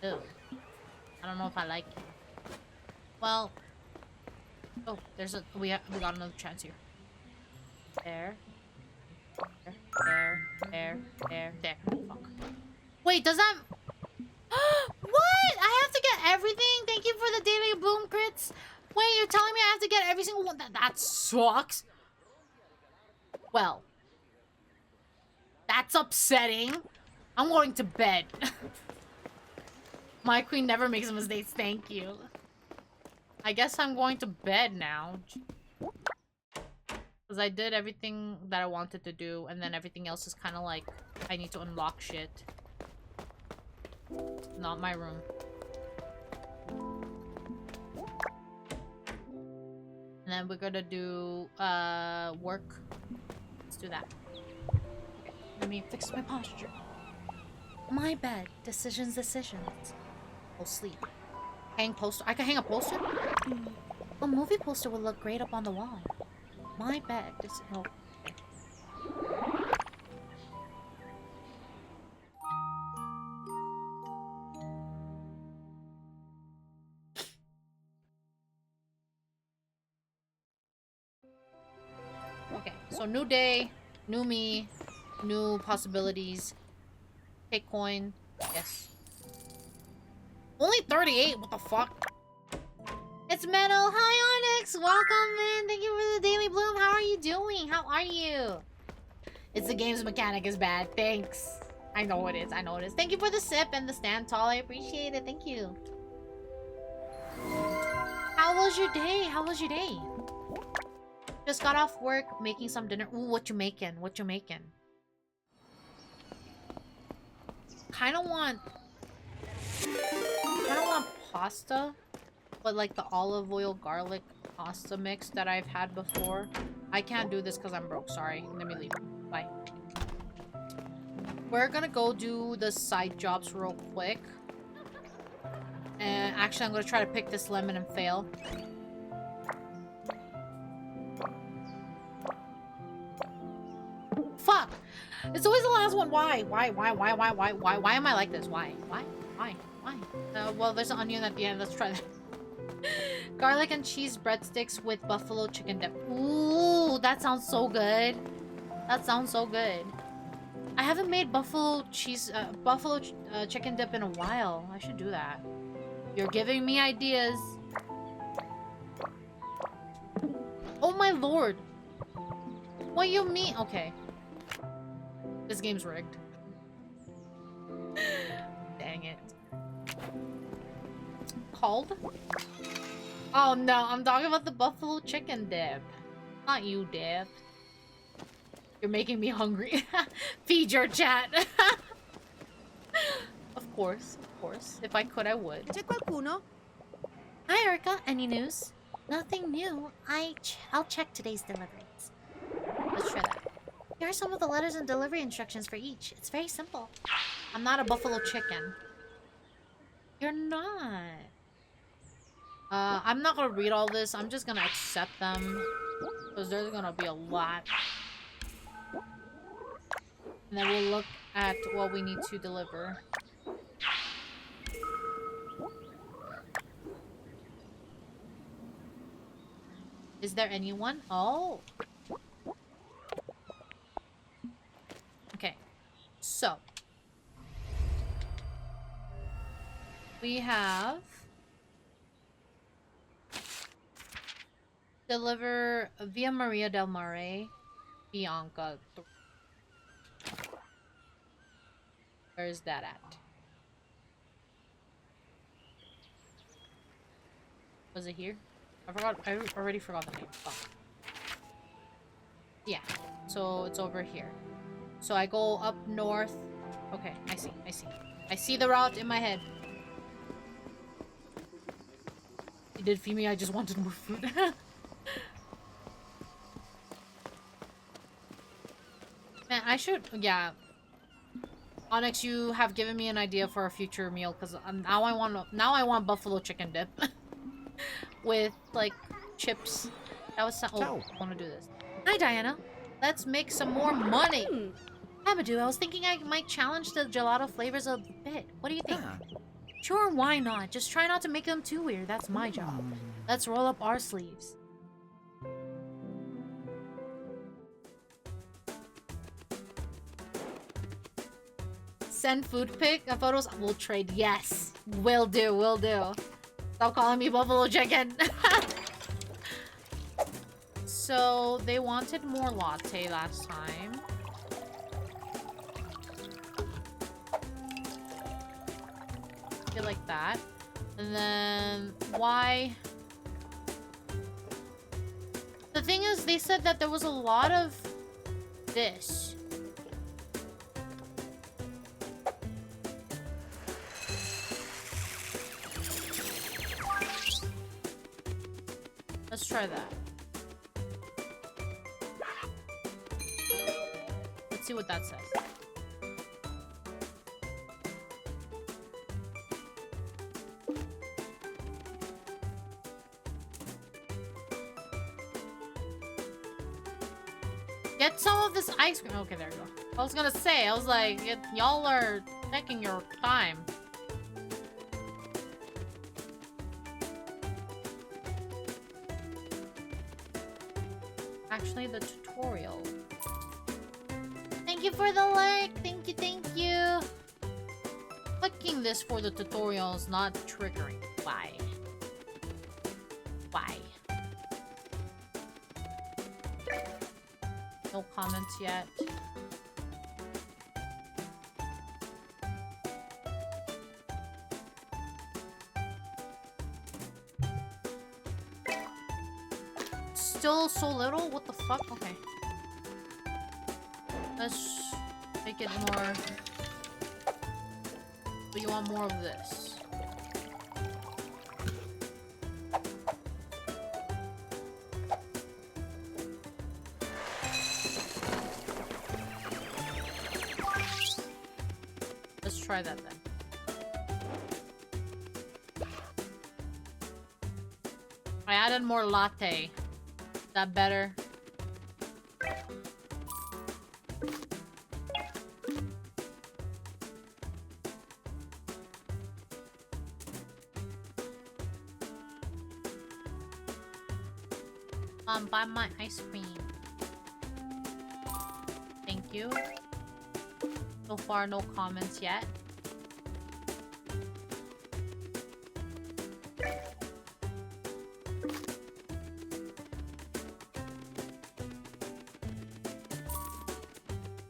Ew. I don't know if I like it. Well. Oh, there's a we got another chance here. There. There. Fuck. Wait, does that? What? I have to get everything? Thank you for the daily boom crits. Wait, you're telling me I have to get every single one? That sucks. Well, that's upsetting. I'm going to bed. My queen never makes mistakes. Thank you. I guess I'm going to bed now. Because I did everything that I wanted to do, and then everything else is kind of like I need to unlock shit. Not my room. And then we're gonna do work. Let's do that. Okay, let me fix my posture. My bed. Decisions. I'll sleep. Hang poster. I can hang a poster? A movie poster would look great up on the wall. My bed. Oh. So new day, new me, new possibilities. Take coin. Yes. Only 38? What the fuck? It's Meadow. Hi, Onyx. Welcome in. Thank you for the Daily Bloom. How are you doing? How are you? It's the game's mechanic is bad. Thanks. I know it is. I know it is. Thank you for the sip and the stand tall. I appreciate it. Thank you. How was your day? How was your day? Just got off work, making some dinner. Ooh, what you making? What you making? Kinda want pasta, but like the olive oil garlic pasta mix that I've had before. I can't do this because I'm broke. Sorry. Let me leave. Bye. We're gonna go do the side jobs real quick. And actually, I'm gonna try to pick this lemon and fail. Fuck! It's always the last one. Why? Why am I like this? Why? Well, there's an onion at the end. Let's try that. Garlic and cheese breadsticks with buffalo chicken dip. Ooh, that sounds so good. That sounds so good. I haven't made buffalo chicken dip in a while. I should do that. You're giving me ideas. Oh my lord. What you mean? Okay. This game's rigged. Dang it. Called? Oh no, I'm talking about the buffalo chicken dip. Not you, Dip. You're making me hungry. Feed your chat. Of course, of course. If I could, I would. C'è qualcuno? Hi, Erica. Any news? Nothing new. I'll check today's deliveries. Let's try that. Here are some of the letters and delivery instructions for each. It's very simple. I'm not a buffalo chicken. You're not. I'm not gonna read all this. I'm just gonna accept them. Because there's gonna be a lot. And then we'll look at what we need to deliver. Is there anyone? Oh. Okay. So. We have... Deliver via Maria del Mare, Bianca. Where is that at? Was it here? I already forgot the name. Oh. Yeah. So it's over here. So I go up north. Okay, I see. I see the route in my head. You did feed me, I just wanted more food. Man, I should... Yeah. Onyx, you have given me an idea for a future meal, because now I want buffalo chicken dip. With, like, chips. That was... Oh, I want to do this. Hi, Diana. Let's make some more money! Amadou, I was thinking I might challenge the gelato flavors a bit. What do you think? Sure, why not? Just try not to make them too weird. That's my job. Let's roll up our sleeves. Send food pic photos. We'll trade. Yes. Will do. Will do. Stop calling me buffalo chicken. So they wanted more latte last time. Get like that. And then why? The thing is, they said that there was a lot of this. Let's try that. Let's see what that says. Get some of this ice cream. Okay, there you go. I was gonna say, I was like, y'all are taking your time. actually the tutorial. Thank you for the like. Thank you, thank you. Clicking this for the tutorial is not triggering. Why? Why? No comments yet. Still so little? What the fuck? Okay. Let's make it more. But you want more of this. Let's try that then. I added more latte. Is that better? Buy my ice cream. Thank you. So far, no comments yet.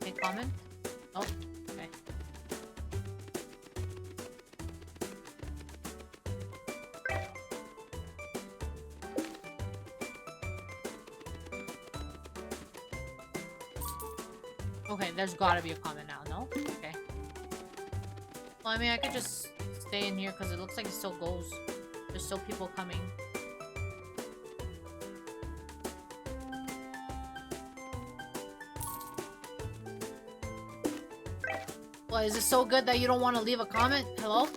Okay, comment? Oh, okay. Okay, there's gotta be a comment now, no? Okay. Well, I mean, I could just stay in here because it looks like it still goes. There's still people coming. Well, is it so good that you don't want to leave a comment? Hello?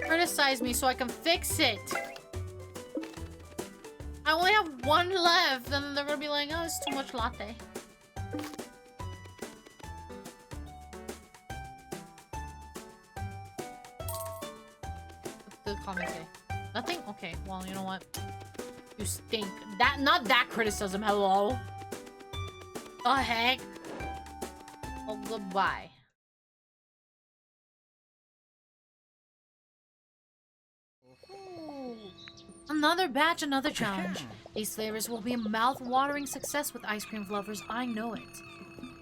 Criticize me so I can fix it. I only have one left, and they're gonna be like, oh, it's too much latte. What's the comment say? Nothing? Okay, well, you know what? You stink. Not that criticism, hello? The heck? Oh, goodbye. Another batch, another challenge. These flavors will be a mouth-watering success with ice cream lovers. I know it.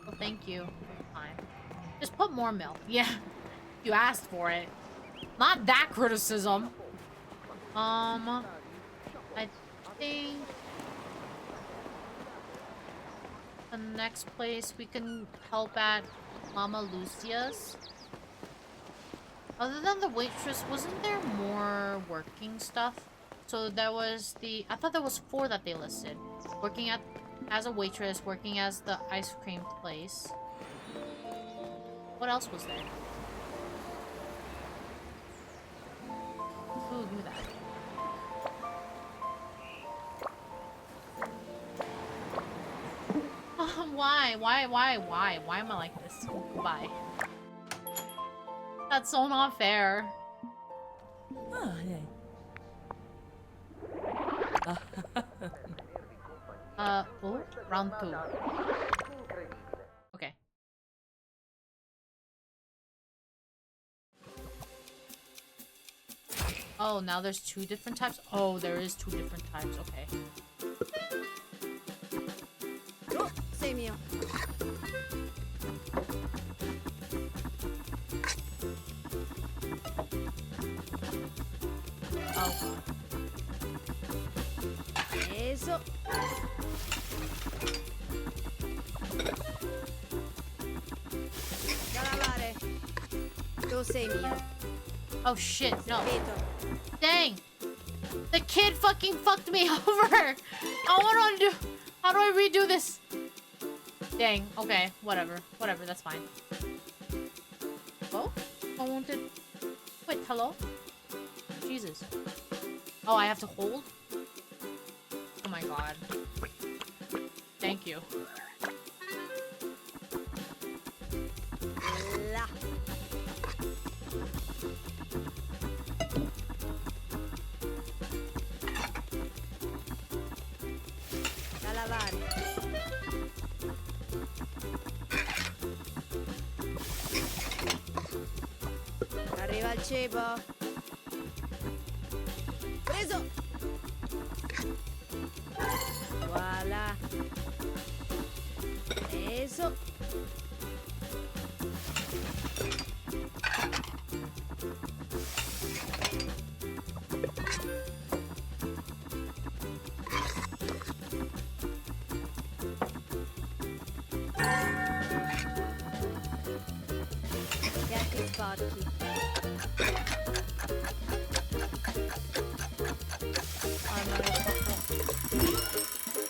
Well, thank you. Fine. Just put more milk. Yeah. You asked for it. Not that criticism. I think the next place we can help at Mama Lucia's. Other than the waitress, wasn't there more working stuff? So there was the... I thought there was 4 that they listed. Working as a waitress, working as the ice cream place. What else was there? Ooh, do that. Why? Why am I like this? Goodbye. That's so not fair. Ah, yeah. Oh, round 2. Okay. Oh, now there's 2 different types? Oh, there is 2 different types, okay. Oh, sei mio. Oh, God. Eso. Da lavare. Tu sei mio. Oh, shit, no. Servito. Dang! The kid fucking fucked me over! I wanna do... How do I redo this? Dang, okay, whatever. Whatever, that's fine. Oh? I wanted... Wait, hello? Jesus. Oh, I have to hold? Oh my god. Thank you. La. cibo. Preso. Voilà. Preso. Piatti sporchi.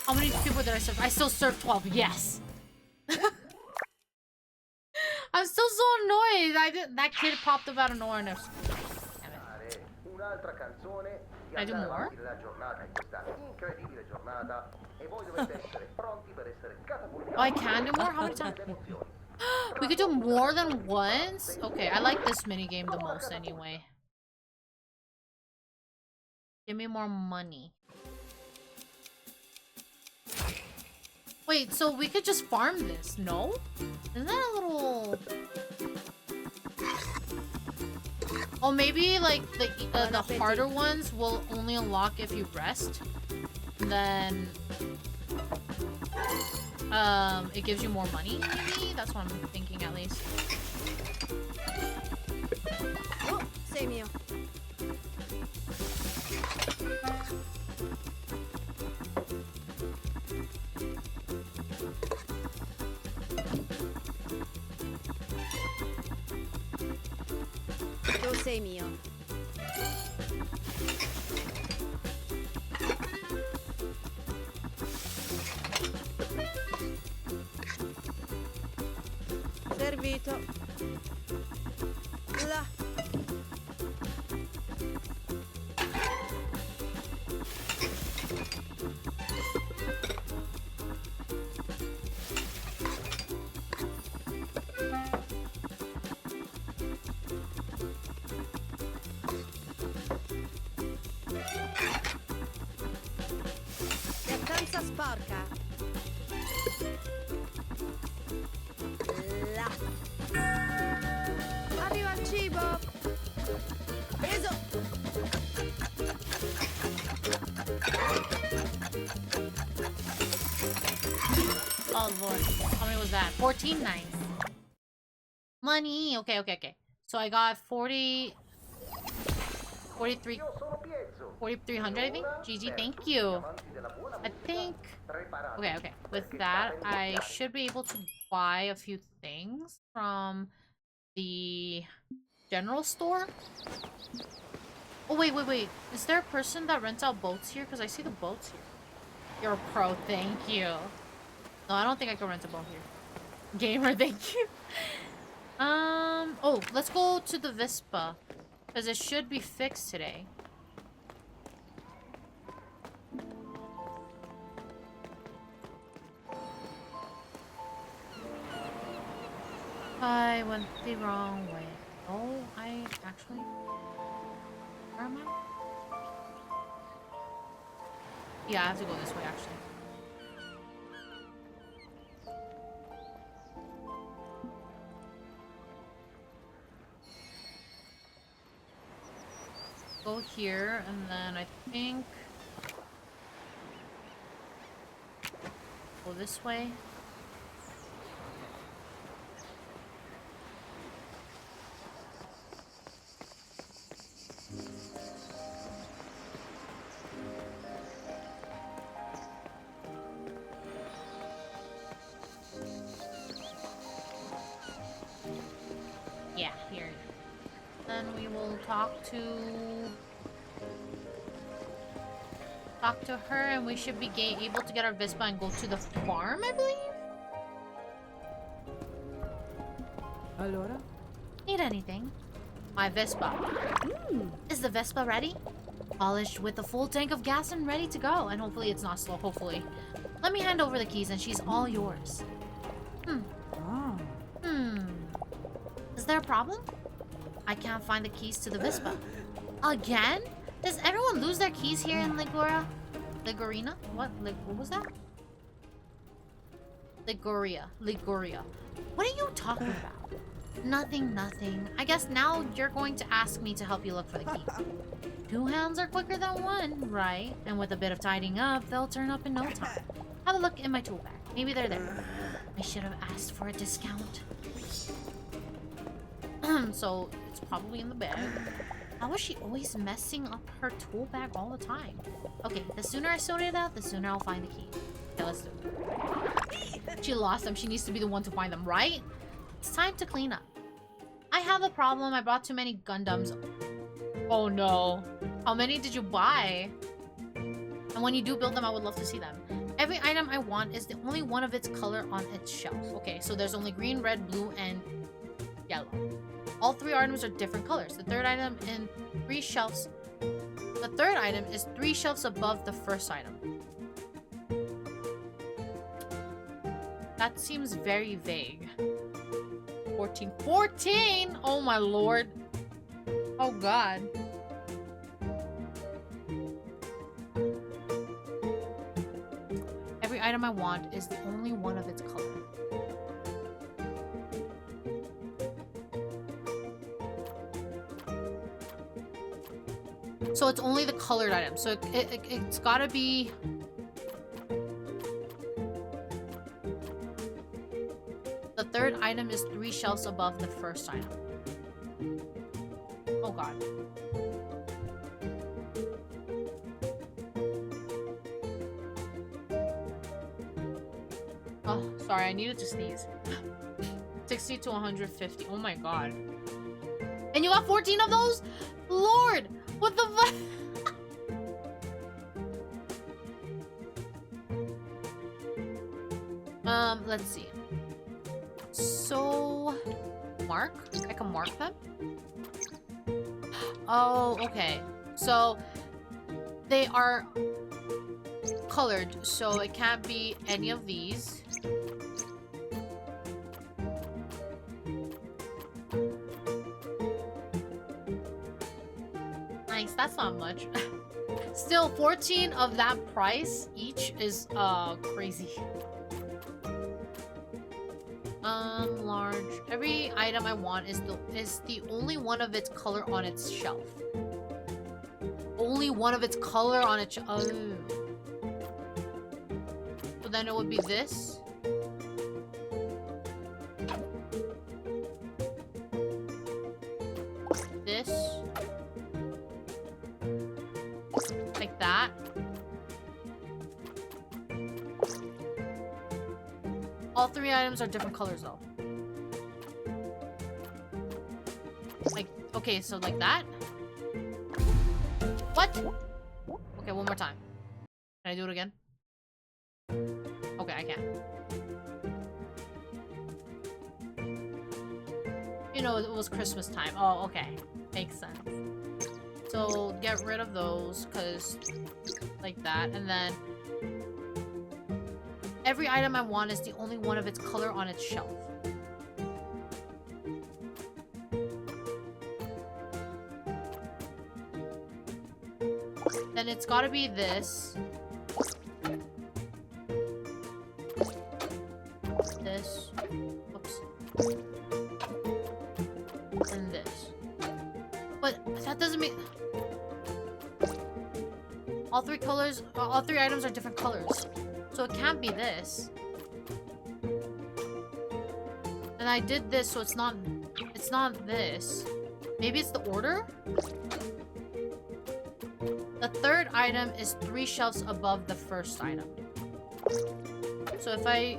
How many people did I serve? I still served 12. Yes. I'm still so annoyed. That kid popped up out of nowhere. And I was... Un'altra canzone di I do andare more? avanti nella giornata in questa incredibile giornata e voi dovete essere pronti per essere catapultati. Oh, I can do more? How many times? We could do more than once? Okay, I like this minigame the most anyway. Give me more money. Wait, so we could just farm this, no? Isn't that a little... Oh, maybe like the harder ones will only unlock if you rest. And then it gives you more money, maybe? That's what I'm thinking at least. Oh, sei mio. Tu sei mio. Servito. Là. Piattanza sporca. Là. Arriva il cibo. Preso. Oh lord, how many was that? 14, nice. Money, okay. So I got 43, 4,300 I think? GG, thank you. I think, okay. With that, I should be able to buy a few things from the general store. Oh, wait. Is there a person that rents out boats here? Because I see the boats here. You're a pro, thank you. No, I don't think I can rent a boat here. Gamer, thank you. Oh, let's go to the Vispa. Because it should be fixed today. I went the wrong way. Oh, I actually... Where am I? Yeah, I have to go this way, actually. Go here, and then I think... Go this way. Yeah, here. Then we will talk to her, and we should be able to get our Vespa and go to the farm, I believe? Allora? Need anything? My Vespa. Is the Vespa ready? Polished with a full tank of gas and ready to go. And hopefully it's not slow, hopefully. Let me hand over the keys and she's all yours. Is there a problem? I can't find the keys to the Vespa. Again? Does everyone lose their keys here in Liguria? Ligurina? What was that? Liguria. What are you talking about? Nothing, nothing. I guess now you're going to ask me to help you look for the key. 2 hands are quicker than 1, right? And with a bit of tidying up, they'll turn up in no time. Have a look in my tool bag. Maybe they're there. I should have asked for a discount. So, it's probably in the bag. How is she always messing up her tool bag all the time? Okay, the sooner I sort it out, the sooner I'll find the key. Okay, let's do it. She lost them. She needs to be the one to find them, right? It's time to clean up. I have a problem. I bought too many Gundams. Oh no. How many did you buy? And when you do build them, I would love to see them. Every item I want is the only one of its color on its shelf. Okay, so there's only green, red, blue, and yellow. All 3 items are different colors. The third item in 3 shelves. The third item is 3 shelves above the first item. That seems very vague. 14. 14! Oh my lord. Oh god. Every item I want is the only one of its color. So it's only the colored item. So it's gotta be... The third item is 3 shelves above the first item. Oh god. Oh, sorry, I needed to sneeze. 60 to 150. Oh my god. And you got 14 of those? Lord! What the fuck? Let's see. So... Mark? I can mark them? Oh, okay. So... They are... colored, so it can't be any of these. Nice, that's not much. Still, 14 of that price each is crazy. Large. Every item I want is the only one of its color on its shelf. Only one of its color on its oh. So then it would be this. This. Like that. All 3 items are different colors though. Like, okay, so like that? What? Okay, one more time. Can I do it again? Okay, I can't. You know, it was Christmas time. Oh, okay. Makes sense. So, get rid of those, because... Like that, and then... Every item I want is the only one of its color on its shelf. Then it's gotta be this. This. Whoops. And this. But that doesn't mean... All 3 colors, all 3 items are different colors. So it can't be this. And I did this, so it's not this. Maybe it's the order? The third item is 3 shelves above the first item. So if I...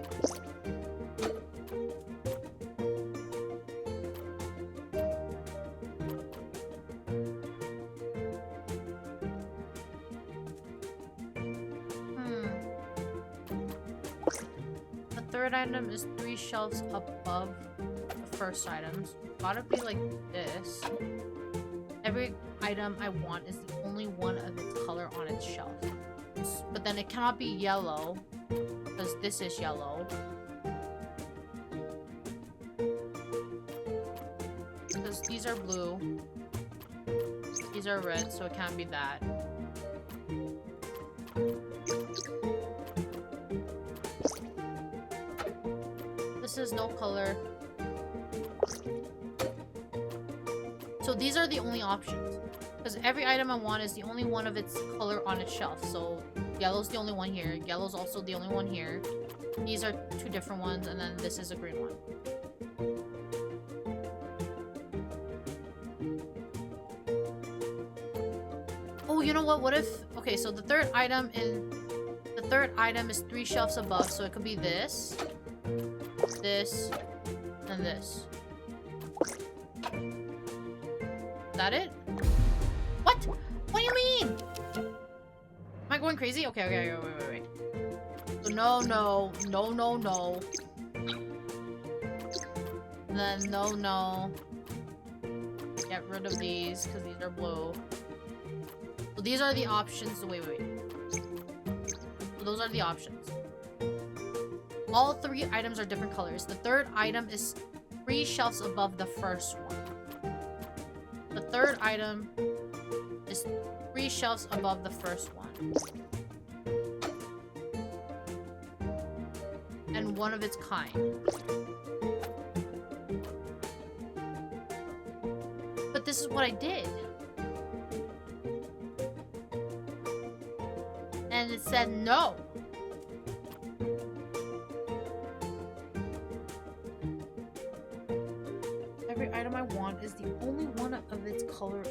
The third item is 3 shelves above the first items. Gotta be like this. Every item I want is the only one of its color on its shelf. But then it cannot be yellow, because this is yellow. Because these are blue. These are red, so it can't be that. This is no color. So these are the only options. Because every item I want is the only one of its color on its shelf. So yellow's the only one here. Yellow's also the only one here. These are two different ones, and then this is a green one. Oh, you know what? What if... Okay, so the third item is 3 shelves above, so it could be this, this, and this. Is that it? What? What do you mean? Am I going crazy? Okay, wait. So no. And then no. Get rid of these, because these are blue. So these are the options. Wait. So those are the options. All 3 items are different colors. The third item is 3 shelves above the first one. The third item is 3 shelves above the first one. And one of its kind. But this is what I did. And it said no. Every item I want is the only one of its color.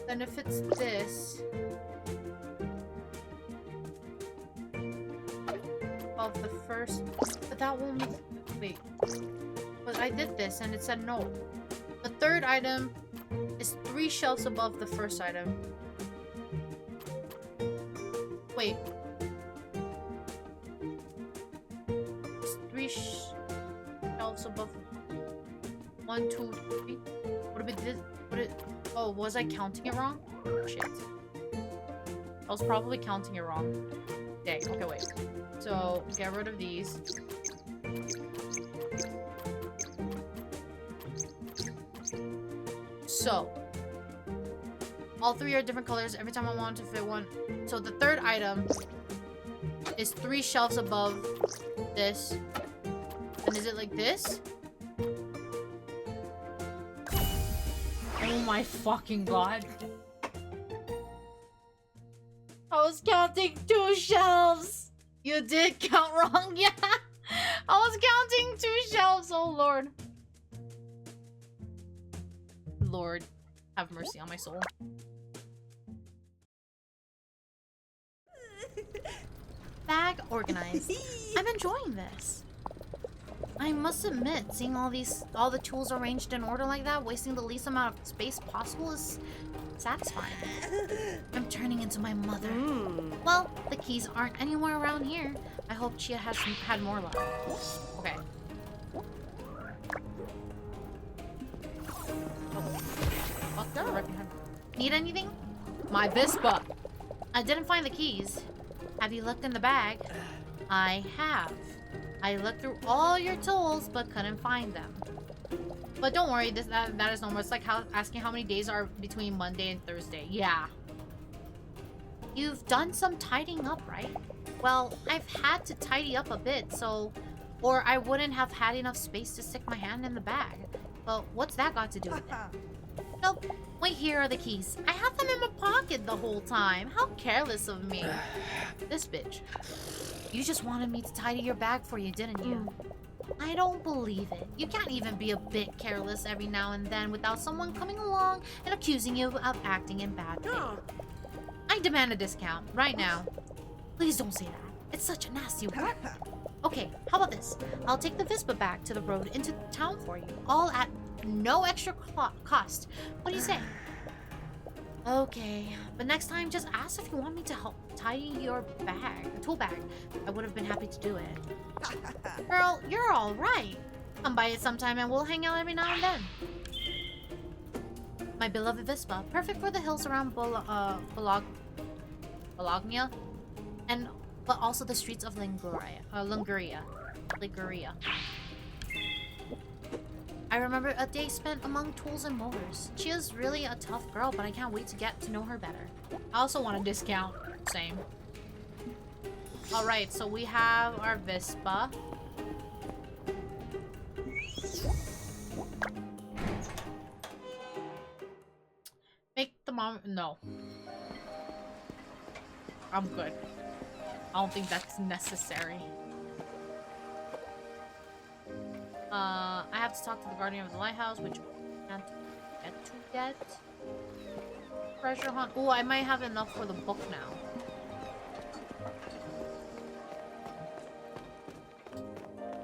And if it's this, of the first, but that won't make, wait, but I did this and it said no. The third item is 3 shelves above the first item. Wait. It's 3 shelves above. 1, 2, 3. What if it did? Oh, was I counting it wrong? Shit. I was probably counting it wrong. Dang. Okay, wait. So, get rid of these. So, all 3 are different colors every time I want to fit one. So, the third item is 3 shelves above this. And is it like this? Oh my fucking god. I was counting 2 shelves. You did count wrong, yeah. I was counting 2 shelves, oh lord. Lord, have mercy on my soul. Bag organized. I'm enjoying this. I must admit, seeing all the tools arranged in order like that, wasting the least amount of space possible is satisfying. I'm turning into my mother. Well, the keys aren't anywhere around here. I hope Chia has had more luck. Okay. Oh, they're right behind. Need anything? My Vispa. I didn't find the keys. Have you looked in the bag? I have. I looked through all your tools, but couldn't find them. But don't worry, that is normal. It's like asking how many days are between Monday and Thursday. Yeah. You've done some tidying up, right? Well, I've had to tidy up a bit, or I wouldn't have had enough space to stick my hand in the bag. But what's that got to do with it? Nope. Wait, here are the keys. I had them in my pocket the whole time. How careless of me. This bitch. You just wanted me to tidy your bag for you, didn't you? I don't believe it. You can't even be a bit careless every now and then without someone coming along and accusing you of acting in bad faith. I demand a discount, right now. Please don't say that. It's such a nasty word. Okay, how about this? I'll take the Vispa back to the road into town for you, all at no extra cost. What do you say? Okay, but next time just ask if you want me to help tidy your bag, tool bag. I would have been happy to do it. Girl, you're all right. Come by it sometime and we'll hang out every now and then. My beloved Vispa, perfect for the hills around Bologna, but also the streets of Liguria. I remember a day spent among tools and motors. She is really a tough girl, but I can't wait to get to know her better. I also want a discount. Same. Alright, so we have our Vespa. Make the mom... No. I'm good. I don't think that's necessary. I have to talk to the guardian of the lighthouse, which I can't get to yet. Treasure hunt. Oh, I might have enough for the book now.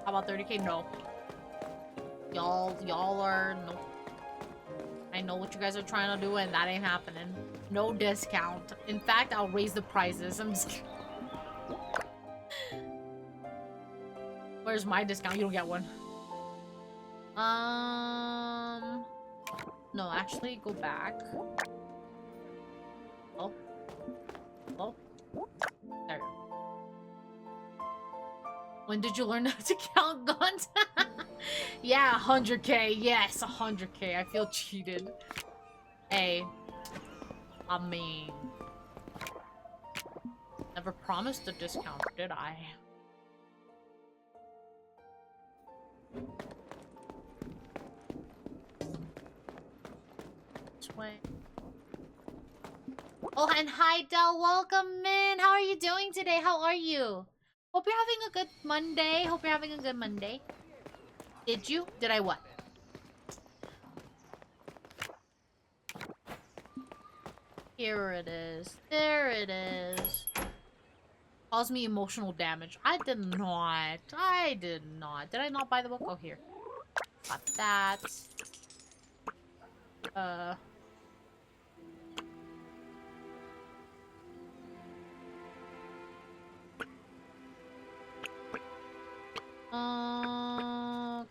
How about 30k? No. Y'all are... No. I know what you guys are trying to do, and that ain't happening. No discount. In fact, I'll raise the prices. I'm just... Where's my discount? You don't get one. No, actually, go back. Oh. Oh. There you go. When did you learn how to count guns? Yeah, 100k. Yes, 100k. I feel cheated. Hey. I mean... Never promised a discount, did I? This way. Oh, and hi, Del. Welcome in. How are you doing today? How are you? Hope you're having a good Monday. Hope you're having a good Monday. Did you? Did I what? Here it is. There it is. Caused me emotional damage. I did not. I did not. Did I not buy the book? Oh, here. Got that.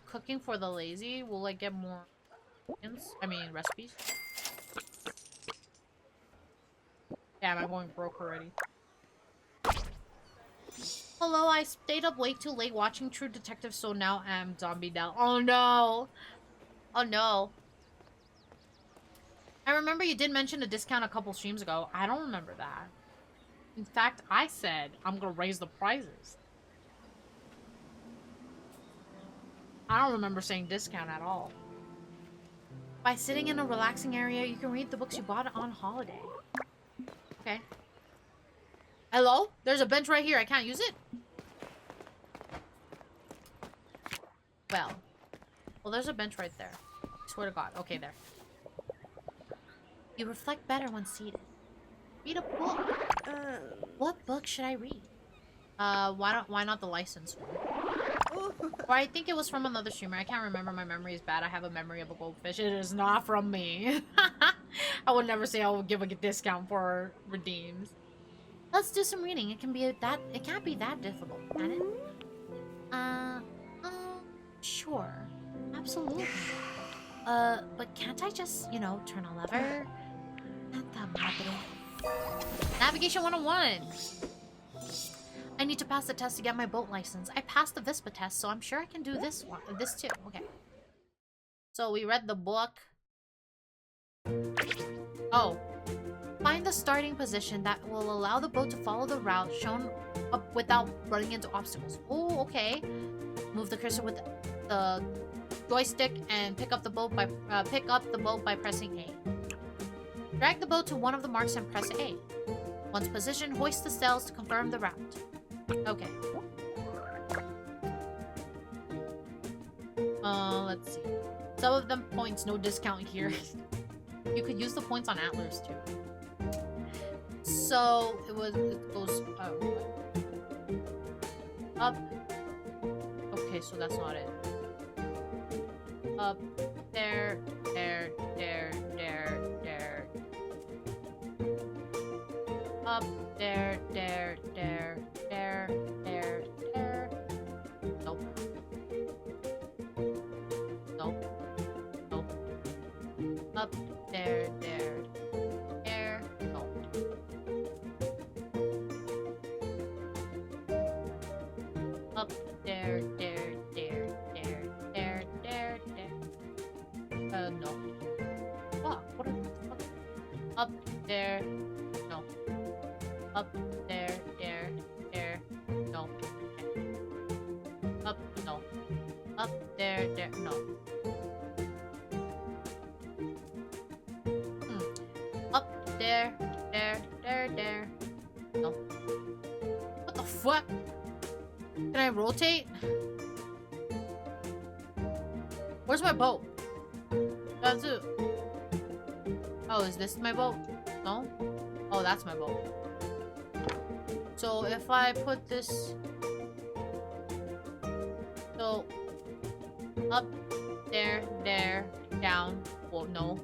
Cooking for the lazy. Will I get more recipes? Damn, I'm going broke already. Hello, I stayed up way too late watching True Detective, so now I'm zombie down. Oh no! Oh no. I remember you did mention a discount a couple streams ago. I don't remember that. In fact, I said I'm gonna raise the prices. I don't remember saying discount at all. By sitting in a relaxing area, you can read the books you bought on holiday. Okay. Hello? There's a bench right here. I can't use it? Well, there's a bench right there. I swear to God. Okay, there. You reflect better when seated. Read a book. What book should I read? Why not the licensed one? Or I think it was from another streamer. I can't remember. My memory is bad. I have a memory of a goldfish. It is not from me. I would never say I would give a discount for redeems. Let's do some reading. It can't be that difficult, can it? Sure. Absolutely. But can't I just, turn a lever? Navigation 101. I need to pass the test to get my boat license. I passed the Vespa test, so I'm sure I can do this too. Okay. So we read the book. Oh. Find the starting position that will allow the boat to follow the route shown up without running into obstacles. Oh, okay. Move the cursor with the joystick and pick up the boat by pressing A. Drag the boat to one of the marks and press A. Once positioned, hoist the sails to confirm the route. Okay. Let's see. Some of them points, no discount here. You could use the points on Atlas too. So it goes up. Okay, so that's not it. Up, there. Up, there. Nope. Up, there. Up, there. Up there. No. Up there, there, there. No. Up, no. Up there, there, no. Up there, there, there, there. No. What the fuck? Can I rotate? Where's my boat? That's it. Oh, is this my boat? No? Oh, that's my boat. So if I put this... So... Up, there, there, down. Well, no.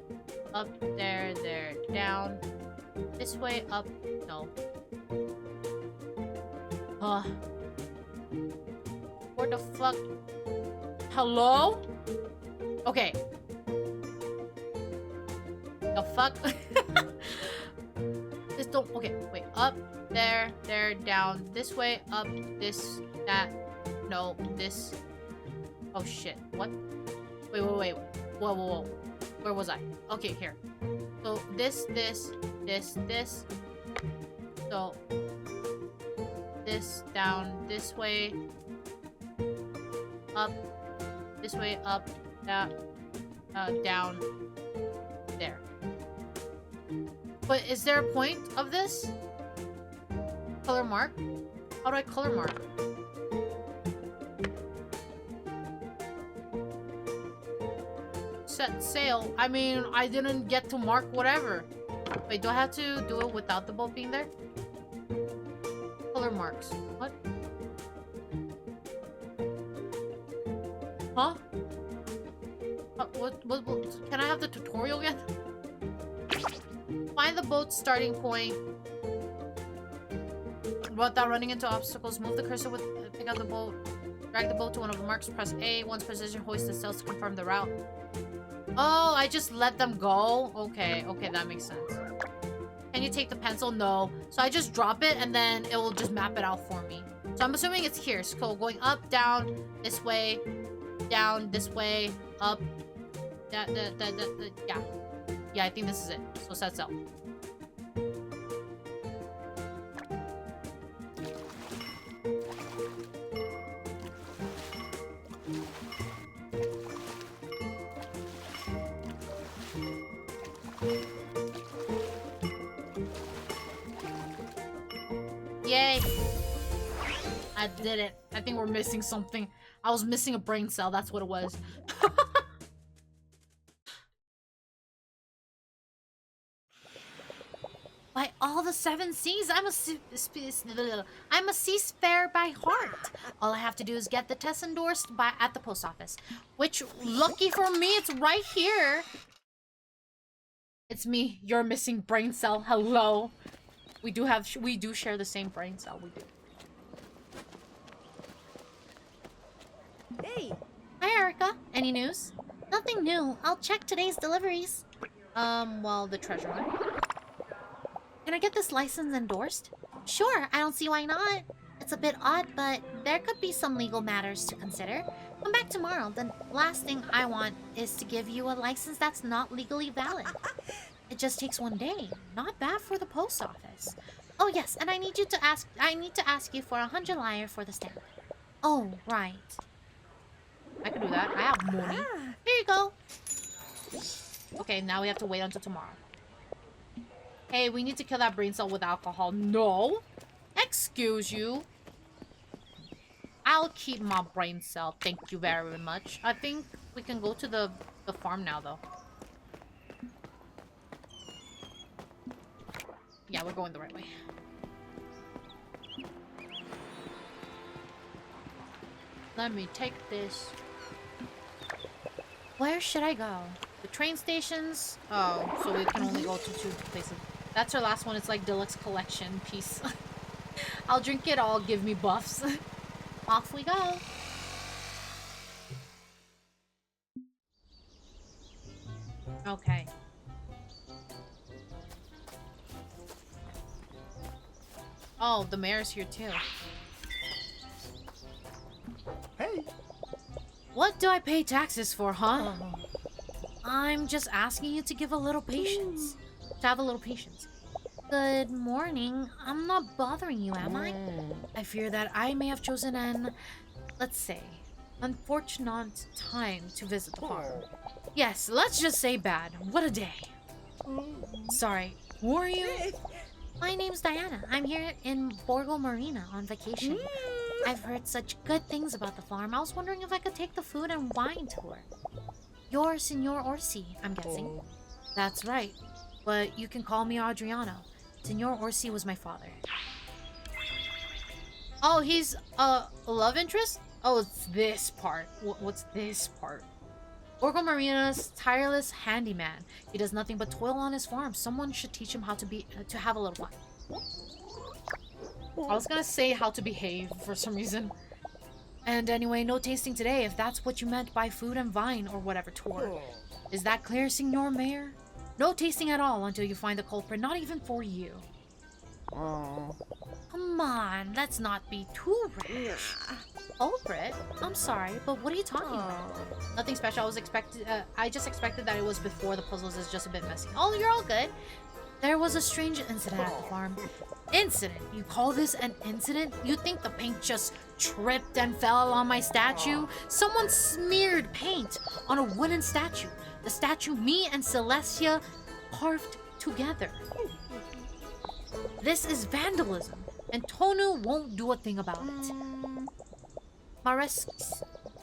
Up, there, there, down. This way, up, no. Where the fuck? Hello? Okay. The fuck? This don't... Okay, wait. Up, there, there, down. This way, up, this, that. No, this. Oh shit. What? Wait, wait, wait. Whoa, whoa, whoa. Where was I? Okay, here. So, this. So, this, down, this way. Up. This way, up, that, down. There. But is there a point of this? Color mark? How do I color mark? Set sail. I mean, I didn't get to mark whatever. Wait, do I have to do it without the boat being there? Color marks. What? Huh? What? Can I have the tutorial again? Find the boat's starting point. Without running into obstacles, move the cursor with pick up the boat. Drag the boat to one of the marks. Press A. Once precision, hoist the sails to confirm the route. Oh, I just let them go? Okay, okay, that makes sense. Can you take the pencil? No. So I just drop it and then it will just map it out for me. So I'm assuming it's here. So going up, down, this way, down, this way, up. Yeah. Yeah, I think this is it. So set sail. Yay! I did it. I think we're missing something. I was missing a brain cell. That's what it was. By all the seven seas, I'm a seafarer by heart. All I have to do is get the test endorsed at the post office. Which, lucky for me, it's right here. It's me, your missing brain cell. Hello. We do share the same brain cell. We do. Hey! Hi, Erica. Any news? Nothing new. I'll check today's deliveries. Well, the treasure one. Can I get this license endorsed? Sure, I don't see why not. It's a bit odd, but there could be some legal matters to consider. Come back tomorrow. The last thing I want is to give you a license that's not legally valid. It just takes one day. Not bad for the post office. Oh yes, and I need to ask you for 100 lyre for the stamp. Oh, right. I can do that. I have money. Here you go. Okay, now we have to wait until tomorrow. Hey, we need to kill that brain cell with alcohol. No. Excuse you. I'll keep my brain cell. Thank you very much. I think we can go to the farm now, though. Yeah, we're going the right way. Let me take this. Where should I go? The train stations? Oh, so we can only go to 2 places. That's our last one. It's like deluxe collection piece. I'll drink it all. Give me buffs. Off we go. Okay. Oh, the mayor's here too. Hey! What do I pay taxes for, huh? I'm just asking you to give a little patience. to have a little patience. Good morning. I'm not bothering you, am I? I fear that I may have chosen an, let's say, unfortunate time to visit the farm. Yes, let's just say bad. What a day. Sorry, who are you? My name's Diana. I'm here in Borgo, Marina on vacation. I've heard such good things about the farm. I was wondering if I could take the food and wine tour. You're Signor Orsi, I'm guessing. That's right. But you can call me Adriano. Signor Orsi was my father. Oh, he's a love interest? Oh, it's this part. What's this part? Borgo Marina's tireless handyman. He does nothing but toil on his farm. Someone should teach him how to have a little fun. I was gonna say how to behave for some reason. And anyway, no tasting today, if that's what you meant by food and vine or whatever tour. Is that clear, Signor Mayor? No tasting at all until you find the culprit, not even for you. Come on, let's not be too rash. Culprit? I'm sorry, but what are you talking about? Nothing special. I just expected that it was before the puzzles is just a bit messy. Oh, you're all good. There was a strange incident at the farm. Incident? You call this an incident? You think the paint just tripped and fell on my statue? Someone smeared paint on a wooden statue. The statue me and Celestia carved together. This is vandalism, and Tonu won't do a thing about it.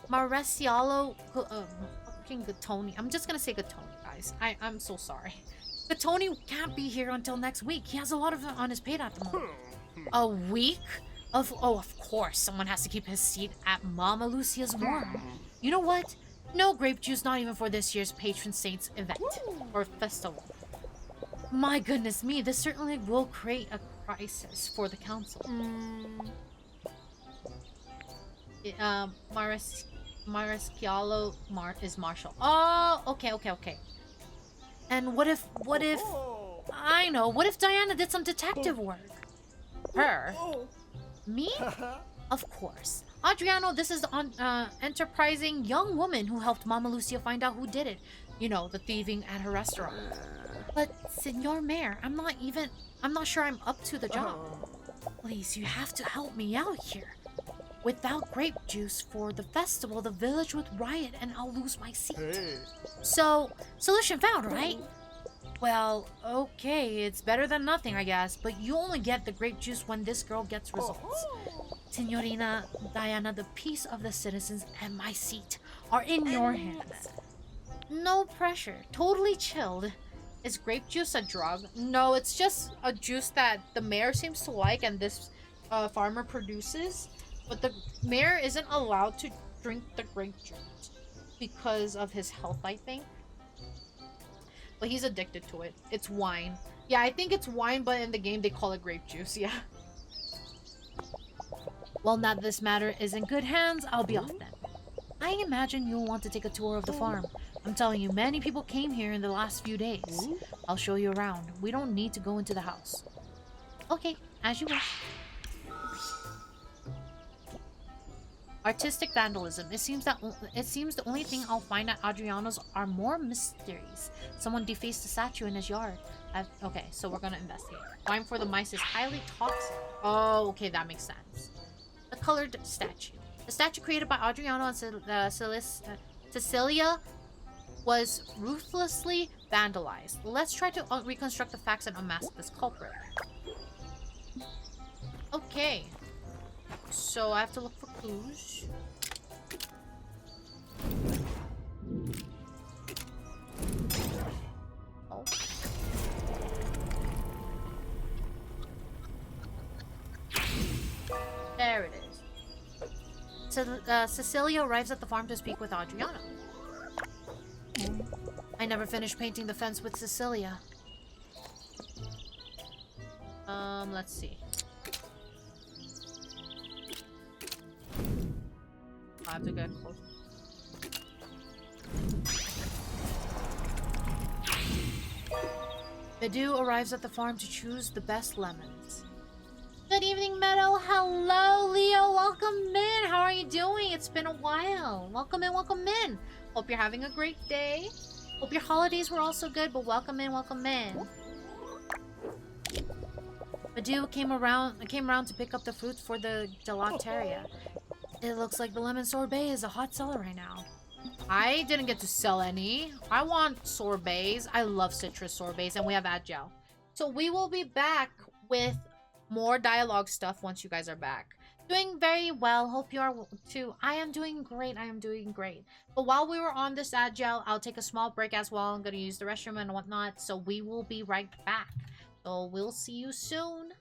Maresialo, fucking Gattoni. I'm just gonna say Gattoni, guys. I'm so sorry. Gattoni can't be here until next week. He has a lot of it on his plate at the moment. A week? Of course, someone has to keep his seat at Mama Lucia's warm. You know what? No grape juice, not even for this year's patron saints event or festival. My goodness me, this certainly will create a crisis for the council. Maresciallo is Marshall. Oh, okay. And what if I know, what if Diana did some detective work? Her? Me? Of course. Adriano, this is the enterprising young woman who helped Mama Lucia find out who did it. You know, the thieving at her restaurant. But, Signor Mayor, I'm not sure I'm up to the job. Please, you have to help me out here. Without grape juice for the festival, the village would riot and I'll lose my seat. So, solution found, right? Well, okay, it's better than nothing, I guess, but you only get the grape juice when this girl gets results. Signorina Diana, the peace of the citizens and my seat are in your hands. No pressure, totally chilled. Is grape juice a drug? No, it's just a juice that the mayor seems to like and this farmer produces. But the mayor isn't allowed to drink the grape juice because of his health, I think. But he's addicted to it. It's wine. Yeah, I think it's wine, but in the game they call it grape juice, yeah. Well, now that this matter is in good hands, I'll be off then. I imagine you'll want to take a tour of the farm. I'm telling you, many people came here in the last few days. I'll show you around. We don't need to go into the house. Okay, as you wish. Artistic vandalism. It seems the only thing I'll find at Adriano's are more mysteries. Someone defaced a statue in his yard. Okay, so we're gonna investigate. Wine for the mice is highly toxic. Oh, okay, that makes sense. The colored statue. The statue created by Adriano and Cecilia was ruthlessly vandalized. Let's try to reconstruct the facts and unmask this culprit. Okay. So I have to look for clues. Oh. There it is. So Cecilia arrives at the farm to speak with Adriano. I never finished painting the fence with Cecilia. Let's see. I have to get close. Meadow arrives at the farm to choose the best lemons. Good evening, Meadow. Hello, Leo. Welcome in. How are you doing? It's been a while. Welcome in, welcome in. Hope you're having a great day. Hope your holidays were also good, but welcome in, welcome in. Meadow came around to pick up the fruits for the gelateria. It looks like the lemon sorbet is a hot seller right now. I didn't get to sell any. I want sorbets. I love citrus sorbets, and we have Agile. So we will be back with more dialogue stuff once you guys are back. Doing very well. Hope you are too. I am doing great. I am doing great. But while we were on this Agile, I'll take a small break as well. I'm going to use the restroom and whatnot. So we will be right back. So we'll see you soon.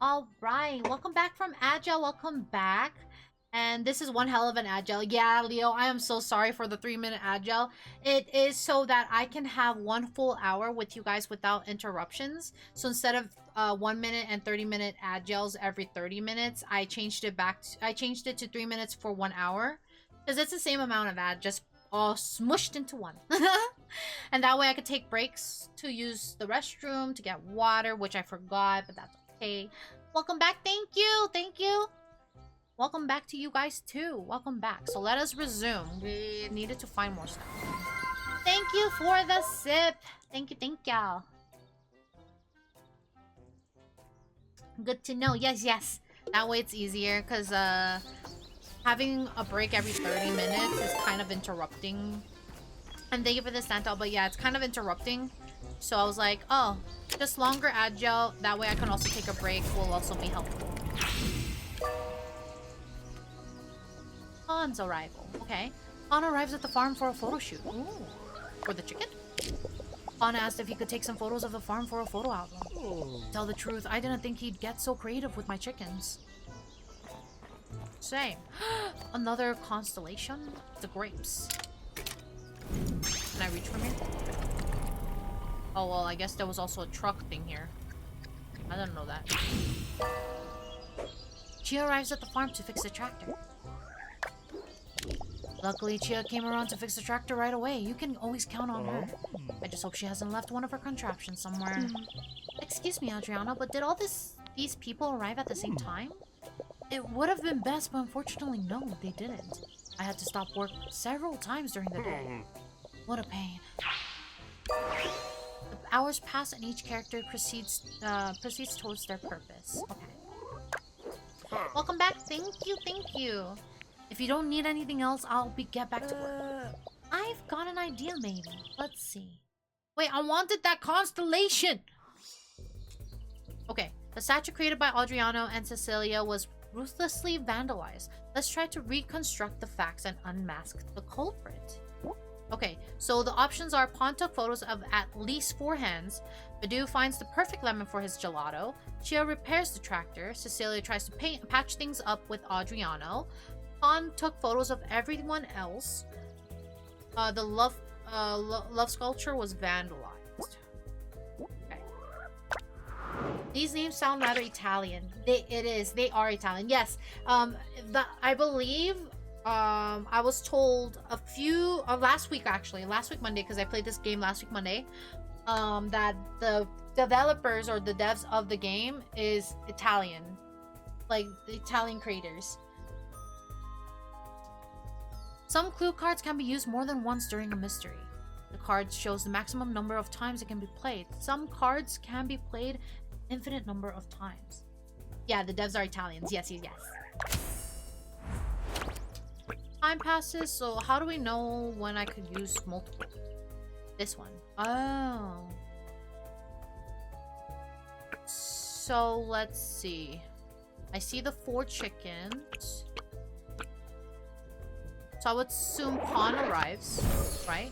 All right, welcome back from Agile. Welcome back. And this is one hell of an Agile. Yeah, Leo, I am so sorry for the 3-minute Agile. It is so that I can have 1 full hour with you guys without interruptions. So instead of 1 minute and 30-minute Agiles every 30 minutes, I changed it to 3 minutes for 1 hour. Because it's the same amount of ad, just all smushed into one. And that way I could take breaks to use the restroom, to get water, which I forgot, but that's okay. Welcome back. Thank you. Thank you. Welcome back to you guys too. Welcome back. So let us resume. We needed to find more stuff. Thank you for the sip. Thank you, y'all. Good to know. Yes, yes. That way it's easier because having a break every 30 minutes is kind of interrupting. And thank you for the Santa, but yeah, it's kind of interrupting. So I was like, oh, just longer Agile. That way I can also take a break. Will also be helpful. Han's arrival. Okay. Han arrives at the farm for a photo shoot. Ooh. For the chicken? Han asked if he could take some photos of the farm for a photo album. Ooh. Tell the truth, I didn't think he'd get so creative with my chickens. Same. Another constellation? The grapes. Can I reach from here? Oh, well, I guess there was also a truck thing here. I didn't know that. She arrives at the farm to fix the tractor. Luckily, Chia came around to fix the tractor right away. You can always count on her. I just hope she hasn't left one of her contraptions somewhere. Excuse me, Adriana, but did all these people arrive at the same time? It would have been best, but unfortunately, no, they didn't. I had to stop work several times during the day. What a pain. The hours pass and each character proceeds towards their purpose. Okay. Welcome back. Thank you, thank you. If you don't need anything else, I'll get back to work. I've got an idea, maybe. Let's see. Wait, I wanted that constellation! Okay, the statue created by Adriano and Cecilia was ruthlessly vandalized. Let's try to reconstruct the facts and unmask the culprit. Okay, so the options are: Pawn took photos of at least 4 hands. Meadow finds the perfect lemon for his gelato. Chia repairs the tractor. Cecilia tries to patch things up with Adriano. Pawn took photos of everyone else. The love sculpture was vandalized. Okay. These names sound rather Italian. They are Italian. Yes. I believe I was told last week Monday, because I played this game last week Monday, that the developers or the devs of the game is Italian, like the Italian creators. Some clue cards can be used more than once during a mystery. The card shows the maximum number of times it can be played. Some cards can be played an infinite number of times. Yeah, the devs are Italians. Yes. Time passes, so how do we know when I could use multiple? This one. Oh. So let's see. I see the 4 chickens. So I would assume Pawn arrives, right?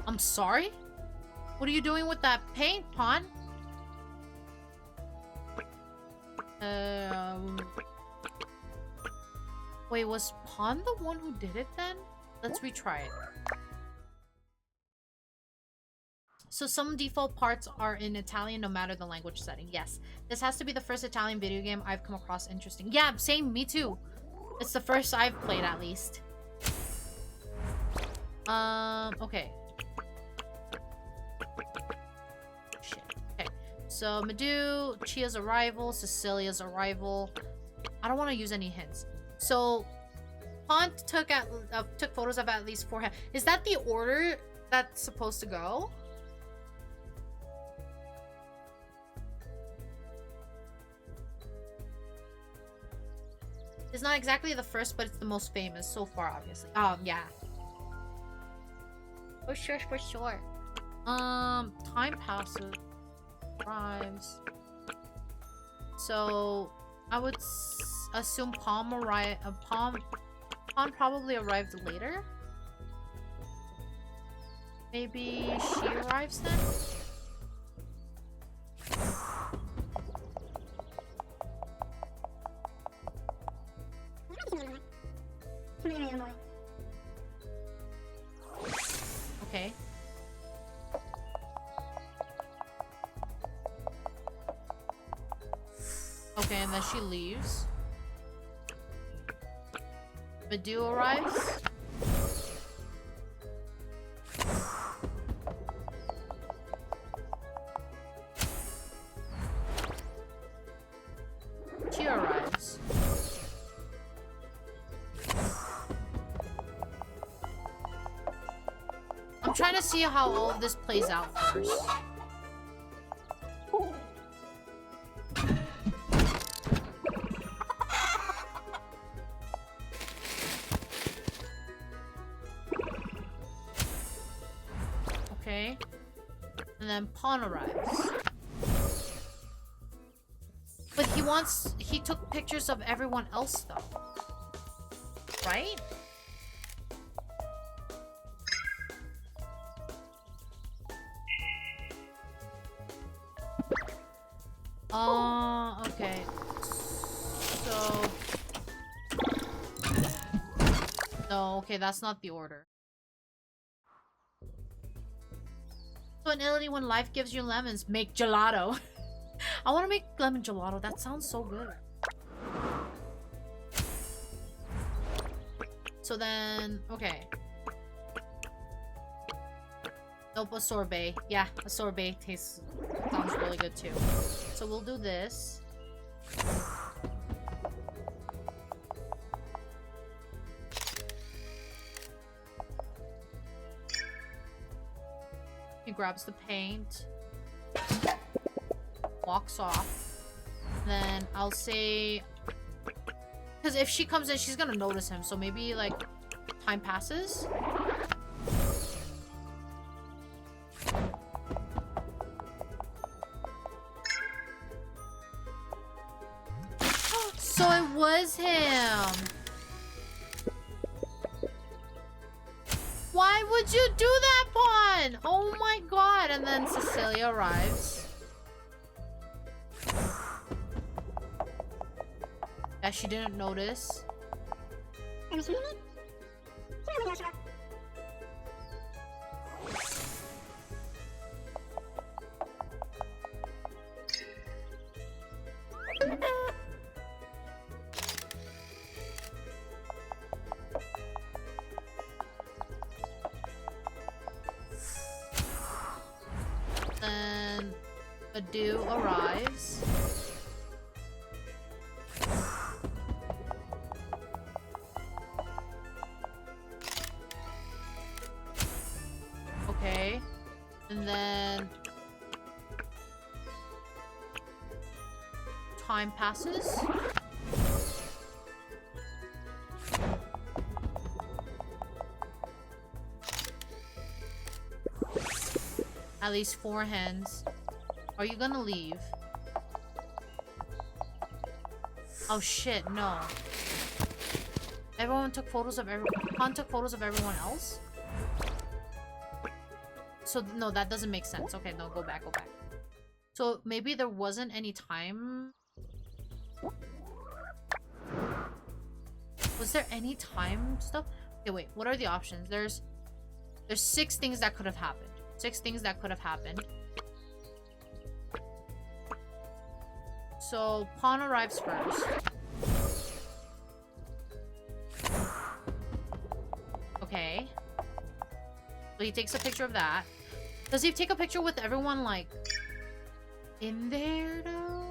I'm sorry? What are you doing with that paint, Pawn? Wait, was Pawn the one who did it then? Let's retry it. So some default parts are in Italian no matter the language setting. Yes. This has to be the first Italian video game I've come across interesting. Yeah, same, me too. It's the first I've played at least. Okay. Shit. Okay. So Meadow, Chia's arrival, Cecilia's arrival. I don't want to use any hints. So Pawn took photos of at least 4 hands. Is that the order that's supposed to go? It's not exactly the first, but it's the most famous so far, obviously. Yeah. For sure. Time passes. Arrives. So, I would assume Pawn probably arrived later. Maybe she arrives then? Okay. Okay, and then she leaves. Meadow arrives. She arrives. I'm trying to see how all of this plays out first. Okay. And then Pawn arrives. But he took pictures of everyone else though. Right? Okay. So... No, okay, that's not the order. So in Italy, when life gives you lemons, make gelato. I want to make lemon gelato. That sounds so good. So then, okay. Nope, a sorbet. Yeah, a sorbet sounds really good too. So we'll do this. He grabs the paint. Walks off. Then I'll say... Because if she comes in, she's gonna notice him. So maybe, like, time passes. So it was him. Why would you do that, Pawn? Oh my god. And then Cecilia arrives. Yeah, she didn't notice. Then Meadow arrives. Okay. And then time passes. At least 4 hands. Are you gonna leave? Oh shit, no. Everyone took photos of Han took photos of everyone else? So, no, that doesn't make sense. Okay, no, go back, go back. So, maybe there wasn't any time... Was there any time stuff? Okay, wait, what are the options? There's 6 things that could have happened. 6 things that could have happened. So, Pawn arrives first. Okay. So he takes a picture of that. Does he take a picture with everyone, like, in there, though?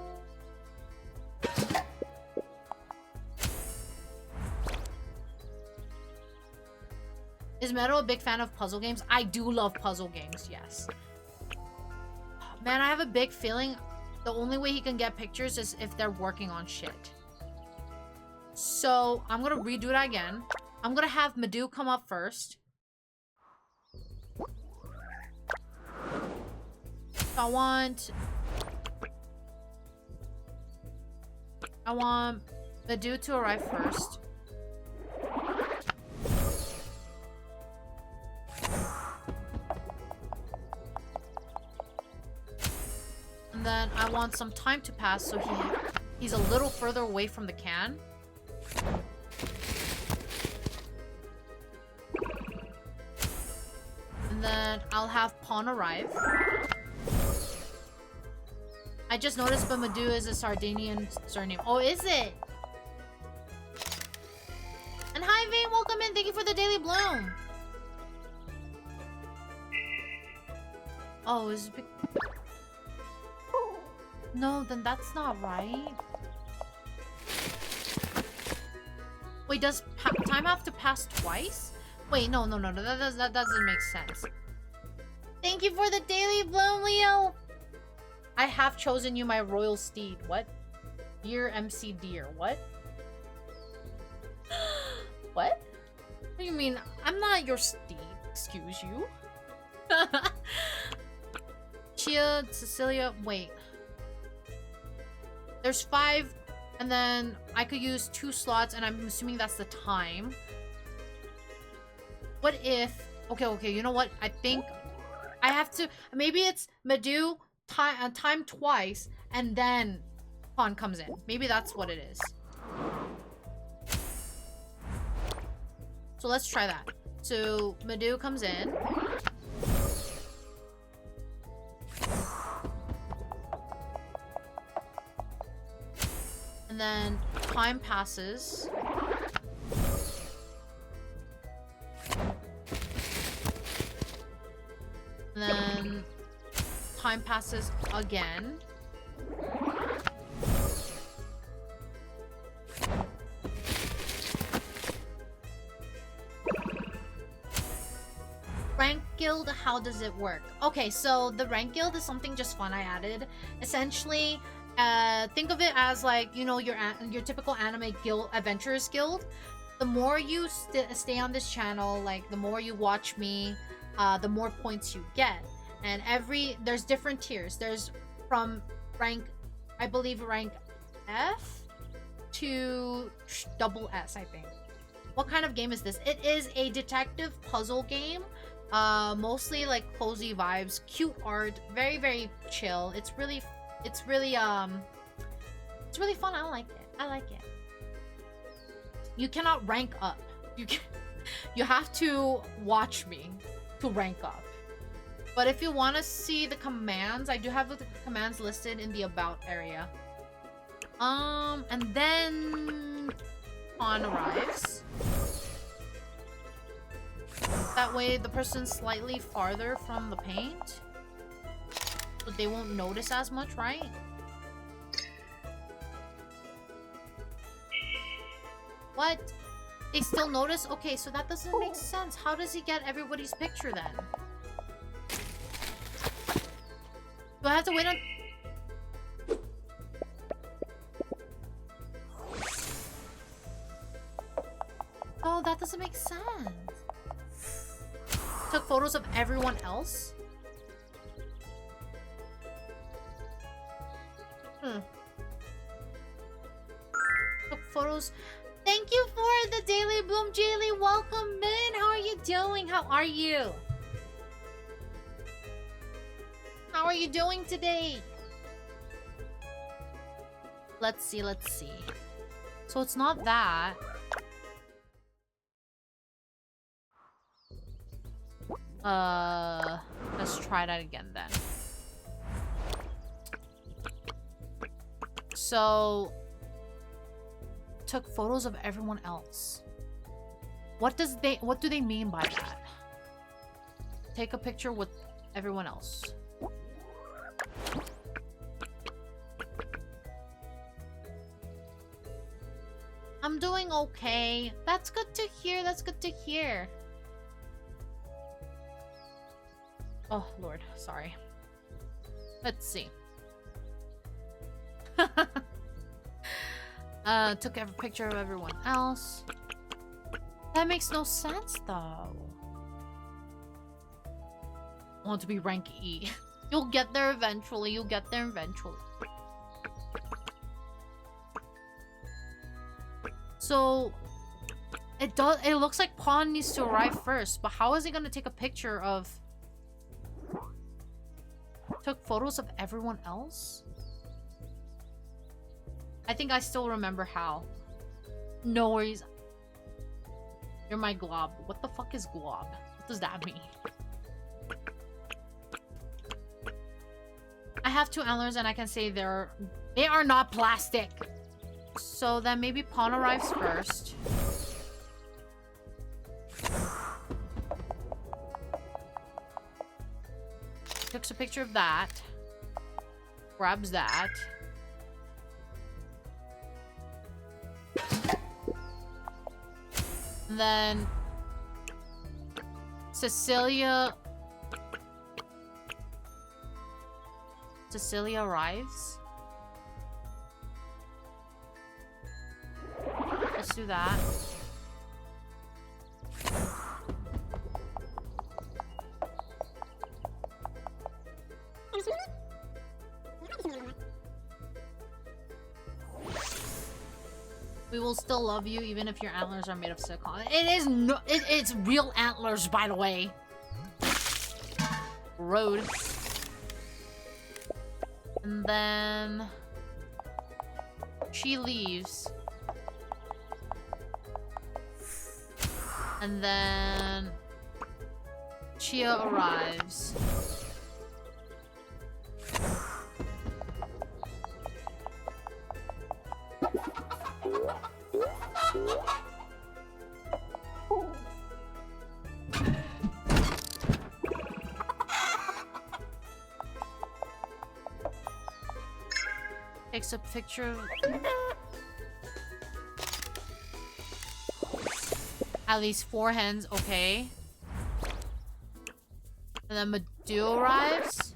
Is Meadow a big fan of puzzle games? I do love puzzle games, yes. Man, I have a big feeling the only way he can get pictures is if they're working on shit. So, I'm gonna redo that again. I'm gonna have Meadow come up first. So I want Meadow to arrive first. And then I want some time to pass so he's a little further away from the can. And then I'll have Pawn arrive. I just noticed but Meadow is a Sardinian surname. Oh, is it? And hi Vane, welcome in. Thank you for the Daily Bloom. Oh, is it... No, then that's not right. Wait, does time have to pass twice? Wait, no, that doesn't make sense. Thank you for the Daily Bloom, Leo. I have chosen you my royal steed. What? Dear MC Dear. What? What? What do you mean? I'm not your steed. Excuse you. Chia, Cecilia, wait. There's 5, and then I could use 2 slots, and I'm assuming that's the time. What if... Okay, you know what? I think I have to... Maybe it's Meadow time twice, and then Pawn comes in. Maybe that's what it is. So let's try that. So Meadow comes in. And then time passes. And then time passes again. Rank guild, how does it work? Okay, so the rank guild is something just fun I added. Essentially, think of it as like, you know, your typical anime guild, adventurers guild. The more you stay on this channel, like the more you watch me, the more points you get. And there's different tiers. There's from rank, I believe rank F to double S, I think. What kind of game is this? It is a detective puzzle game. Mostly like cozy vibes, cute art, very, very chill. It's really fun. I like it. You cannot rank up. You have to watch me to rank up. But if you want to see the commands, I do have the commands listed in the about area. And then pawn arrives. That way the person's slightly farther from the paint. So they won't notice as much, right? What? They still notice? Okay, so that doesn't make sense. How does he get everybody's picture then? Do I have to wait on... Oh, that doesn't make sense. Took photos of everyone else? Took photos... Thank you for the Daily Bloom Jaylee. Welcome in. How are you doing? How are you? How are you doing today? Let's see. So it's not that. Let's try that again then. So took photos of everyone else. What do they mean by that? Take a picture with everyone else. I'm doing okay. That's good to hear. Oh, Lord. Sorry. Let's see. Took a picture of everyone else. That makes no sense, though. Want to be rank E. You'll get there eventually. So, it looks like Pawn needs to arrive first, but how is he gonna take a picture of... Took photos of everyone else? I think I still remember how. No worries. You're my glob. What the fuck is glob? What does that mean? I have 2 antlers and I can say they are not plastic. So then maybe Pawn arrives first. Takes a picture of that. Grabs that. And then Cecilia arrives. Let's do that. We will still love you even if your antlers are made of silicone. It's real antlers, by the way. Road. And then she leaves. And then Chia arrives. Takes a picture of at least 4 hens, okay. And then Meadow arrives.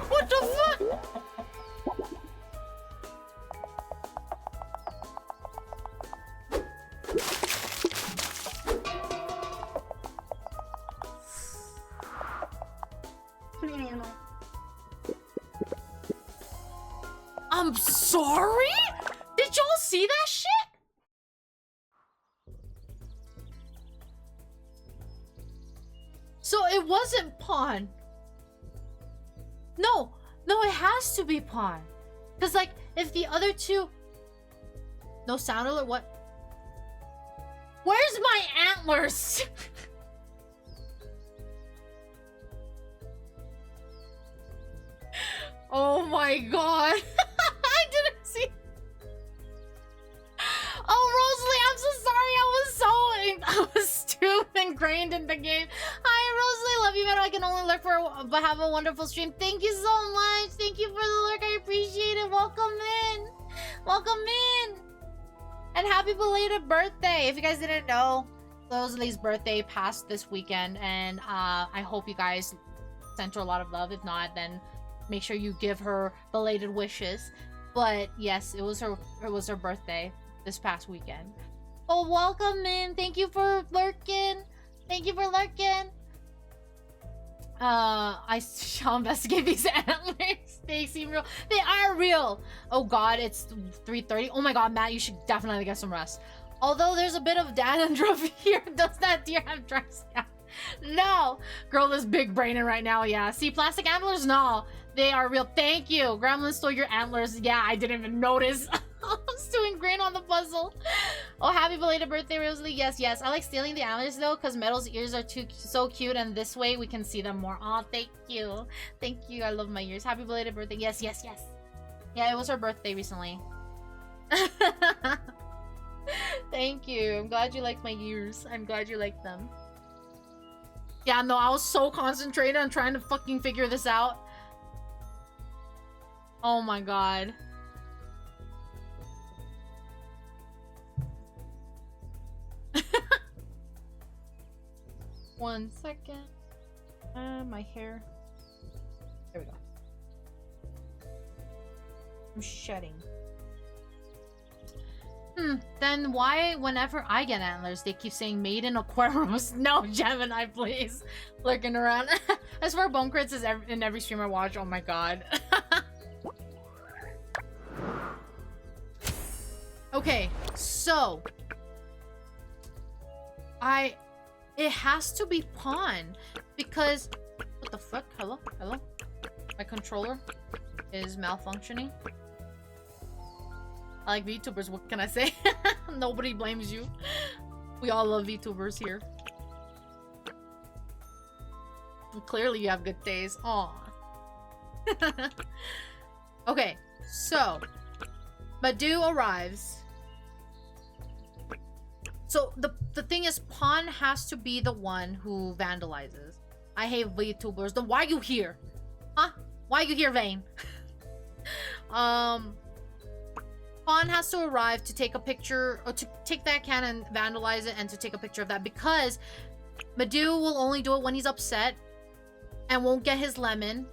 What the fuck? I'm sorry? Did y'all see that shit? So it wasn't Pawn. No, it has to be Pawn. Cause like, if the other two... No sound alert, what? Where's my antlers? Oh my god. I didn't see. Oh, Rosalie, I'm so sorry. I was too ingrained in the game. Hi, Rosalie. Love you, Meadow. I can only lurk for, but have a wonderful stream. Thank you so much. Thank you for the lurk. I appreciate it. Welcome in. Welcome in. And happy belated birthday. If you guys didn't know, Rosalie's birthday passed this weekend, and I hope you guys sent her a lot of love. If not, then make sure you give her belated wishes. But yes, it was her birthday this past weekend. Oh, welcome in. Thank you for lurking. Thank you for lurking. I shall investigate these antlers. They seem real. They are real. Oh god, it's 3:30. Oh my god, Matt, you should definitely get some rest. Although there's a bit of dandruff here. Does that deer have dry scalp? No. Girl is big braining right now, yeah. See, plastic antlers? No. They are real. Thank you. Gremlin stole your antlers. Yeah, I didn't even notice. I'm still ingrained on the puzzle. Oh, happy belated birthday, Rosalie. Yes, yes. I like stealing the antlers, though, because Meadow's ears are so cute, and this way we can see them more. Oh, thank you. Thank you. I love my ears. Happy belated birthday. Yes, yes, yes. Yeah, it was her birthday recently. Thank you. I'm glad you like my ears. I'm glad you like them. Yeah, no, I was so concentrated on trying to fucking figure this out. Oh my god. One second. My hair. There we go. I'm shedding. Then why, whenever I get antlers, they keep saying made in Aquarius? No, Gemini, please. Lurking around. As for bone crits is in every stream I watch. Oh my god. Okay, so it has to be Pawn because what the fuck? Hello? My controller is malfunctioning. I like VTubers, what can I say? Nobody blames you. We all love VTubers here. And clearly you have good days. Aw. Okay, so Meadow arrives. So the thing is, Pawn has to be the one who vandalizes. I hate VTubers. Then why are you here? Huh? Why are you here, Vane? Pawn has to arrive to take a picture, or to take that can and vandalize it, and to take a picture of that, because Meadow will only do it when he's upset and won't get his lemon.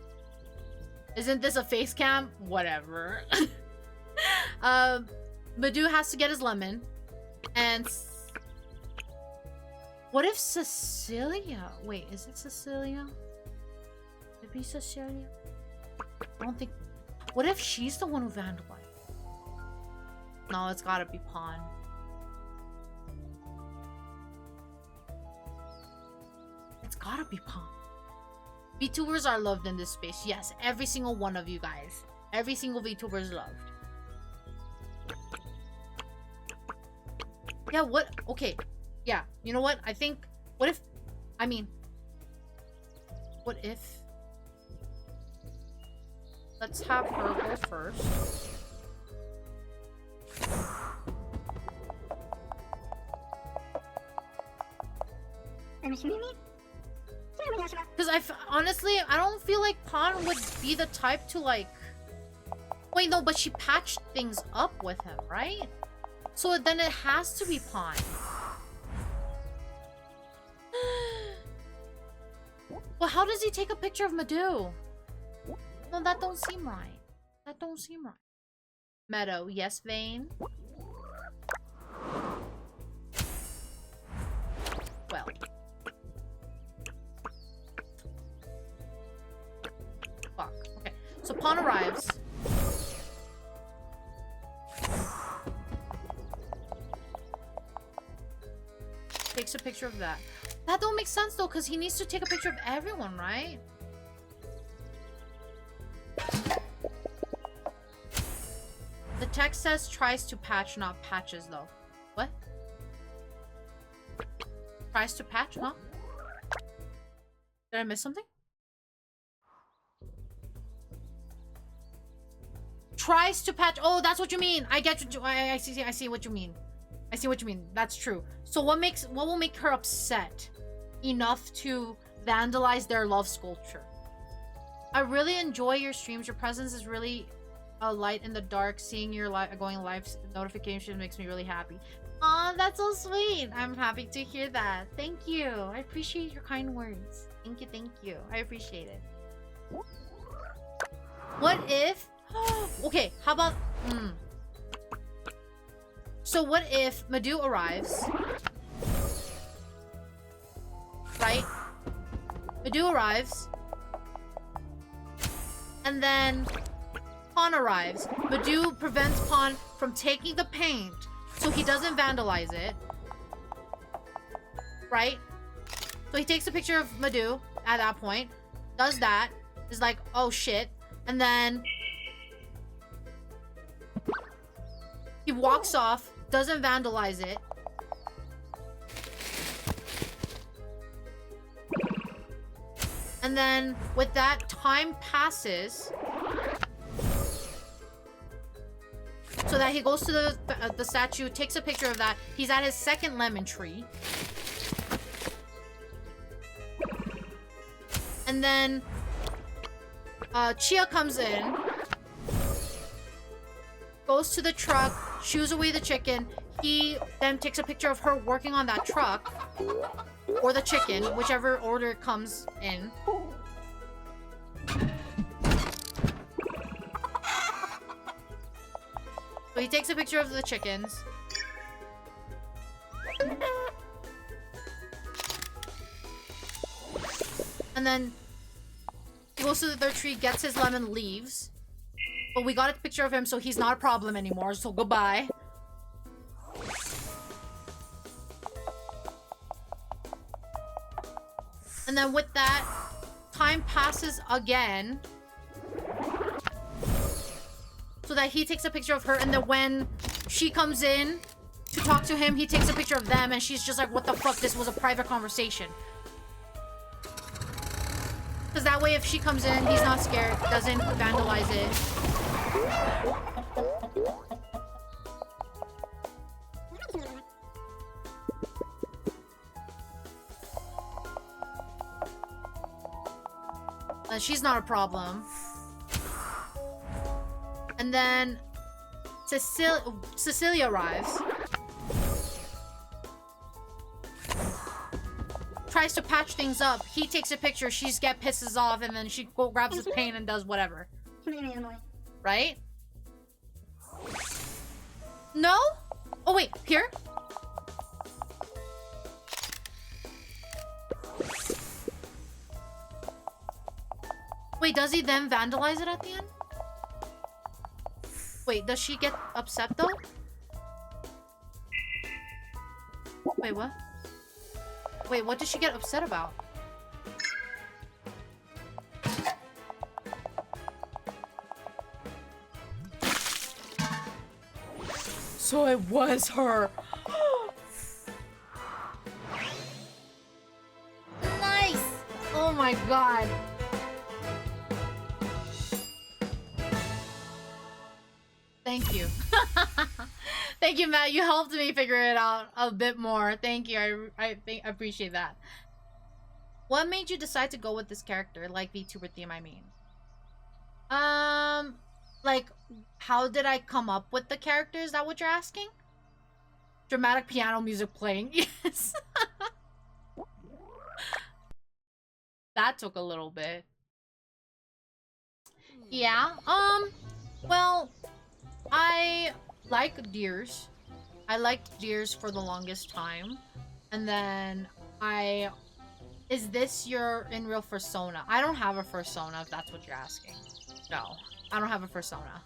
Isn't this a face cam? Whatever. Meadow has to get his lemon, and what if Cecilia? Wait, is it Cecilia? Could it be Cecilia? I don't think. What if she's the one who vandalized? No, it's gotta be Pawn. It's gotta be Pawn. VTubers are loved in this space. Yes, every single one of you guys. Every single VTuber is loved. Yeah, what? Okay. Yeah, you know what? I think... What if... I mean... What if... Let's have her go first. Because honestly, I don't feel like Pawn would be the type to like... Wait, no, but she patched things up with him, right? So then it has to be Pawn. Well, how does he take a picture of Meadow? No, that don't seem right. That don't seem right. Meadow, yes, Vane? Well. Fuck. Okay. So Pawn arrives. Takes a picture of that. That don't make sense though, because he needs to take a picture of everyone, right? The text says tries to patch, not patches though. What? Tries to patch, huh? Did I miss something? Tries to patch. Oh, that's what you mean. I get what you, I see what you mean. I see what you mean. That's true. So what will make her upset enough to vandalize their love sculpture? I really enjoy your streams. Your presence is really a light in the dark. Seeing your going live notification makes me really happy. Aw, that's so sweet. I'm happy to hear that. Thank you. I appreciate your kind words. Thank you, thank you. I appreciate it. What if... Okay, how about... So what if Meadow arrives? Right? Meadow arrives. And then Pawn arrives. Meadow prevents Pawn from taking the paint so he doesn't vandalize it. Right? So he takes a picture of Meadow at that point. Does that. Is like, oh shit. And then he walks off. Doesn't vandalize it. And then with that, time passes. So that he goes to the statue, takes a picture of that. He's at his second lemon tree. And then Chia comes in. Goes to the truck, shoos away the chicken. He then takes a picture of her working on that truck. Or the chicken, whichever order it comes in. So he takes a picture of the chickens. And then he goes to the third tree, gets his lemon, leaves. But we got a picture of him, so he's not a problem anymore. So goodbye. And then with that, time passes again. So that he takes a picture of her, and then when she comes in to talk to him, he takes a picture of them, and she's just like, what the fuck? This was a private conversation. Because that way, if she comes in, he's not scared, doesn't vandalize it. She's not a problem. And then Cecilia arrives. Tries to patch things up. He takes a picture. She pisses off, and then she grabs the paint and does whatever. Right? No? Oh wait, here? Wait, does he then vandalize it at the end? Wait, does she get upset though? Wait, what? Wait, what did she get upset about? So it was her. Nice! Oh my god. Thank you. Thank you, Matt. You helped me figure it out a bit more. Thank you. I appreciate that. What made you decide to go with this character, like VTuber theme, I mean? Like, how did I come up with the character? Is that what you're asking? Dramatic piano music playing. Yes. That took a little bit. Yeah. Well, I like deers. I liked deers for the longest time. And then is this your in real persona? I don't have a persona, if that's what you're asking. No, I don't have a persona.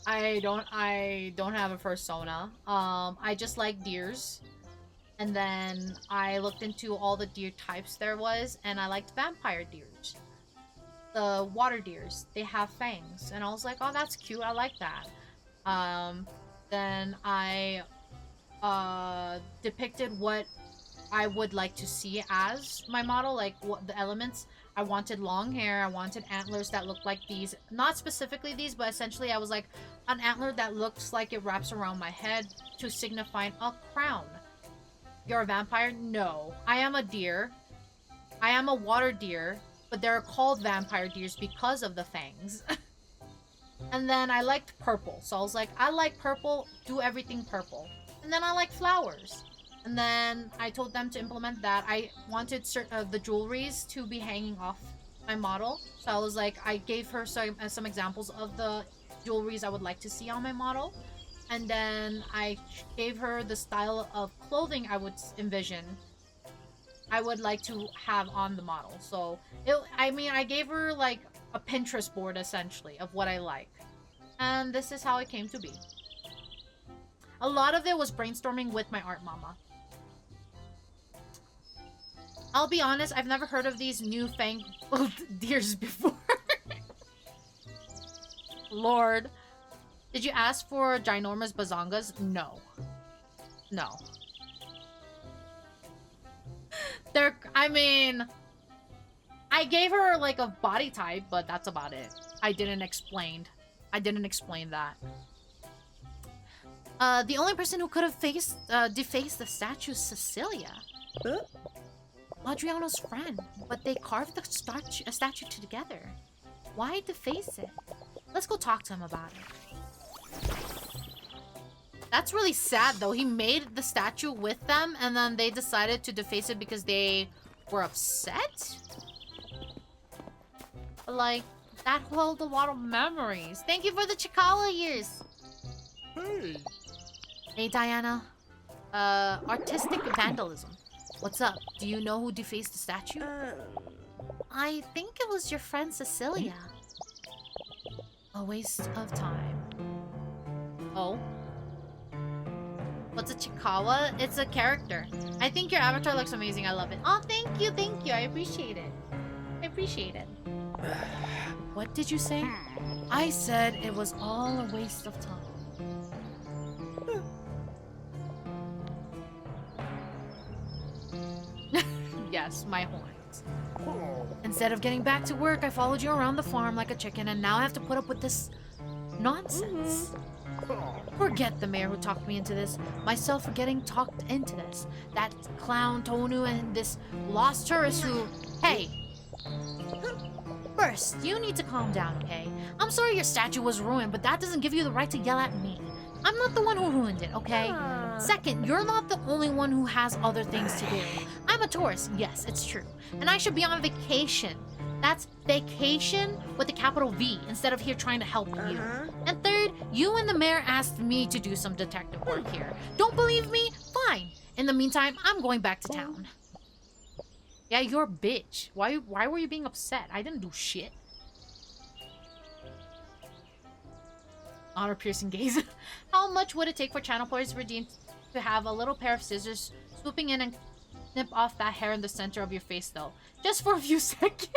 I don't have a persona. I just like deers. And then I looked into all the deer types there was, and I liked vampire deers. The water deers, they have fangs. And I was like, oh, that's cute, I like that. Then I depicted what I would like to see as my model, like what the elements. I wanted long hair, I wanted antlers that looked like these. Not specifically these, but essentially I was like, an antler that looks like it wraps around my head to signify a crown. You're a vampire? No. I am a deer. I am a water deer, but they're called vampire deers because of the fangs. And then I liked purple, so I was like, I like purple, do everything purple. And then I like flowers. And then I told them to implement that. I wanted the jewelries to be hanging off my model. So I was like, I gave her some examples of the jewelries I would like to see on my model. And then I gave her the style of clothing I would envision I would like to have on the model. So, I gave her like a Pinterest board essentially of what I like. And this is how it came to be. A lot of it was brainstorming with my art mama. I'll be honest, I've never heard of these new fang deers before. Lord. Did you ask for ginormous bazongas? No. No. I gave her like a body type, but that's about it. I didn't explain that. The only person who could have defaced the statue is Cecilia. Adriano's friend, but they carved the statue together. Why deface it? Let's go talk to him about it. That's really sad, though. He made the statue with them, and then they decided to deface it because they were upset? Like, that held a lot of memories. Thank you for the Chikala years! Hey! Hey, Diana. Artistic vandalism. What's up? Do you know who defaced the statue? I think it was your friend Cecilia. A waste of time. Oh? What's a Chikawa? It's a character. I think your avatar looks amazing. I love it. Oh, thank you, thank you. I appreciate it. I appreciate it. What did you say? I said it was all a waste of time. Yes, my horns. Instead of getting back to work, I followed you around the farm like a chicken, and now I have to put up with this nonsense. Forget the mayor who talked me into this. Myself for getting talked into this. That clown Tonu and this lost tourist who... Hey! First, you need to calm down, okay? I'm sorry your statue was ruined, but that doesn't give you the right to yell at me. I'm not the one who ruined it, okay? Second, you're not the only one who has other things to do. I'm a tourist, yes, it's true. And I should be on vacation. That's vacation with a capital V instead of here trying to help you. And third, you and the mayor asked me to do some detective work here. Don't believe me? Fine. In the meantime, I'm going back to town. Yeah, you're a bitch. Why were you being upset? I didn't do shit. Honor piercing gaze. How much would it take for channel players to redeem to have a little pair of scissors swooping in and snip off that hair in the center of your face, though. Just for a few seconds.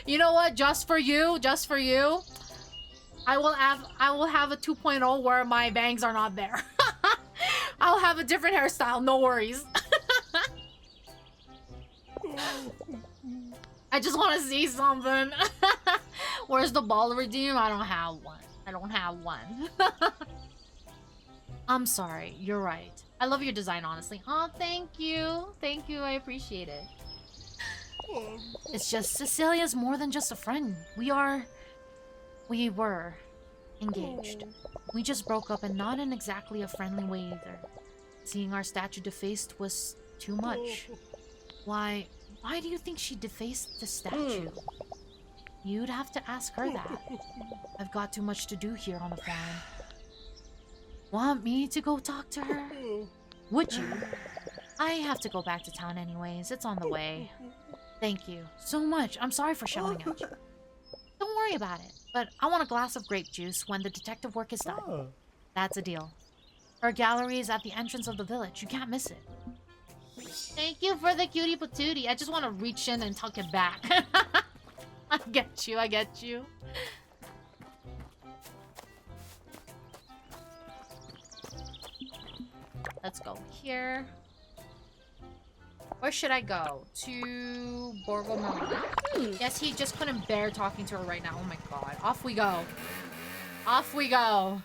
You know what? Just for you, I will have a 2.0 where my bangs are not there. I'll have a different hairstyle, no worries. I just want to see something. Where's the ball redeem? I don't have one. I don't have one. I'm sorry, you're right. I love your design, honestly. Oh, thank you. Thank you, I appreciate it. It's just Cecilia's more than just a friend. We were engaged. We just broke up, and not in exactly a friendly way either. Seeing our statue defaced was too much. Why do you think she defaced the statue? You'd have to ask her that. I've got too much to do here on the farm. Want me to go talk to her? Would you? I have to go back to town anyways. It's on the way. Thank you so much. I'm sorry for shouting at you. Don't worry about it. But I want a glass of grape juice when the detective work is done. That's a deal. Her gallery is at the entrance of the village. You can't miss it. Thank you for the cutie patootie. I just want to reach in and tuck it back. I get you. I get you. Let's go here. Where should I go? To Borgo Marina? Yes, he just couldn't bear talking to her right now. Oh my god. Off we go. Off we go.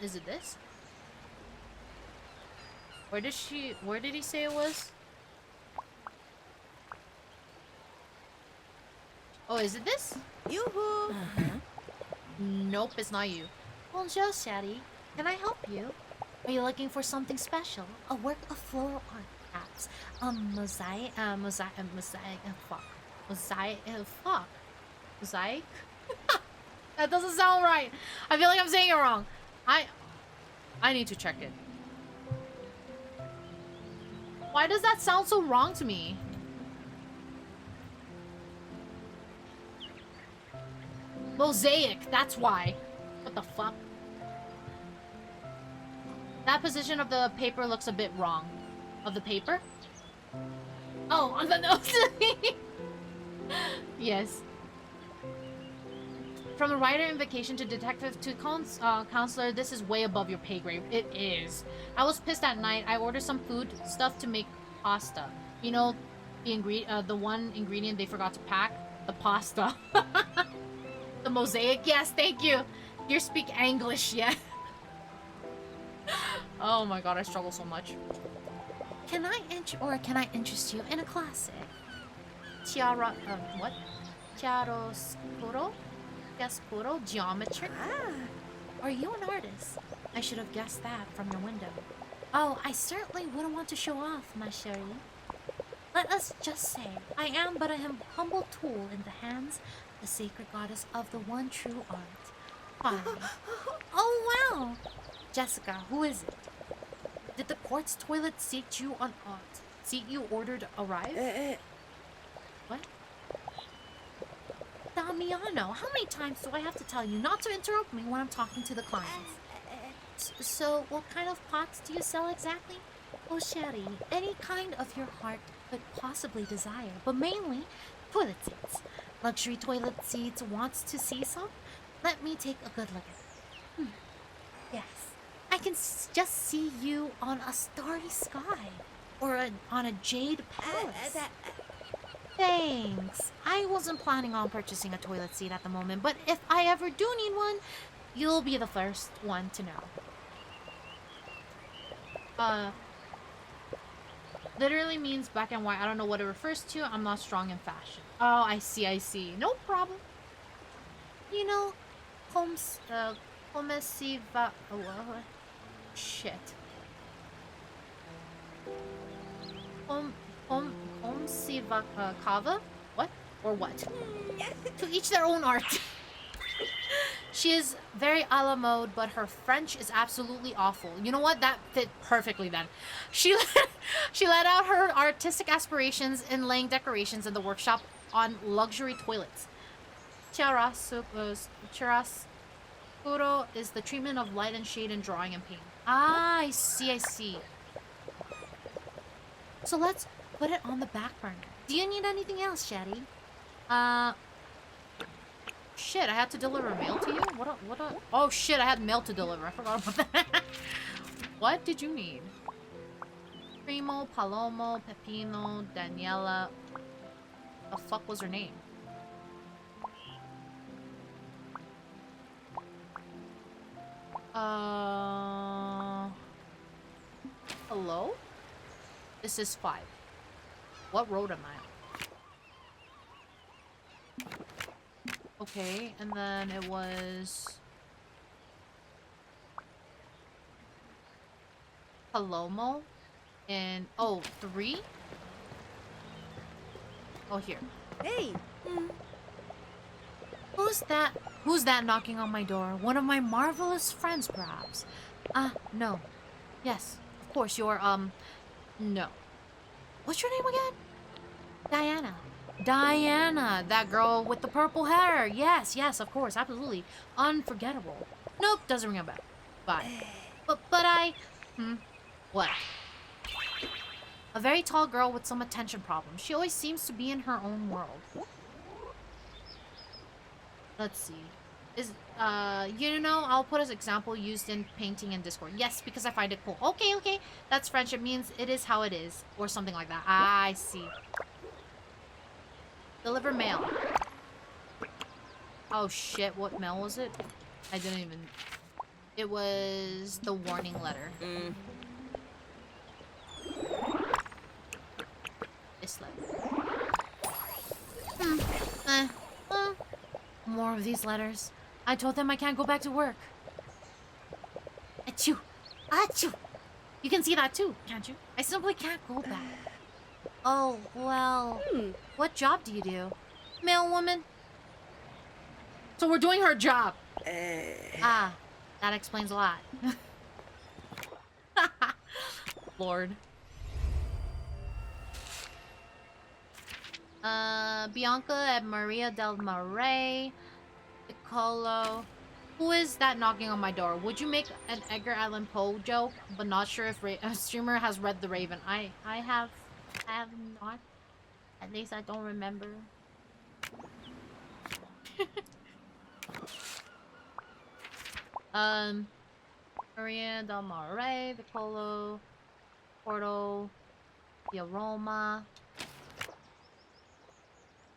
Is it this? Where did he say it was? Oh, is it this? Yoo-hoo! Nope, it's not you. Bonjour, Shadi. Can I help you? Are you looking for something special? A work of floral art, perhaps? Mosaic, fuck. Mosaic? That doesn't sound right. I feel like I'm saying it wrong. I need to check it. Why does that sound so wrong to me? Mosaic, that's why. What the fuck? That position of the paper looks a bit wrong. Of the paper? Oh, on the nose. Yes. From a writer in vacation to detective to counselor, this is way above your pay grade. It is. I was pissed at night. I ordered some food stuff to make pasta. You know, the one ingredient they forgot to pack? The pasta. The mosaic? Yes, thank you. You speak English, yeah. Oh my god, I struggle so much. Can I interest you in a classic? What? Chiaroscuro? Chiaroscuro? Geometry? Are you an artist? I should have guessed that from your window. Oh, I certainly wouldn't want to show off, ma chérie. Let us just say, I am but a humble tool in the hands of the sacred goddess of the one true art. Fine. Oh, wow! Jessica, who is it? Did the quartz toilet seat you ordered arrive? What? Damiano, how many times do I have to tell you not to interrupt me when I'm talking to the clients? So, what kind of pots do you sell exactly? Oh, Sherry, any kind of your heart could possibly desire, but mainly toilet seats. Luxury toilet seats. Wants to see some? Let me take a good look at it. Yes, I can just see you on a starry sky, or on a jade palace. Thanks. I wasn't planning on purchasing a toilet seat at the moment, but if I ever do need one, you'll be the first one to know. Literally means black and white. I don't know what it refers to. I'm not strong in fashion. Oh, I see. No problem. You know, shit. Kava? What? Or what? To each their own art. She is very a la mode, but her French is absolutely awful. You know what? That fit perfectly then. She let out her artistic aspirations in laying decorations in the workshop on luxury toilets. chiaroscuro is the treatment of light and shade in drawing and paint. Ah, I see, I see. So let's put it on the back burner. Do you need anything else, Shetty? Shit, I had to deliver mail to you? Oh shit, I had mail to deliver. I forgot about that. What did you need? Primo, Palomo, Pepino, Daniela. The fuck was her name? Hello? This is 5. What road am I on? Okay, and then it was... Palomo? And... Oh, 3? Oh, here. Hey! Who's that knocking on my door? One of my marvelous friends, perhaps? No. Yes, of course, you're, no. What's your name again? Diana. Diana, that girl with the purple hair. Yes, of course, absolutely. Unforgettable. Nope, doesn't ring a bell. Bye. But I... What? A very tall girl with some attention problems. She always seems to be in her own world. Let's see. I'll put as example used in painting in Discord. Yes, because I find it cool. Okay. That's friendship means it is how it is. Or something like that. I see. Deliver mail. Oh shit, what mail was it? I didn't even... It was the warning letter. This letter. More of these letters. I told them I can't go back to work. Achoo! Achoo! You can see that too, can't you? I simply can't go back. Oh, well... What job do you do? Mailwoman? So we're doing her job. Ah, that explains a lot. Lord. Bianca and Maria del Mare. Piccolo. Who is that knocking on my door? Would you make an Edgar Allan Poe joke, but not sure if a streamer has read The Raven? I have not. At least I don't remember. Maria del Mare, Piccolo, Porto, the Aroma.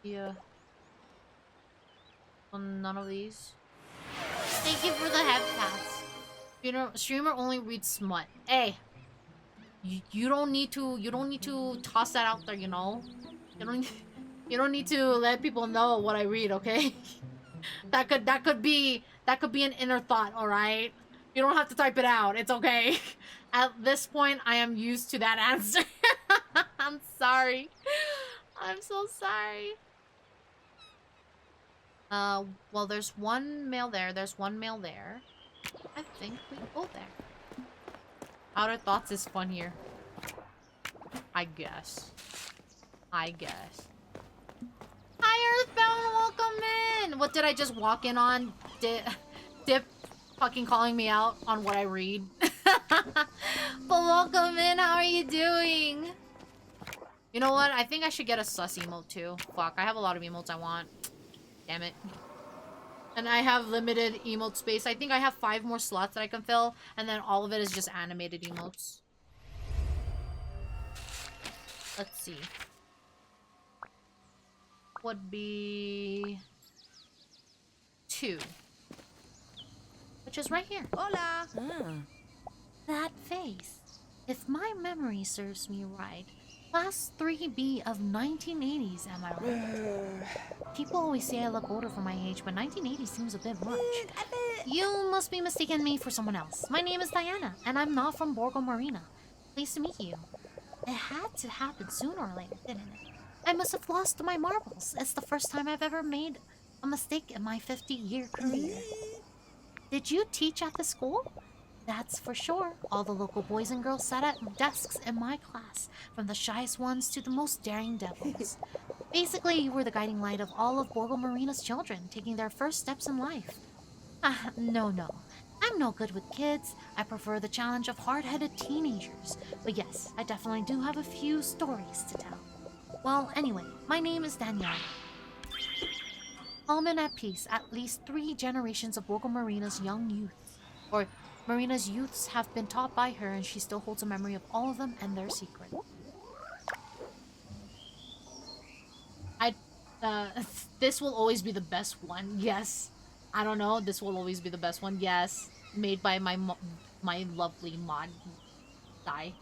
Yeah. None of these. Thank you for the head pass. Streamer only reads smut. Hey, you don't need to toss that out there. You know, you don't need to let people know what I read. Okay, that could be an inner thought. All right, you don't have to type it out. It's okay. At this point, I am used to that answer. I'm sorry. I'm so sorry. Well, there's one mail there. There's one mail there. I think we go there. Outer Thoughts is funnier. I guess. Hi, Earthbound, welcome in! What did I just walk in on? Dip fucking calling me out on what I read. But welcome in, how are you doing? You know what? I think I should get a sus emote too. Fuck, I have a lot of emotes I want. Damn it. And I have limited emote space. I think I have 5 more slots that I can fill, and then all of it is just animated emotes. Let's see. Would be 2. Which is right here. Hola! That face. If my memory serves me right, Class 3B of 1980s, am I right? People always say I look older for my age, but 1980 seems a bit much. You must be mistaking me for someone else. My name is Diana, and I'm not from Borgo, Marina. Pleased to meet you. It had to happen sooner or later, didn't it? I must have lost my marbles. It's the first time I've ever made a mistake in my 50-year career. Did you teach at the school? That's for sure. All the local boys and girls sat at desks in my class, from the shyest ones to the most daring devils. Basically, you were the guiding light of all of Borgo Marina's children, taking their first steps in life. Ah, no, no. I'm no good with kids. I prefer the challenge of hard-headed teenagers. But yes, I definitely do have a few stories to tell. Well, anyway, my name is Danielle. Calm and at peace, at least 3 generations of Borgo Marina's young youths, or Marina's youths, have been taught by her, and she still holds a memory of all of them and their secret. This will always be the best one. Yes. I don't know. This will always be the best one. Yes. Made by my lovely mod guy.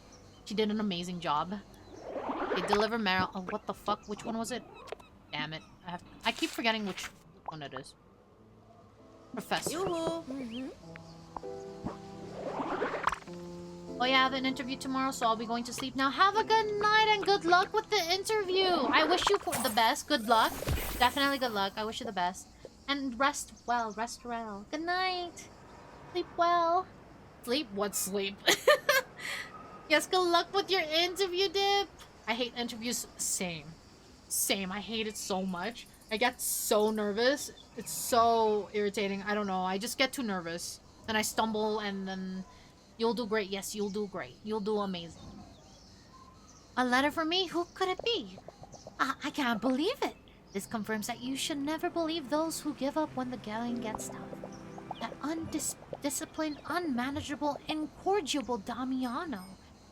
She did an amazing job. They deliver Meryl. Oh, what the fuck? Which one was it? Damn it. I keep forgetting which one it is. Professor. Yoo-hoo! Oh yeah, I have an interview tomorrow, so I'll be going to sleep now. Have a good night and good luck with the interview. I wish you the best. Good luck. Definitely good luck. I wish you the best. And rest well. Rest well. Good night. Sleep well. Sleep? What sleep? Yes, good luck with your interview, Dip. I hate interviews. Same. Same. I hate it so much. I get so nervous. It's so irritating. I don't know. I just get too nervous. Then I stumble and then... You'll do great. Yes, you'll do great. You'll do amazing. A letter from me? Who could it be? I can't believe it. This confirms that you should never believe those who give up when the going gets tough. That undisciplined, unmanageable, incorrigible Damiano,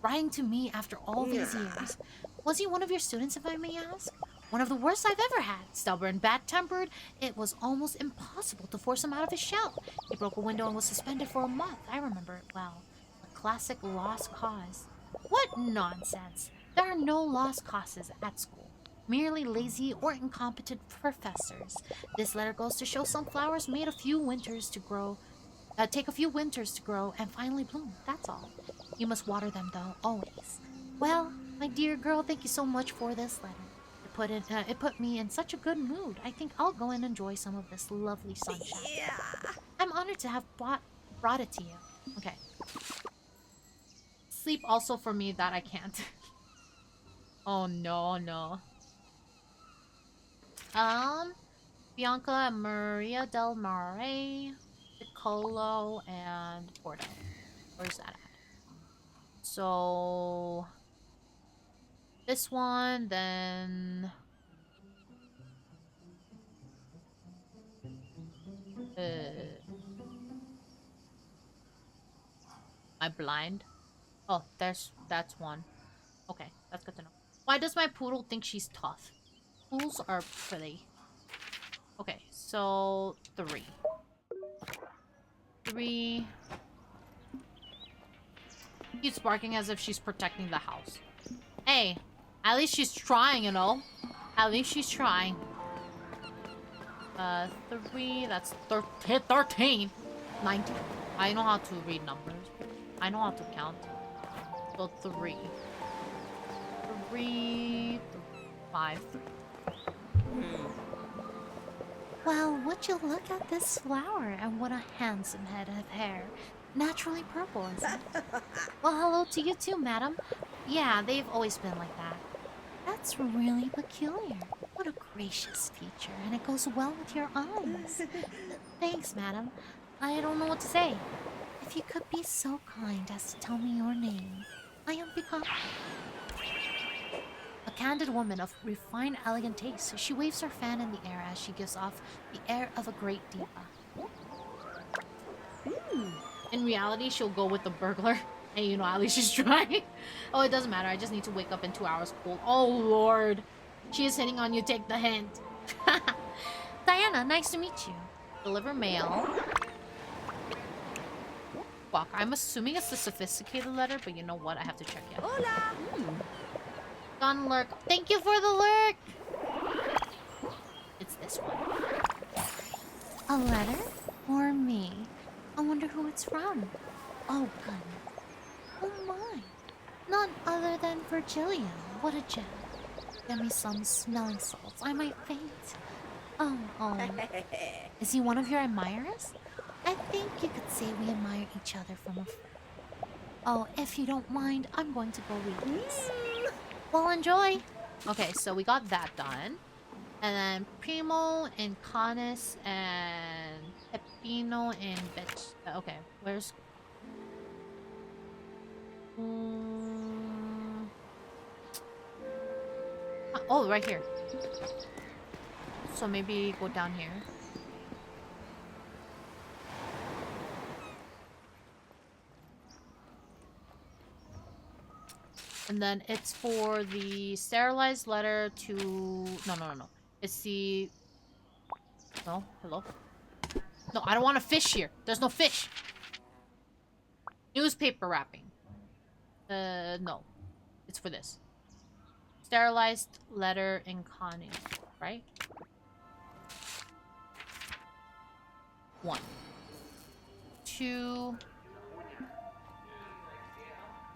writing to me after all these years. Was he one of your students, if I may ask? One of the worst I've ever had. Stubborn, bad-tempered. It was almost impossible to force him out of his shell. He broke a window and was suspended for a month. I remember it well. A classic lost cause. What nonsense! There are no lost causes at school. Merely lazy or incompetent professors. This letter goes to show sunflowers made a few winters to grow. Take a few winters to grow and finally bloom. That's all. You must water them, though, always. Well, my dear girl, thank you so much for this letter. It put me in such a good mood. I think I'll go and enjoy some of this lovely sunshine. Yeah. I'm honored to have brought it to you. Okay. Sleep also for me that I can't. Oh no, no. Bianca and Maria del Mare, Piccolo, and Bordo. Where's that at? So this one, then am I blind? Oh, that's one. Okay, that's good to know. Why does my poodle think she's tough? Poodles are pretty. Okay, so 3. 3. Keeps barking as if she's protecting the house. Hey, at least she's trying, you know? At least she's trying. 3, that's 13. 19. I know how to read numbers. I know how to count. So 3. 3, 5. Well, would you look at this flower, and what a handsome head of hair. Naturally purple, isn't it? Well, hello to you too, madam. Yeah, they've always been like that. That's really peculiar. What a gracious feature, and it goes well with your eyes. Thanks, madam. I don't know what to say. If you could be so kind as to tell me your name. I am Piccolo. A candid woman of refined, elegant taste, she waves her fan in the air as she gives off the air of a great diva. In reality, she'll go with the burglar. And you know, at least she's trying. Oh, it doesn't matter. I just need to wake up in 2 hours cold. Oh, Lord. She is hitting on you. Take the hint. Diana, nice to meet you. Deliver mail. Fuck. I'm assuming it's the sophisticated letter, but you know what? I have to check it. Hola! Gun lurk. Thank you for the lurk. It's this one. A letter? For me? I wonder who it's from. Oh, goodness. Oh, my. None other than Virgilio. What a gem. Give me some smelling salts. I might faint. Oh. Is he one of your admirers? I think you could say we admire each other from afar. Oh, if you don't mind, I'm going to go read this. Well, enjoy. Okay, so we got that done. And then Primo and Canis and Pepino and okay, where's... Oh, right here. So maybe go down here. And then it's for the sterilized letter to... No. It's the... No, hello? No, I don't want a fish here. There's no fish. Newspaper wrapping. No. It's for this. Sterilized letter in Conning, right? 1. 2.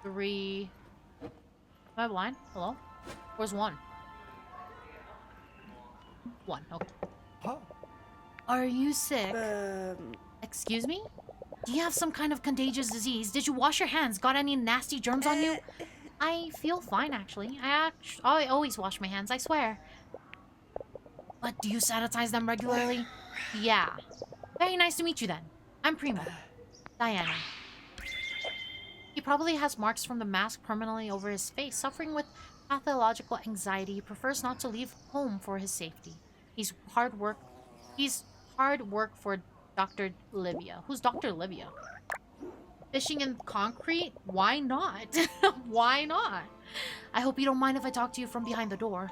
3. Am I blind? Hello? Where's 1? 1, okay. Are you sick? Excuse me? Do you have some kind of contagious disease? Did you wash your hands? Got any nasty germs on you? I feel fine, actually. I always wash my hands, I swear. But do you sanitize them regularly? Yeah. Very nice to meet you then. I'm Primo. Diana. He probably has marks from the mask permanently over his face, suffering with pathological anxiety. He prefers not to leave home for his safety. He's hard work for Dr. Livia. Who's Dr. Livia? Fishing in concrete? Why not? Why not? I hope you don't mind if I talk to you from behind the door.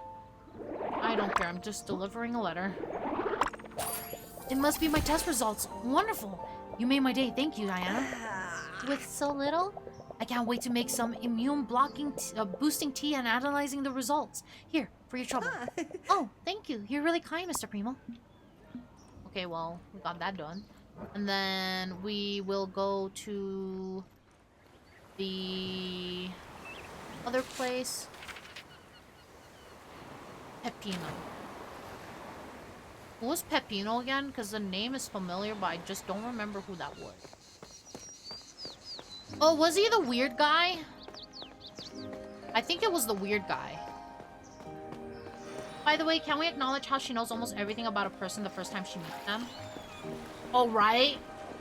I don't care. I'm just delivering a letter. It must be my test results. Wonderful. You made my day. Thank you, Diana. With so little? I can't wait to make some immune-blocking, boosting tea and analyzing the results. Here, for your trouble. Oh, thank you. You're really kind, Mr. Primo. Okay, well, we got that done. And then we will go to the other place. Pepino. Who was Pepino again? Because the name is familiar, but I just don't remember who that was. Oh, was he the weird guy? I think it was the weird guy. By the way, can we acknowledge how she knows almost everything about a person the first time she meets them? Oh, right?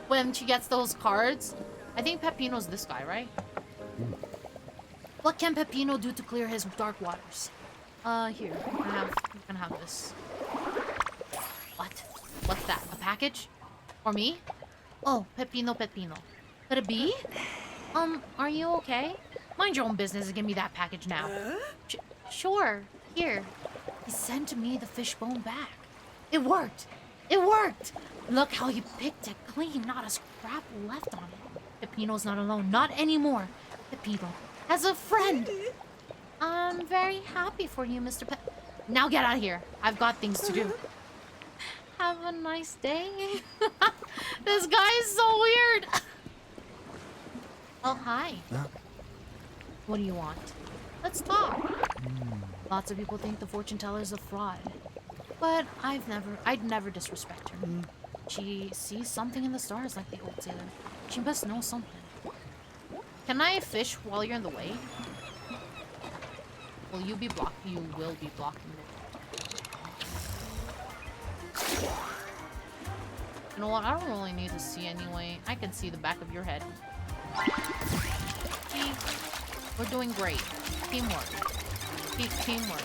When she gets those cards? I think Pepino's this guy, right? What can Pepino do to clear his dark waters? Here. You can have this. What? What's that? A package? For me? Oh, Pepino. Could it be? Are you okay? Mind your own business and give me that package now. Sure. Here. He sent me the fishbone back. It worked. It worked. Look how he picked it clean. Not a scrap left on it. Pepino's not alone. Not anymore. Pepino has a friend. I'm very happy for you, Mr. Now get out of here. I've got things to do. Have a nice day. This guy is so weird. Oh, hi. What do you want? Let's talk. Lots of people think the fortune teller is a fraud. But I'd never disrespect her. She sees something in the stars like the old sailor. She must know something. Can I fish while you're in the way? Will you be blocking? You will be blocking it. You know what? I don't really need to see anyway. I can see the back of your head. See? We're doing great. Teamwork. Teamwork.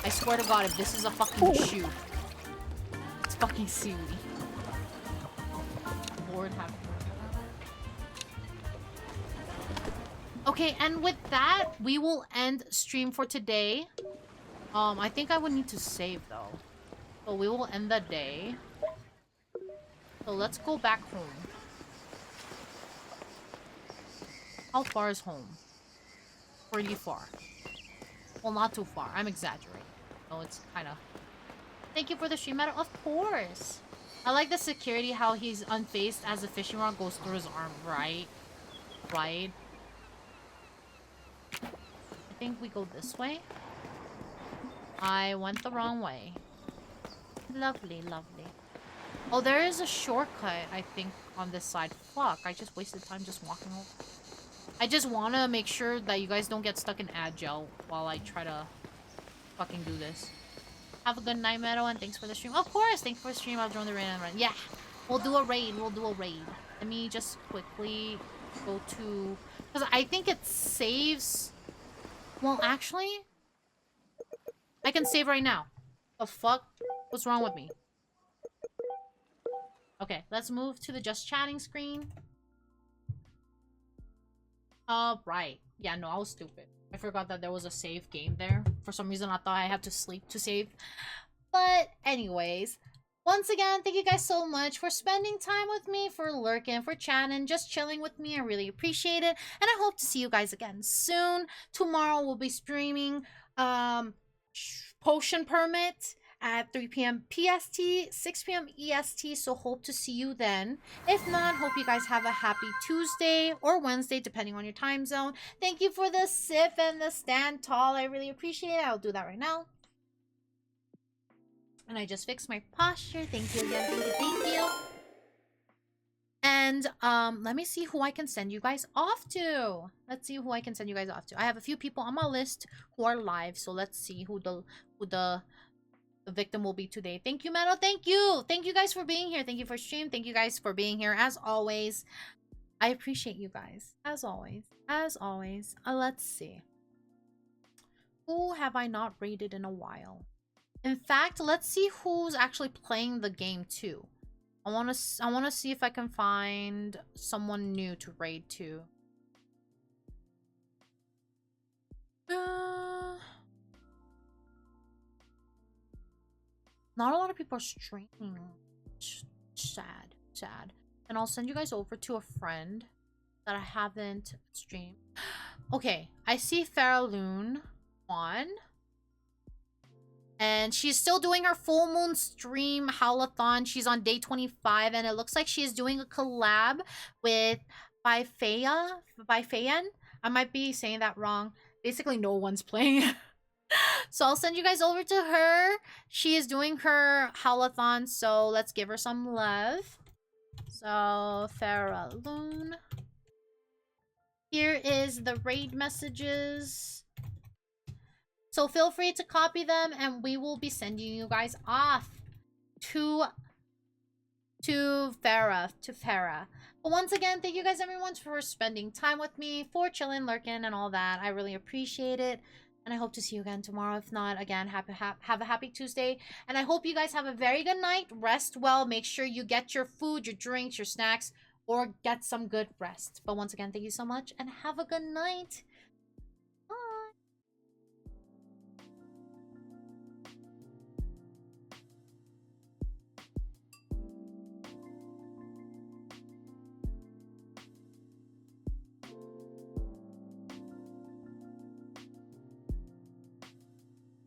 I swear to God, if this is a fucking shoe, it's fucking seaweed. Lord have mercy. Okay, and with that, we will end stream for today. I think I would need to save though. So we will end the day. So let's go back home. How far is home? Pretty far. Well, not too far. I'm exaggerating. No, it's kind of... Thank you for the stream, Meadow. Of course. I like the security, how he's unfazed as the fishing rod goes through his arm. Right? Right? I think we go this way. I went the wrong way. Lovely, lovely. Oh, there is a shortcut, I think, on this side. Fuck, I just wasted time just walking over. I just want to make sure that you guys don't get stuck in Agile while I try to fucking do this. Have a good night, Meadow, and thanks for the stream. Of course, thanks for the stream. I'll join the raid and run. Yeah, we'll do a raid. We'll do a raid. Let me just quickly go to... Because I think it saves... Well, actually... I can save right now. The fuck? What's wrong with me? Okay, let's move to the just chatting screen. Right. Yeah, no, I was stupid. I forgot that there was a save game there. For some reason, I thought I had to sleep to save. But anyways, once again, thank you guys so much for spending time with me, for lurking, for chatting, just chilling with me. I really appreciate it. And I hope to see you guys again soon. Tomorrow we'll be streaming Potion Permit at 3 p.m. PST, 6 p.m. EST, so hope to see you then. If not, hope you guys have a happy Tuesday or Wednesday, depending on your time zone. Thank you for the sip and the stand tall. I really appreciate it. I'll do that right now. And I just fixed my posture. Thank you again. Thank you. Thank you. And let me see who I can send you guys off to. Let's see who I can send you guys off to. I have a few people on my list who are live, so let's see who the victim will be today. Thank you, Meadow. Thank you. Thank you guys for being here. Thank you for stream. Thank you guys for being here. As always, I appreciate you guys. As always. As always. Let's see. Who have I not rated in a while? In fact, let's see who's actually playing the game too. I want to see if I can find someone new to raid to. Not a lot of people are streaming. Sad. And I'll send you guys over to a friend that I haven't streamed. Okay, I see Faraloon on. And she's still doing her full moon stream howlathon. She's on day 25, and it looks like she's doing a collab with Fayan. I might be saying that wrong. Basically, no one's playing. So I'll send you guys over to her. She is doing her howlathon, so let's give her some love. So, Faraloon. Here is the raid messages. So feel free to copy them, and we will be sending you guys off to Farah. But once again, thank you guys everyone for spending time with me, for chilling, lurking, and all that. I really appreciate it. And I hope to see you again tomorrow. If not, again, have a happy Tuesday. And I hope you guys have a very good night. Rest well. Make sure you get your food, your drinks, your snacks, or get some good rest. But once again, thank you so much, and have a good night.